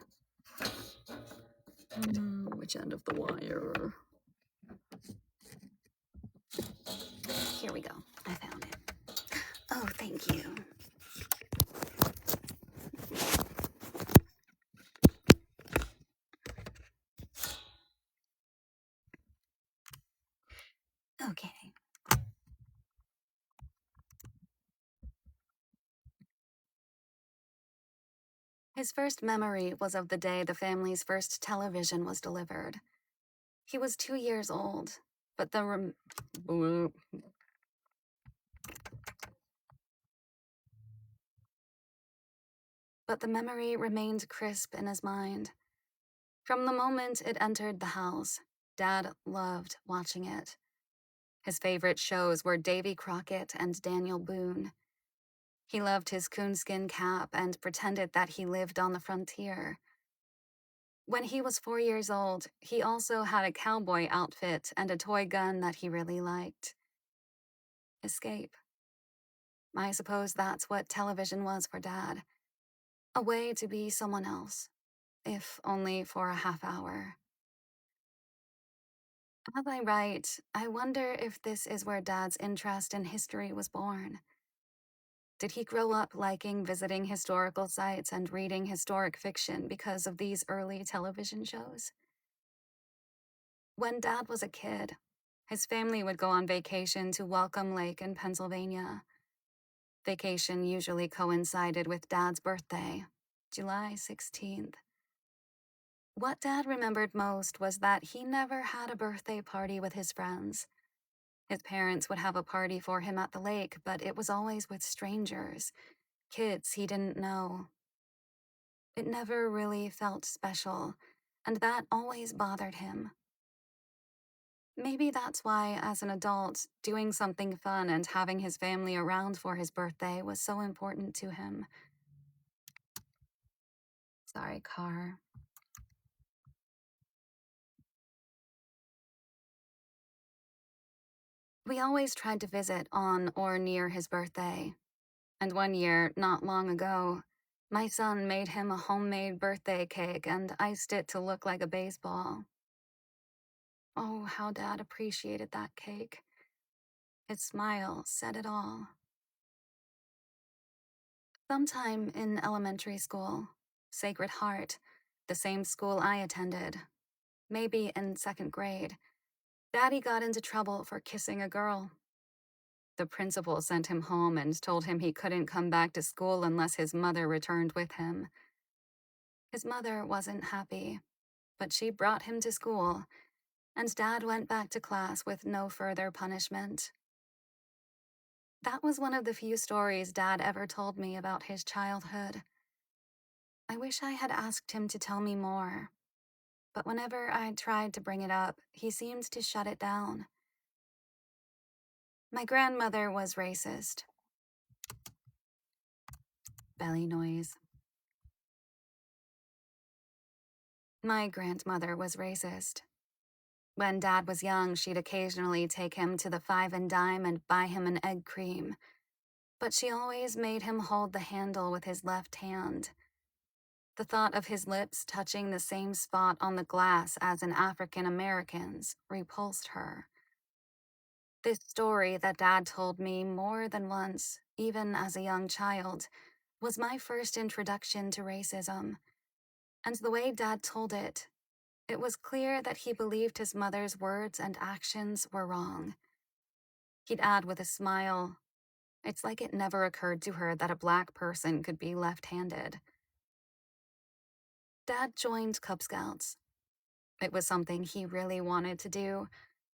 Which end of the wire? Here we go. I found it. Oh, thank you. Okay. His first memory was of the day the family's first television was delivered. He was 2 years old, but the memory remained crisp in his mind. From the moment it entered the house, Dad loved watching it. His favorite shows were Davy Crockett and Daniel Boone. He loved his coonskin cap and pretended that he lived on the frontier. When he was 4 years old, he also had a cowboy outfit and a toy gun that he really liked. Escape. I suppose that's what television was for Dad. A way to be someone else, if only for a half hour. As I write, I wonder if this is where Dad's interest in history was born. Did he grow up liking visiting historical sites and reading historic fiction because of these early television shows? When Dad was a kid, his family would go on vacation to Welcome Lake in Pennsylvania. Vacation usually coincided with Dad's birthday, July 16th. What Dad remembered most was that he never had a birthday party with his friends. His parents would have a party for him at the lake, but it was always with strangers, kids he didn't know. It never really felt special, and that always bothered him. Maybe that's why, as an adult, doing something fun and having his family around for his birthday was so important to him. Sorry, car. We always tried to visit on or near his birthday. And one year, not long ago, my son made him a homemade birthday cake and iced it to look like a baseball. Oh, how Dad appreciated that cake. His smile said it all. Sometime in elementary school, Sacred Heart, the same school I attended, maybe in second grade, Daddy got into trouble for kissing a girl. The principal sent him home and told him he couldn't come back to school unless his mother returned with him. His mother wasn't happy, but she brought him to school, and Dad went back to class with no further punishment. That was one of the few stories Dad ever told me about his childhood. I wish I had asked him to tell me more, but whenever I tried to bring it up, he seemed to shut it down. My grandmother was racist. Belly noise. My grandmother was racist. When Dad was young, she'd occasionally take him to the Five and Dime and buy him an egg cream, but she always made him hold the handle with his left hand. The thought of his lips touching the same spot on the glass as an African American's repulsed her. This story that Dad told me more than once, even as a young child, was my first introduction to racism. And the way Dad told it, it was clear that he believed his mother's words and actions were wrong. He'd add with a smile, "It's like it never occurred to her that a Black person could be left-handed." Dad joined Cub Scouts. It was something he really wanted to do,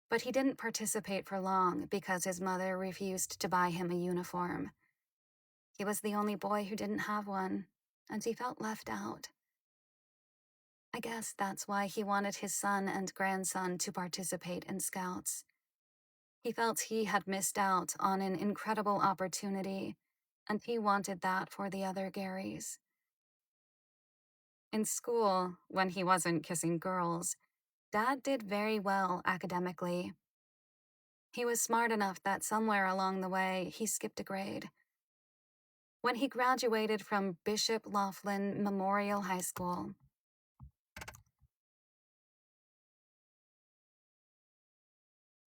but he didn't participate for long because his mother refused to buy him a uniform. He was the only boy who didn't have one, and he felt left out. I guess that's why he wanted his son and grandson to participate in Scouts. He felt he had missed out on an incredible opportunity, and he wanted that for the other Garys. In school, when he wasn't kissing girls, Dad did very well academically. He was smart enough that somewhere along the way, he skipped a grade. When he graduated from Bishop Laughlin Memorial High School,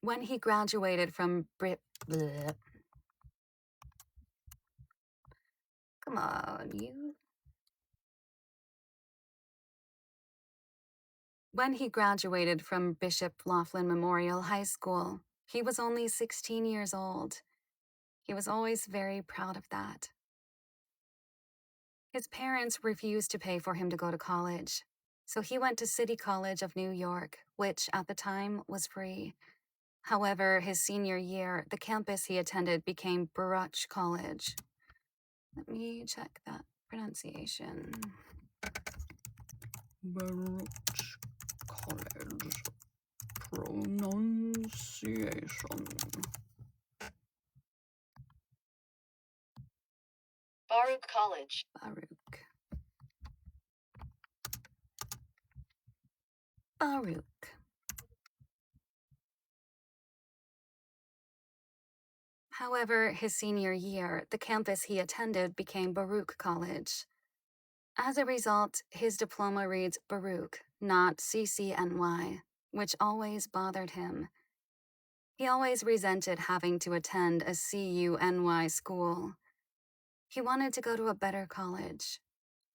when he graduated from bleh. Come on, you. When he graduated from Bishop Laughlin Memorial High School, he was only 16 years old. He was always very proud of that. His parents refused to pay for him to go to college, so he went to City College of New York, which at the time was free. However, his senior year, the campus he attended became Baruch College. Let me check that pronunciation. Baruch College pronunciation. Baruch College. Baruch. However, his senior year, the campus he attended became Baruch College. As a result, his diploma reads Baruch, not CCNY, which always bothered him. He always resented having to attend a CUNY school. He wanted to go to a better college,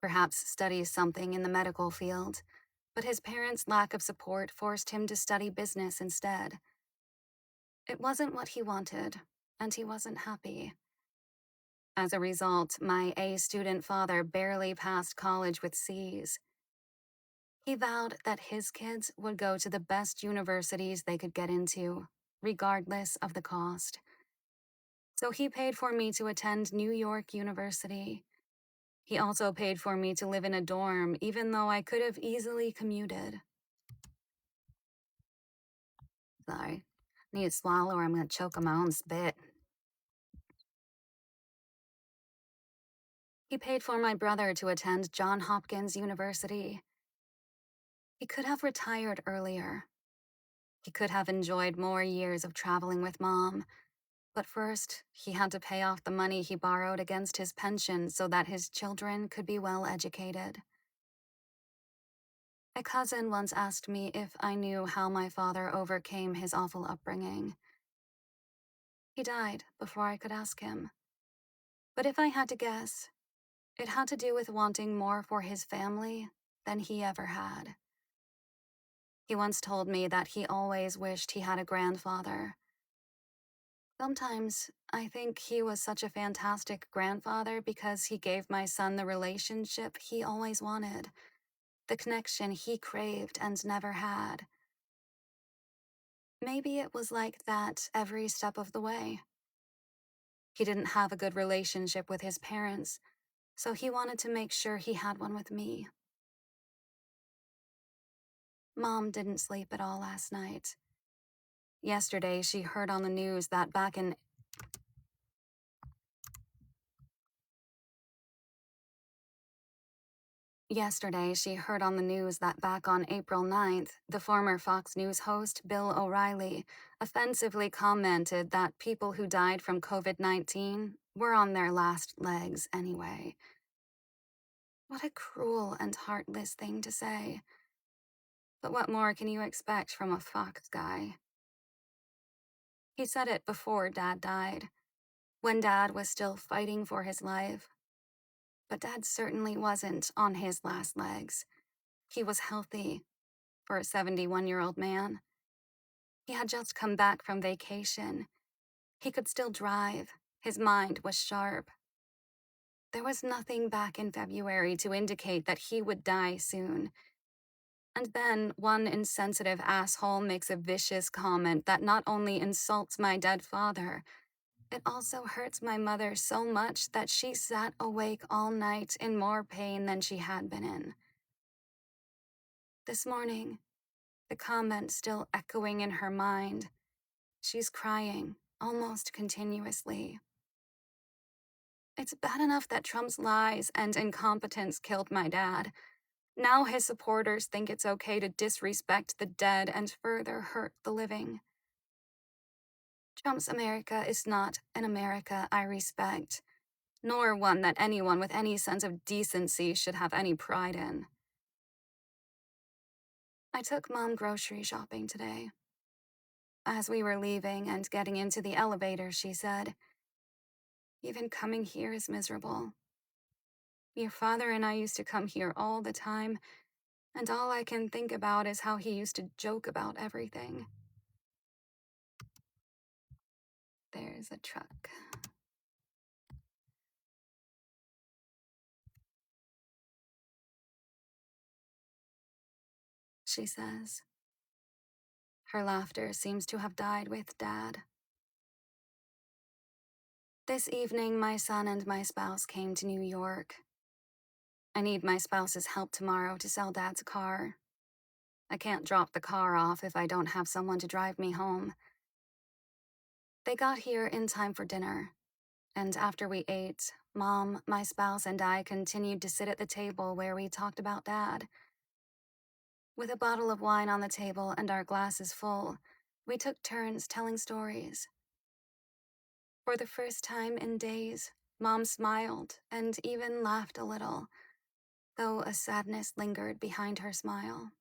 perhaps study something in the medical field, but his parents' lack of support forced him to study business instead. It wasn't what he wanted, and he wasn't happy. As a result, my A-student father barely passed college with C's. He vowed that his kids would go to the best universities they could get into, regardless of the cost. So he paid for me to attend New York University. He also paid for me to live in a dorm, even though I could have easily commuted. Sorry. Need to swallow or I'm going to choke on my own spit. He paid for my brother to attend Johns Hopkins University. He could have retired earlier. He could have enjoyed more years of traveling with Mom. But first, he had to pay off the money he borrowed against his pension so that his children could be well educated. A cousin once asked me if I knew how my father overcame his awful upbringing. He died before I could ask him. But if I had to guess, it had to do with wanting more for his family than he ever had. He once told me that he always wished he had a grandfather. Sometimes I think he was such a fantastic grandfather because he gave my son the relationship he always wanted, the connection he craved and never had. Maybe it was like that every step of the way. He didn't have a good relationship with his parents, so he wanted to make sure he had one with me. Mom didn't sleep at all last night. Yesterday, she heard on the news that back on April 9th, the former Fox News host, Bill O'Reilly, offensively commented that people who died from COVID-19 were on their last legs anyway. What a cruel and heartless thing to say. But what more can you expect from a Fox guy? He said it before Dad died, when Dad was still fighting for his life. But Dad certainly wasn't on his last legs. He was healthy for a 71-year-old man. He had just come back from vacation. He could still drive. His mind was sharp. There was nothing back in February to indicate that he would die soon. And then one insensitive asshole makes a vicious comment that not only insults my dead father, it also hurts my mother so much that she sat awake all night in more pain than she had been in. This morning, the comment still echoing in her mind, she's crying almost continuously. It's bad enough that Trump's lies and incompetence killed my dad. Now his supporters think it's okay to disrespect the dead and further hurt the living. Trump's America is not an America I respect, nor one that anyone with any sense of decency should have any pride in. I took Mom grocery shopping today. As we were leaving and getting into the elevator, she said, "Even coming here is miserable. Your father and I used to come here all the time, and all I can think about is how he used to joke about everything." There's a truck. She says. Her laughter seems to have died with Dad. This evening, my son and my spouse came to New York. I need my spouse's help tomorrow to sell Dad's car. I can't drop the car off if I don't have someone to drive me home. They got here in time for dinner, and after we ate, Mom, my spouse, and I continued to sit at the table where we talked about Dad. With a bottle of wine on the table and our glasses full, we took turns telling stories. For the first time in days, Mom smiled and even laughed a little, though a sadness lingered behind her smile.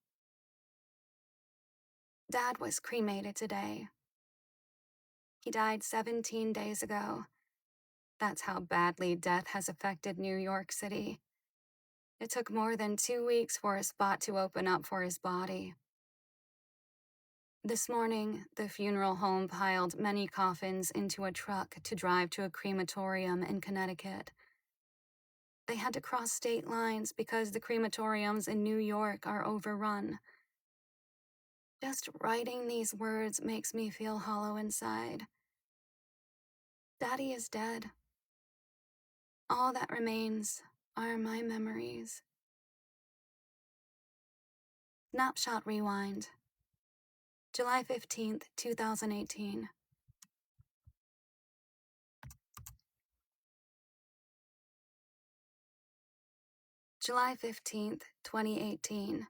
Dad was cremated today. He died 17 days ago. That's how badly death has affected New York City. It took more than 2 weeks for a spot to open up for his body. This morning, the funeral home piled many coffins into a truck to drive to a crematorium in Connecticut. They had to cross state lines because the crematoriums in New York are overrun. Just writing these words makes me feel hollow inside. Daddy is dead. All that remains are my memories. Snapshot rewind. July 15th, 2018. July 15th, 2018.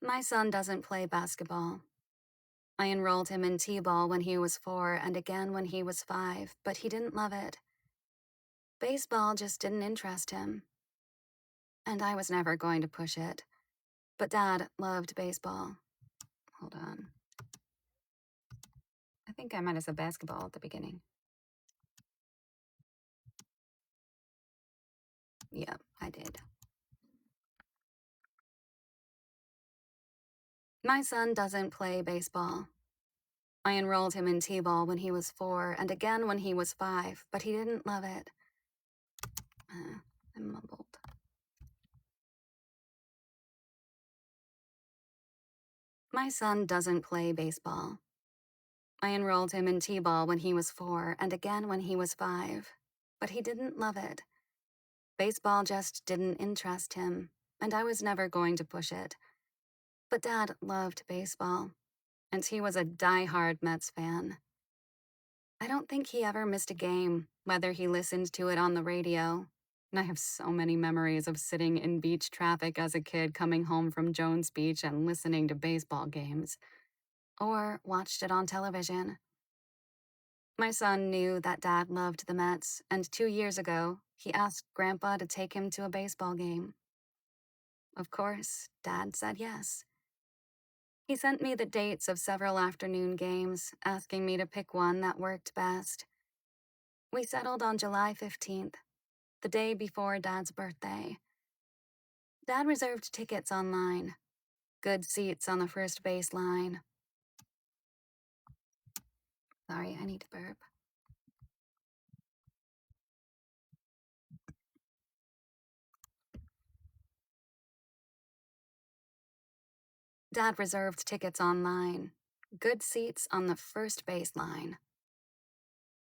My son doesn't play basketball. I enrolled him in T-ball when he was 4 and again when he was 5, but he didn't love it. Baseball just didn't interest him. And I was never going to push it. But Dad loved baseball. Hold on. I think I might have said basketball at the beginning. Yep, I did. My son doesn't play baseball. I enrolled him in T-ball when he was 4 and again when he was 5, but he didn't love it. I mumbled. My son doesn't play baseball. I enrolled him in T-ball when he was 4 and again when he was 5, but he didn't love it. Baseball just didn't interest him, and I was never going to push it. But Dad loved baseball, and he was a die-hard Mets fan. I don't think he ever missed a game, whether he listened to it on the radio. And I have so many memories of sitting in beach traffic as a kid coming home from Jones Beach and listening to baseball games. Or watched it on television. My son knew that Dad loved the Mets, and 2 years ago, he asked Grandpa to take him to a baseball game. Of course, Dad said yes. He sent me the dates of several afternoon games, asking me to pick one that worked best. We settled on July 15th, the day before Dad's birthday. Dad reserved tickets online. Good seats on the first base line. Sorry, I need to burp. Dad reserved tickets online. Good seats on the first base line.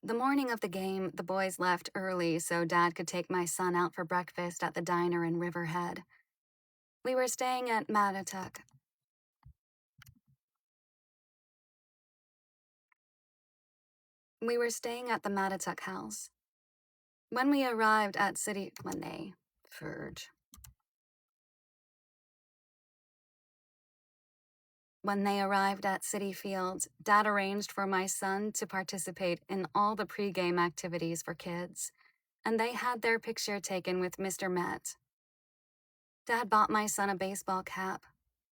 The morning of the game, the boys left early so Dad could take my son out for breakfast at the diner in Riverhead. We were staying at Mattatuck. We were staying at the Mattatuck house. When we arrived at City... When they arrived at City Field, Dad arranged for my son to participate in all the pregame activities for kids, and they had their picture taken with Mr. Met. Dad bought my son a baseball cap,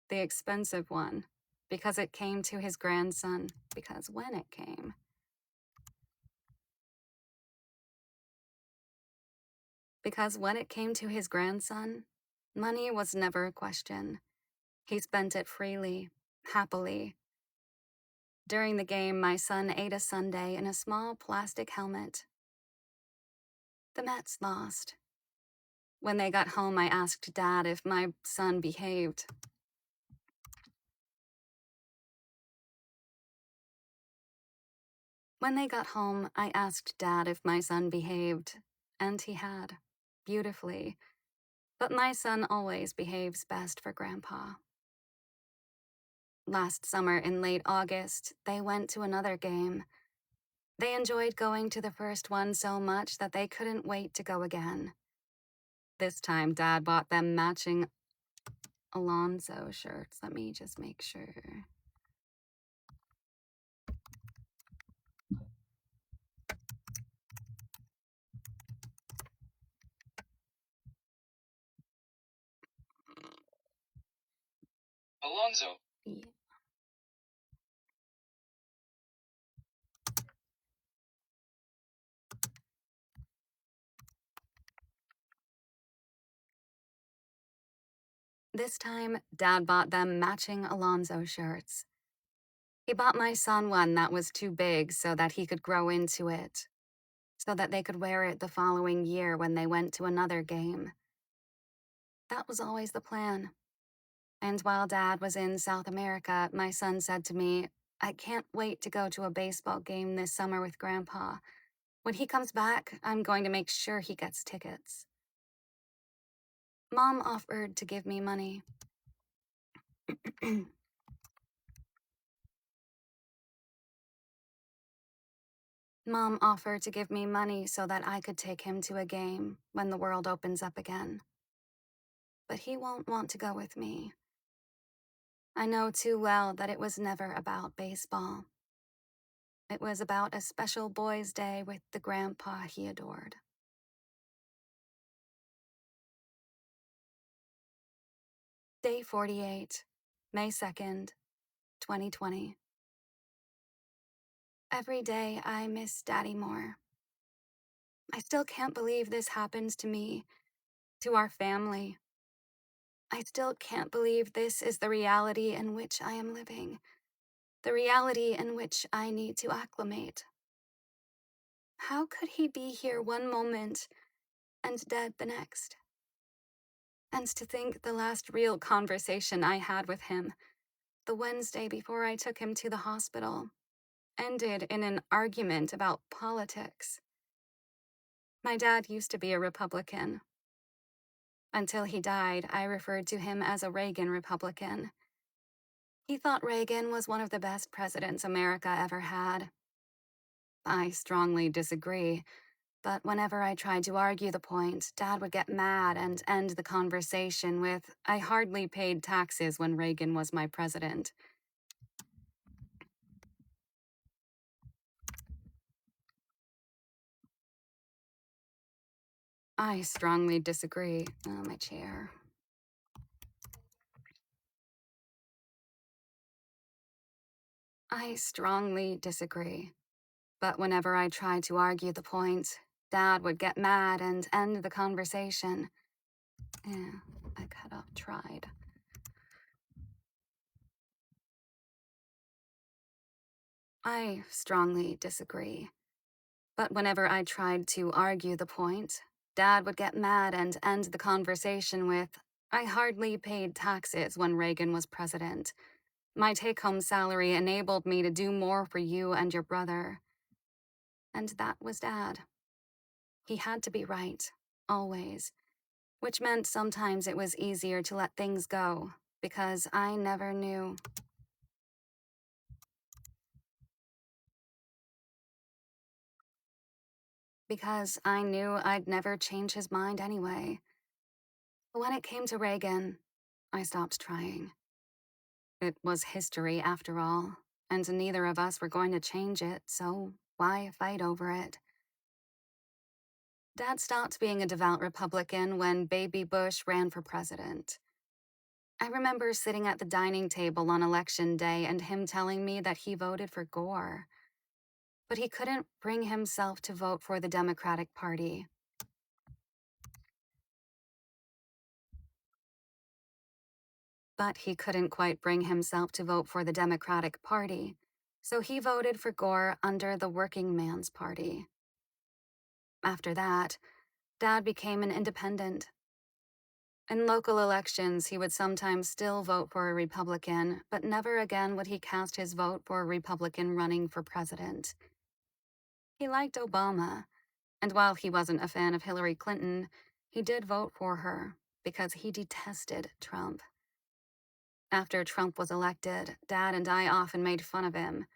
the expensive one, because it came to his grandson, because when it came. Because when it came to his grandson, money was never a question. He spent it freely, happily. During the game, my son ate a sundae in a small plastic helmet. The Mets lost. When they got home, I asked Dad if my son behaved. When they got home, I asked Dad if my son behaved, and he had, beautifully. But my son always behaves best for Grandpa. Last summer, in late August, they went to another game. They enjoyed going to the first one so much that they couldn't wait to go again. This time, Dad bought them matching Alonso shirts. Let me just make sure. Alonso. Yeah. This time, Dad bought them matching Alonso shirts. He bought my son one that was too big so that he could grow into it, so that they could wear it the following year when they went to another game. That was always the plan. And while Dad was in South America, my son said to me, "I can't wait to go to a baseball game this summer with Grandpa. When he comes back, I'm going to make sure he gets tickets." Mom offered to give me money. Mom offered to give me money so that I could take him to a game when the world opens up again. But he won't want to go with me. I know too well that it was never about baseball. It was about a special boys' day with the grandpa he adored. Day 48, May 2nd, 2020. Every day I miss Daddy more. I still can't believe this happens to me, to our family. I still can't believe this is the reality in which I am living, the reality in which I need to acclimate. How could he be here one moment and dead the next? And to think the last real conversation I had with him, the Wednesday before I took him to the hospital, ended in an argument about politics. My dad used to be a Republican. Until he died, I referred to him as a Reagan Republican. He thought Reagan was one of the best presidents America ever had. I strongly disagree, but whenever I tried to argue the point, Dad would get mad and end the conversation with, "I hardly paid taxes when Reagan was my president." I strongly disagree. Oh, my chair. I strongly disagree. But whenever I tried to argue the point, Dad would get mad and end the conversation. Yeah, I could have tried. I strongly disagree. But whenever I tried to argue the point, Dad would get mad and end the conversation with, "I hardly paid taxes when Reagan was president. My take-home salary enabled me to do more for you and your brother." And that was Dad. He had to be right, always, which meant sometimes it was easier to let things go, because I never knew. Because I knew I'd never change his mind anyway. But when it came to Reagan, I stopped trying. It was history, after all, and neither of us were going to change it, so why fight over it? Dad stopped being a devout Republican when Baby Bush ran for president. I remember sitting at the dining table on election day and him telling me that he voted for Gore. But he couldn't bring himself to vote for the Democratic Party. But he couldn't quite bring himself to vote for the Democratic Party, so he voted for Gore under the Working Man's Party. After that, Dad became an independent. In local elections, he would sometimes still vote for a Republican, but never again would he cast his vote for a Republican running for president. He liked Obama, and while he wasn't a fan of Hillary Clinton, he did vote for her because he detested Trump. After Trump was elected, Dad and I often made fun of him.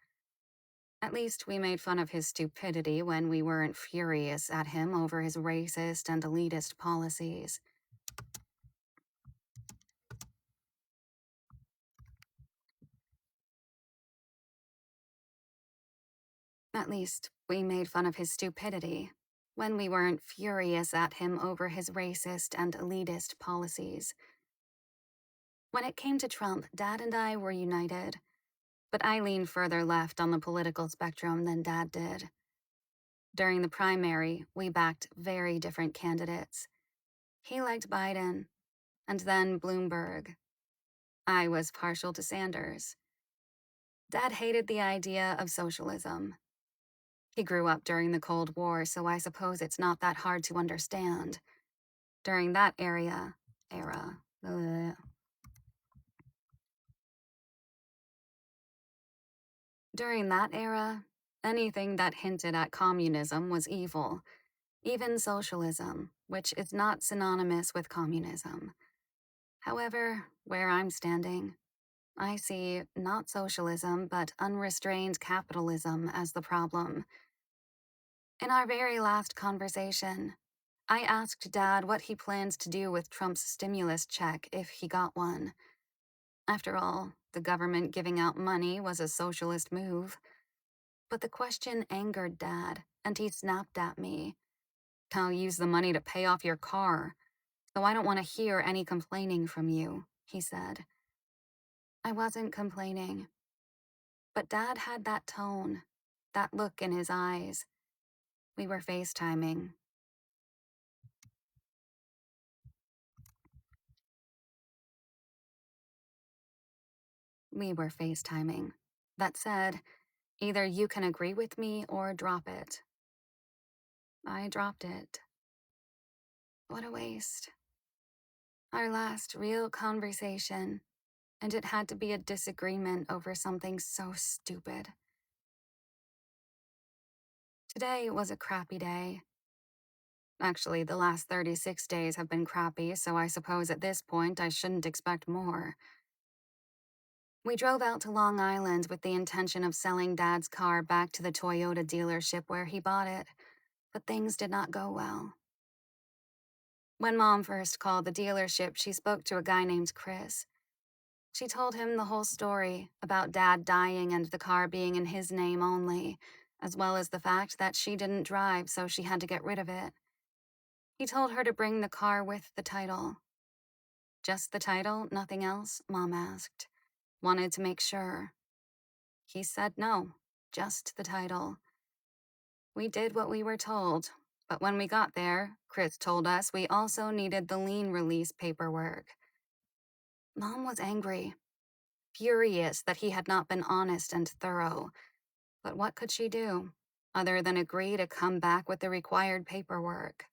At least we made fun of his stupidity when we weren't furious at him over his racist and elitist policies. At least we made fun of his stupidity when we weren't furious at him over his racist and elitist policies. When it came to Trump, Dad and I were united, but I leaned further left on the political spectrum than Dad did. During the primary, we backed very different candidates. He liked Biden, and then Bloomberg. I was partial to Sanders. Dad hated the idea of socialism. He grew up during the Cold War, so I suppose it's not that hard to understand. During that era, bleh. During that era, anything that hinted at communism was evil, even socialism, which is not synonymous with communism. However, where I'm standing, I see not socialism, but unrestrained capitalism as the problem. In our very last conversation, I asked Dad what he plans to do with Trump's stimulus check if he got one. After all, the government giving out money was a socialist move. But the question angered Dad, and he snapped at me. I'll use the money to pay off your car, so I don't want to hear any complaining from you, he said. I wasn't complaining. But Dad had that tone, that look in his eyes. We were FaceTiming. That said, either you can agree with me or drop it. I dropped it. What a waste. Our last real conversation, and it had to be a disagreement over something so stupid. Today was a crappy day. Actually, the last 36 days have been crappy, so I suppose at this point I shouldn't expect more. We drove out to Long Island with the intention of selling Dad's car back to the Toyota dealership where he bought it, but things did not go well. When Mom first called the dealership, she spoke to a guy named Chris. She told him the whole story about Dad dying and the car being in his name only, as well as the fact that she didn't drive, so she had to get rid of it. He told her to bring the car with the title. Just the title, nothing else? Mom asked. Wanted to make sure. He said no, just the title. We did what we were told, but when we got there, Chris told us we also needed the lien release paperwork. Mom was angry, furious that he had not been honest and thorough. But what could she do, other than agree to come back with the required paperwork?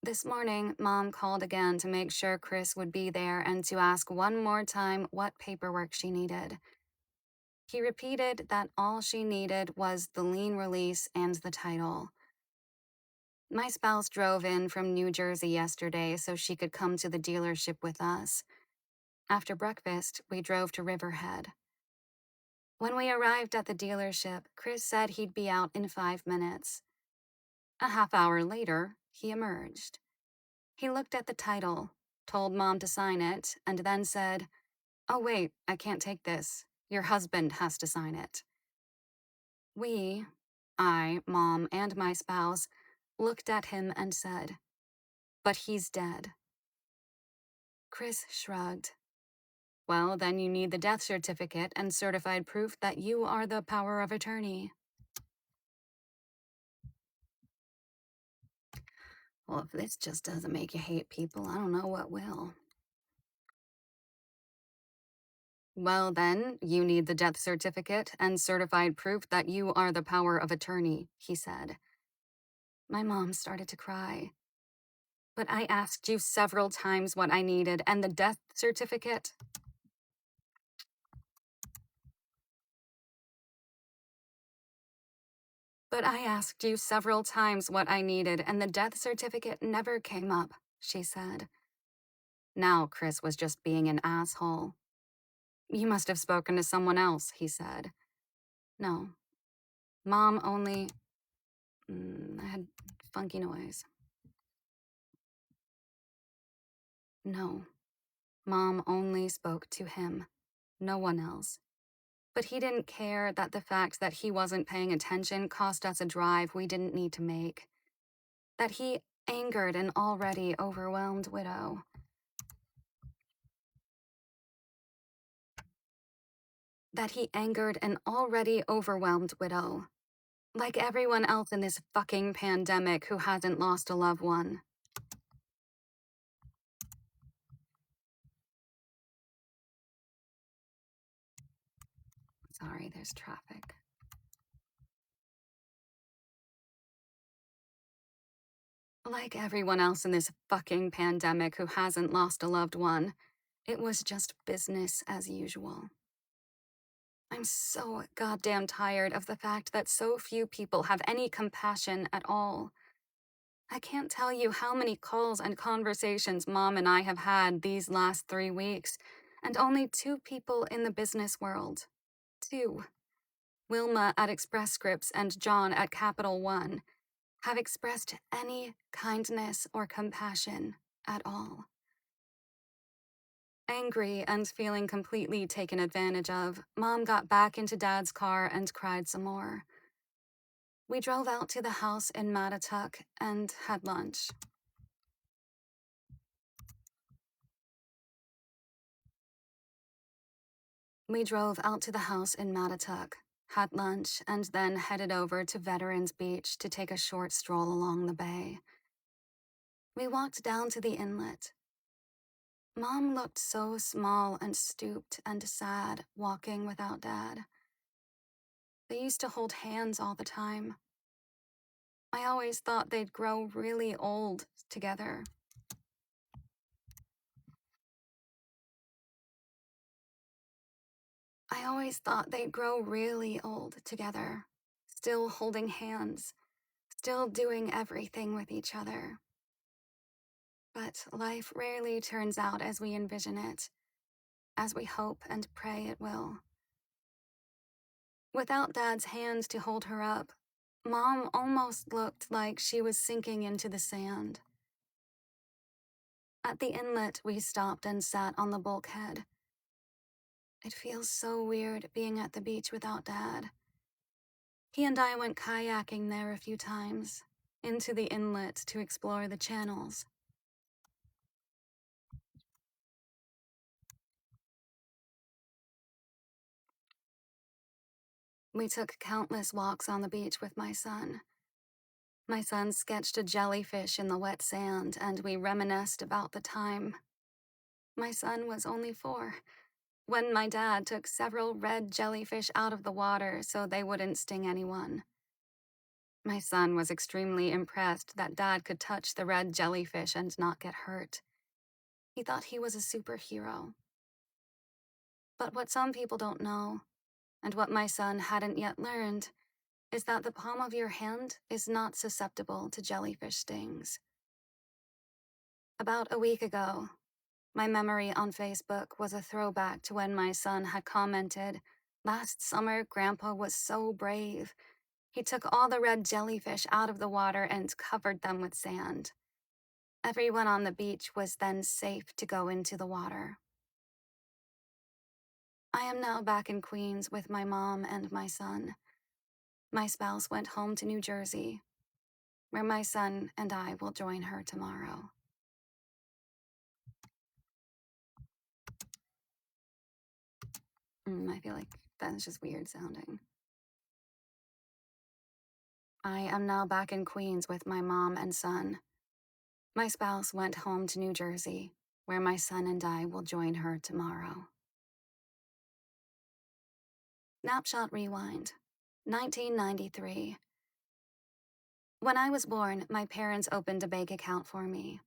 This morning, Mom called again to make sure Chris would be there and to ask one more time what paperwork she needed. He repeated that all she needed was the lien release and the title. My spouse drove in from New Jersey yesterday so she could come to the dealership with us. After breakfast, we drove to Riverhead. When we arrived at the dealership, Chris said he'd be out in 5 minutes. A half hour later, he emerged. He looked at the title, told Mom to sign it, and then said, "Oh wait, I can't take this. Your husband has to sign it." We, I, Mom, and my spouse, looked at him and said, "But he's dead." Chris shrugged. "Well, then you need the death certificate and certified proof that you are the power of attorney." Well, if this just doesn't make you hate people, I don't know what will. Well, then, you need the death certificate and certified proof that you are the power of attorney, he said. My mom started to cry. "But I asked you several times what I needed, and the death certificate?" "But I asked you several times what I needed, and the death certificate never came up," she said. Now Chris was just being an asshole. "You must have spoken to someone else," he said. "No. Mom only..." I had funky noise. "No. Mom only spoke to him. No one else. But he didn't care that the fact that he wasn't paying attention cost us a drive we didn't need to make. That he angered an already overwhelmed widow. Like everyone else in this fucking pandemic who hasn't lost a loved one." Sorry, there's traffic. "Like everyone else in this fucking pandemic who hasn't lost a loved one, it was just business as usual." I'm so goddamn tired of the fact that so few people have any compassion at all. I can't tell you how many calls and conversations Mom and I have had these last 3 weeks, and only 2 people in the business world. 2. Wilma at Express Scripts and John at Capital One have expressed any kindness or compassion at all. Angry and feeling completely taken advantage of, Mom got back into Dad's car and cried some more. We drove out to the house in Mattatuck and had lunch. We drove out to the house in Mattatuck, had lunch, and then headed over to Veterans Beach to take a short stroll along the bay. We walked down to the inlet. Mom looked so small and stooped and sad, walking without Dad. They used to hold hands all the time. I always thought they'd grow really old together. I always thought they'd grow really old together, still holding hands, still doing everything with each other. But life rarely turns out as we envision it, as we hope and pray it will. Without Dad's hands to hold her up, Mom almost looked like she was sinking into the sand. At the inlet, we stopped and sat on the bulkhead. It feels so weird being at the beach without Dad. He and I went kayaking there a few times, into the inlet to explore the channels. We took countless walks on the beach with my son. My son sketched a jellyfish in the wet sand, and we reminisced about the time. My son was only 4, when my dad took several red jellyfish out of the water so they wouldn't sting anyone. My son was extremely impressed that Dad could touch the red jellyfish and not get hurt. He thought he was a superhero. But what some people don't know, and what my son hadn't yet learned, is that the palm of your hand is not susceptible to jellyfish stings. About a week ago, my memory on Facebook was a throwback to when my son had commented, "Last summer, Grandpa was so brave. He took all the red jellyfish out of the water and covered them with sand." Everyone on the beach was then safe to go into the water. I am now back in Queens with my mom and my son. My spouse went home to New Jersey, where my son and I will join her tomorrow. I feel like that's just weird sounding. I am now back in Queens with my mom and son. My spouse went home to New Jersey, where my son and I will join her tomorrow. Snapshot Rewind, 1993. When I was born, my parents opened a bank account for me.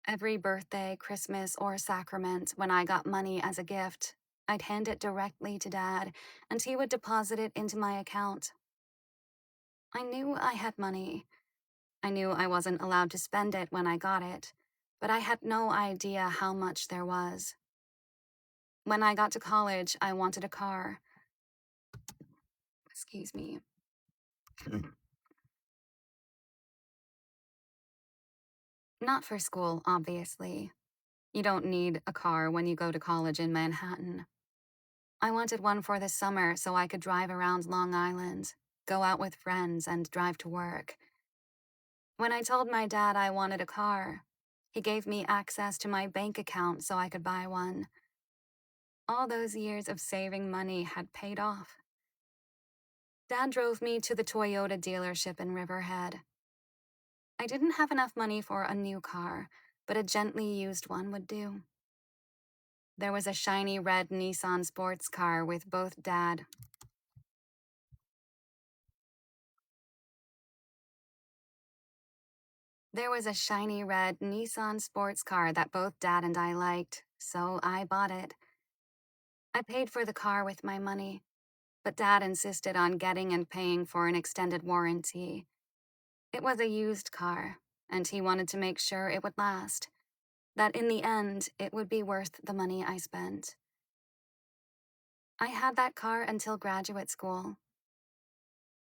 Every birthday, Christmas, or sacrament, when I got money as a gift, I'd hand it directly to Dad, and he would deposit it into my account. I knew I had money. I knew I wasn't allowed to spend it when I got it, but I had no idea how much there was. When I got to college, I wanted a car. Excuse me. Not for school, obviously. You don't need a car when you go to college in Manhattan. I wanted one for the summer so I could drive around Long Island, go out with friends, and drive to work. When I told my dad I wanted a car, he gave me access to my bank account so I could buy one. All those years of saving money had paid off. Dad drove me to the Toyota dealership in Riverhead. I didn't have enough money for a new car, but a gently used one would do. There was a shiny red Nissan sports car with both Dad. There was a shiny red Nissan sports car that both Dad and I liked, so I bought it. I paid for the car with my money, but Dad insisted on getting and paying for an extended warranty. It was a used car, and he wanted to make sure it would last, that in the end, it would be worth the money I spent. I had that car until graduate school.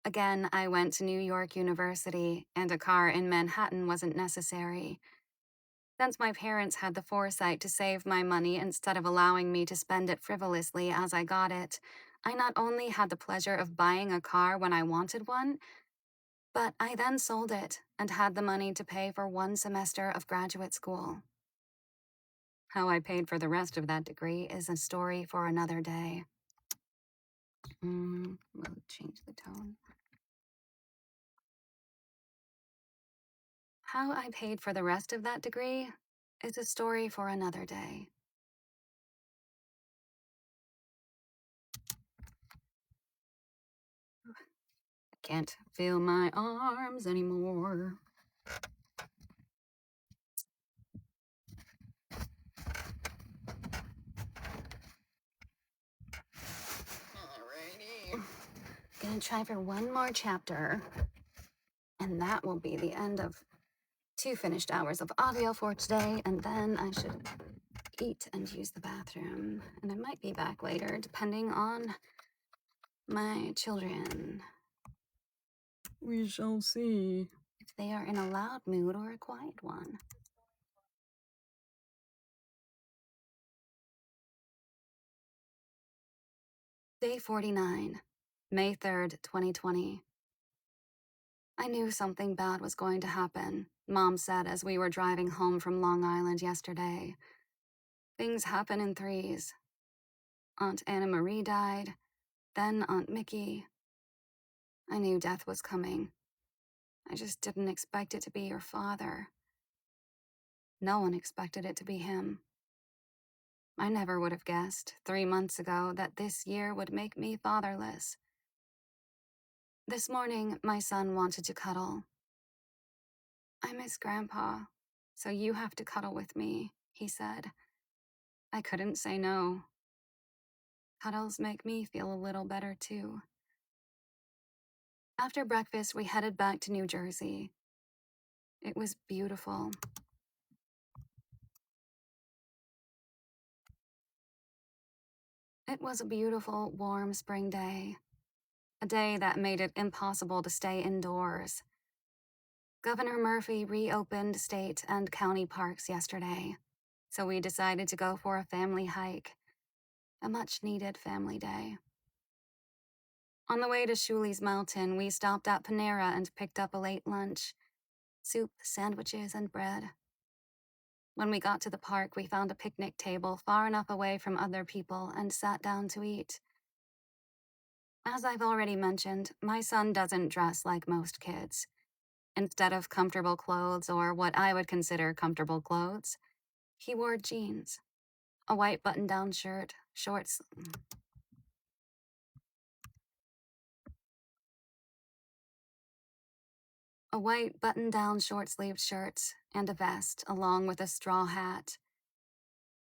Again, I went to New York University, and a car in Manhattan wasn't necessary. Since my parents had the foresight to save my money instead of allowing me to spend it frivolously as I got it, I not only had the pleasure of buying a car when I wanted one, but I then sold it and had the money to pay for one semester of graduate school. How I paid for the rest of that degree is a story for another day. We'll change the tone. How I paid for the rest of that degree is a story for another day. I can't feel my arms anymore. Alrighty. Gonna try for one more chapter. And that will be the end of 2 finished hours of audio for today, and then I should eat and use the bathroom. And I might be back later, depending on my children. We shall see if they are in a loud mood or a quiet one. Day 49, May 3rd, 2020. I knew something bad was going to happen, Mom said as we were driving home from Long Island yesterday. Things happen in threes. Aunt Anna Marie died, then Aunt Mickey. I knew death was coming. I just didn't expect it to be your father. No one expected it to be him. I never would have guessed 3 months ago that this year would make me fatherless. This morning, my son wanted to cuddle. I miss Grandpa, so you have to cuddle with me, he said. I couldn't say no. Cuddles make me feel a little better, too. After breakfast, we headed back to New Jersey. It was beautiful. It was a beautiful, warm spring day. A day that made it impossible to stay indoors. Governor Murphy reopened state and county parks yesterday, so we decided to go for a family hike. A much-needed family day. On the way to Shuli's Mountain, we stopped at Panera and picked up a late lunch. Soup, sandwiches, and bread. When we got to the park, we found a picnic table far enough away from other people and sat down to eat. As I've already mentioned, my son doesn't dress like most kids. Instead of comfortable clothes, or what I would consider comfortable clothes, he wore jeans, a white button-down shirt, shorts. A white button-down short-sleeved shirt and a vest, along with a straw hat.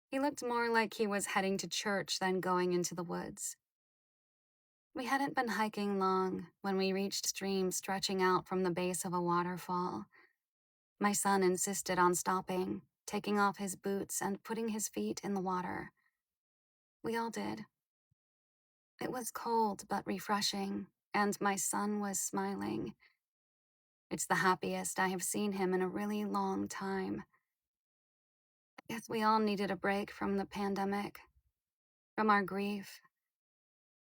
He looked more like he was heading to church than going into the woods. We hadn't been hiking long when we reached streams stretching out from the base of a waterfall. My son insisted on stopping, taking off his boots and putting his feet in the water. We all did. It was cold but refreshing, and my son was smiling. It's the happiest I have seen him in a really long time. I guess we all needed a break from the pandemic, from our grief.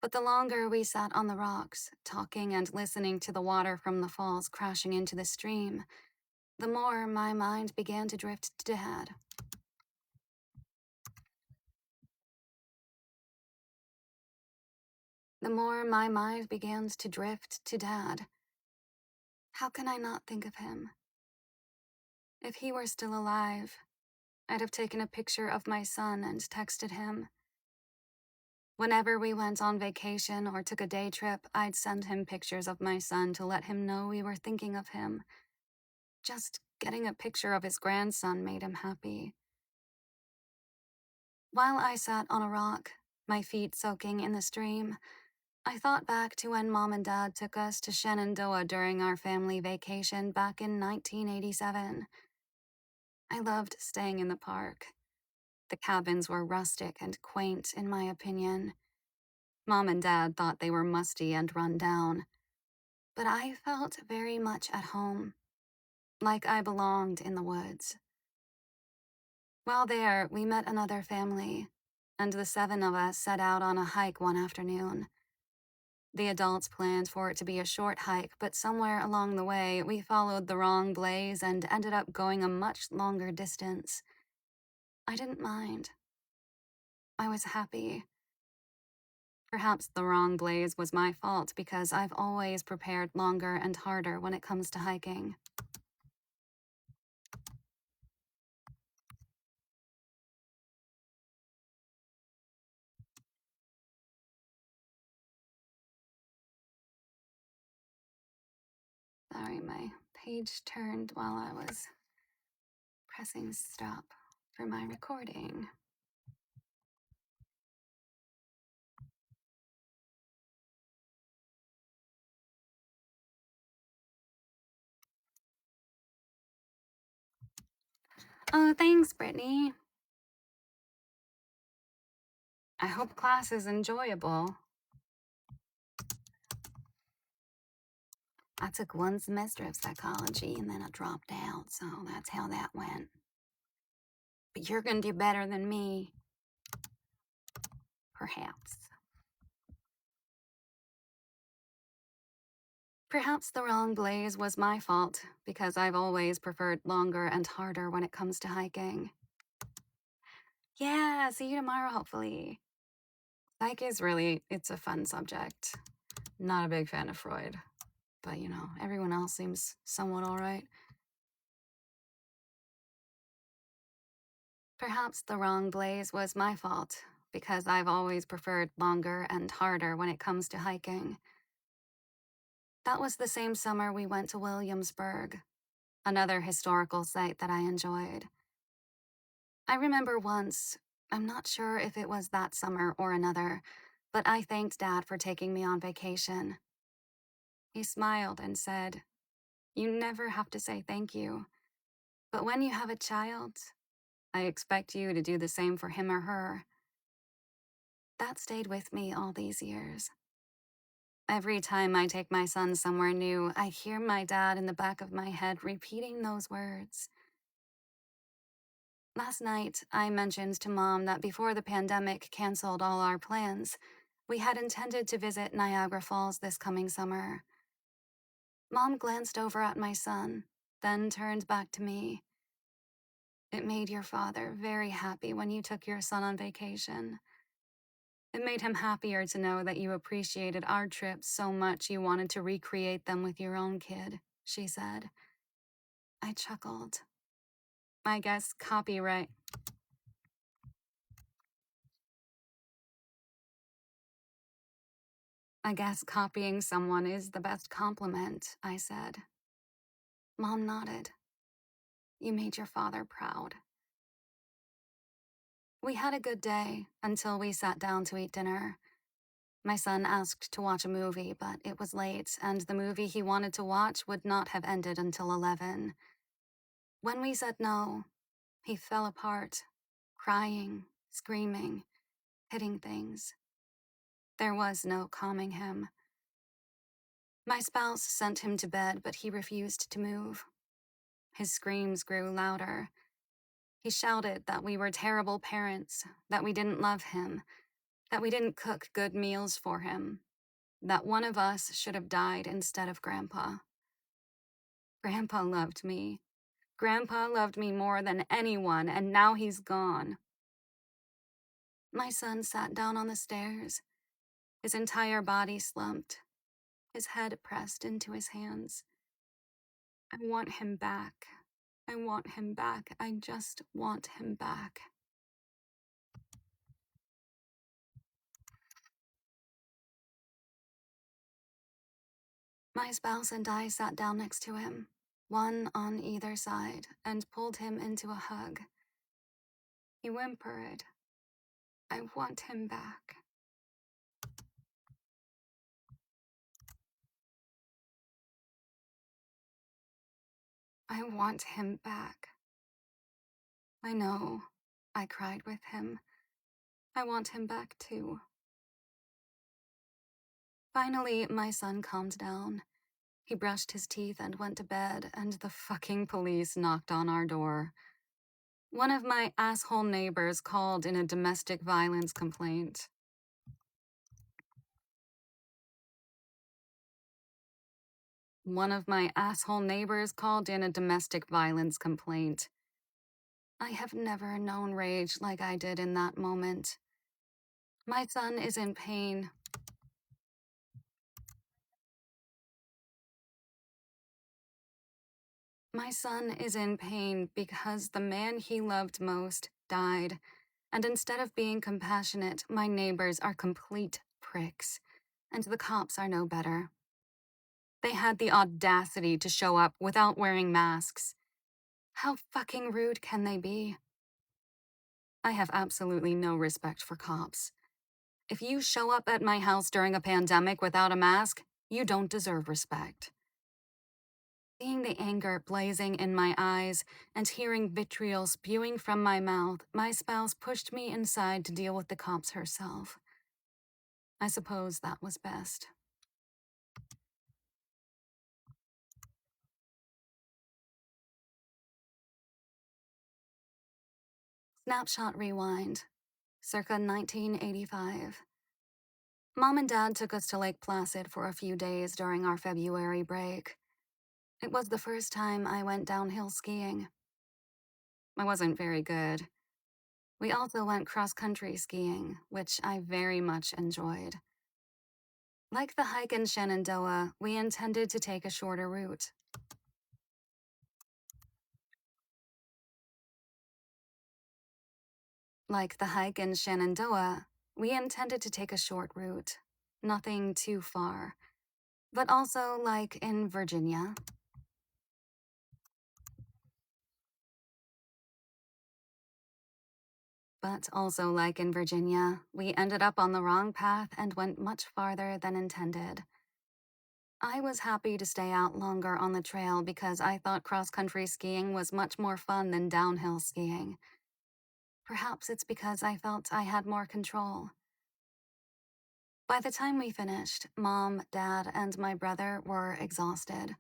But the longer we sat on the rocks, talking and listening to the water from the falls crashing into the stream, the more my mind began to drift to Dad. The more my mind begins to drift to Dad. How can I not think of him? If he were still alive, I'd have taken a picture of my son and texted him. Whenever we went on vacation or took a day trip, I'd send him pictures of my son to let him know we were thinking of him. Just getting a picture of his grandson made him happy. While I sat on a rock, my feet soaking in the stream, I thought back to when Mom and Dad took us to Shenandoah during our family vacation back in 1987. I loved staying in the park. The cabins were rustic and quaint, in my opinion. Mom and Dad thought they were musty and run down, but I felt very much at home, like I belonged in the woods. While there, we met another family, and the 7 of us set out on a hike one afternoon. The adults planned for it to be a short hike, but somewhere along the way, we followed the wrong blaze and ended up going a much longer distance. I didn't mind. I was happy. Perhaps the wrong blaze was my fault because I've always prepared longer and harder when it comes to hiking. Sorry, my page turned while I was pressing stop for my recording. Oh, thanks, Brittany. I hope class is enjoyable. I took one semester of psychology and then I dropped out, so that's how that went. But you're gonna do better than me. Perhaps. Perhaps the wrong blaze was my fault, because I've always preferred longer and harder when it comes to hiking. Yeah, see you tomorrow, hopefully. Psych is really, it's a fun subject. Not a big fan of Freud, but everyone else seems somewhat alright. Perhaps the wrong blaze was my fault, because I've always preferred longer and harder when it comes to hiking. That was the same summer we went to Williamsburg, another historical site that I enjoyed. I remember once, I'm not sure if it was that summer or another, but I thanked Dad for taking me on vacation. He smiled and said, "You never have to say thank you, but when you have a child, I expect you to do the same for him or her." That stayed with me all these years. Every time I take my son somewhere new, I hear my dad in the back of my head repeating those words. Last night, I mentioned to Mom that before the pandemic canceled all our plans, we had intended to visit Niagara Falls this coming summer. Mom glanced over at my son, then turned back to me. "It made your father very happy when you took your son on vacation. It made him happier to know that you appreciated our trips so much you wanted to recreate them with your own kid," she said. I chuckled. I guess copyright. I guess copying someone is the best compliment, I said. Mom nodded. "You made your father proud." We had a good day until we sat down to eat dinner. My son asked to watch a movie, but it was late, and the movie he wanted to watch would not have ended until 11. When we said no, he fell apart, crying, screaming, hitting things. There was no calming him. My spouse sent him to bed, but he refused to move. His screams grew louder. He shouted that we were terrible parents, that we didn't love him, that we didn't cook good meals for him, that one of us should have died instead of Grandpa. Grandpa loved me. Grandpa loved me more than anyone, and now he's gone. My son sat down on the stairs, his entire body slumped, his head pressed into his hands. "I want him back. I want him back. I just want him back." My spouse and I sat down next to him, one on either side, and pulled him into a hug. He whimpered, "I want him back." I want him back. I know, I cried with him. I want him back too. Finally, my son calmed down. He brushed his teeth and went to bed, and the fucking police knocked on our door. One of my asshole neighbors called in a domestic violence complaint. I have never known rage like I did in that moment. My son is in pain. My son is in pain because the man he loved most died, and instead of being compassionate, my neighbors are complete pricks, and the cops are no better. They had the audacity to show up without wearing masks. How fucking rude can they be? I have absolutely no respect for cops. If you show up at my house during a pandemic without a mask, you don't deserve respect. Seeing the anger blazing in my eyes and hearing vitriol spewing from my mouth, my spouse pushed me inside to deal with the cops herself. I suppose that was best. Snapshot rewind. Circa 1985. Mom and Dad took us to Lake Placid for a few days during our February break. It was the first time I went downhill skiing. I wasn't very good. We also went cross-country skiing, which I very much enjoyed. Like the hike in Shenandoah, we intended to take a shorter route. Nothing too far. But also like in Virginia. We ended up on the wrong path and went much farther than intended. I was happy to stay out longer on the trail because I thought cross-country skiing was much more fun than downhill skiing. Perhaps it's because I felt I had more control. By the time we finished, Mom, Dad, and my brother were exhausted.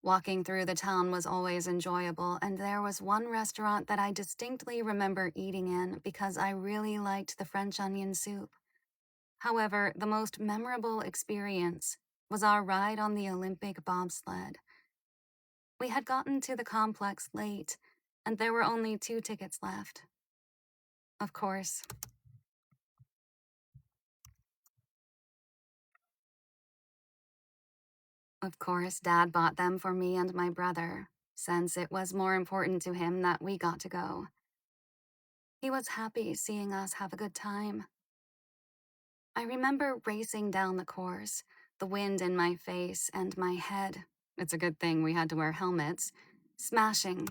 Walking through the town was always enjoyable, and there was one restaurant that I distinctly remember eating in because I really liked the French onion soup. However, the most memorable experience was our ride on the Olympic bobsled. We had gotten to the complex late, and there were only 2 tickets left. Of course, Dad bought them for me and my brother, since it was more important to him that we got to go. He was happy seeing us have a good time. I remember racing down the course, the wind in my face and my head. It's a good thing we had to wear helmets. Smashing.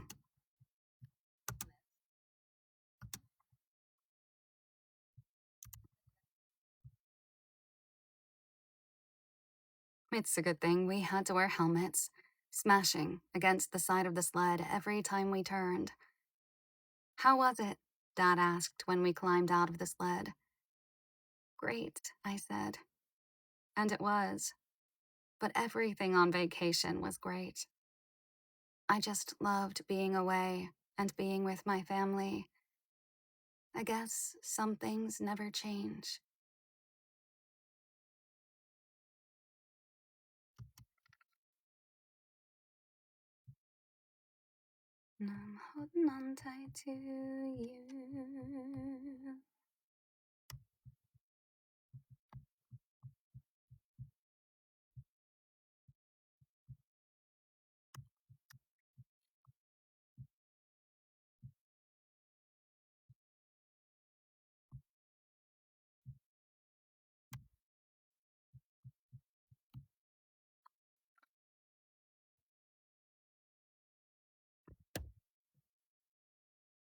It's a good thing we had to wear helmets. Smashing against the side of the sled every time we turned. How was it? Dad asked when we climbed out of the sled. Great, I said. And it was. But everything on vacation was great. I just loved being away and being with my family. I guess some things never change. And I'm holding on tight to you.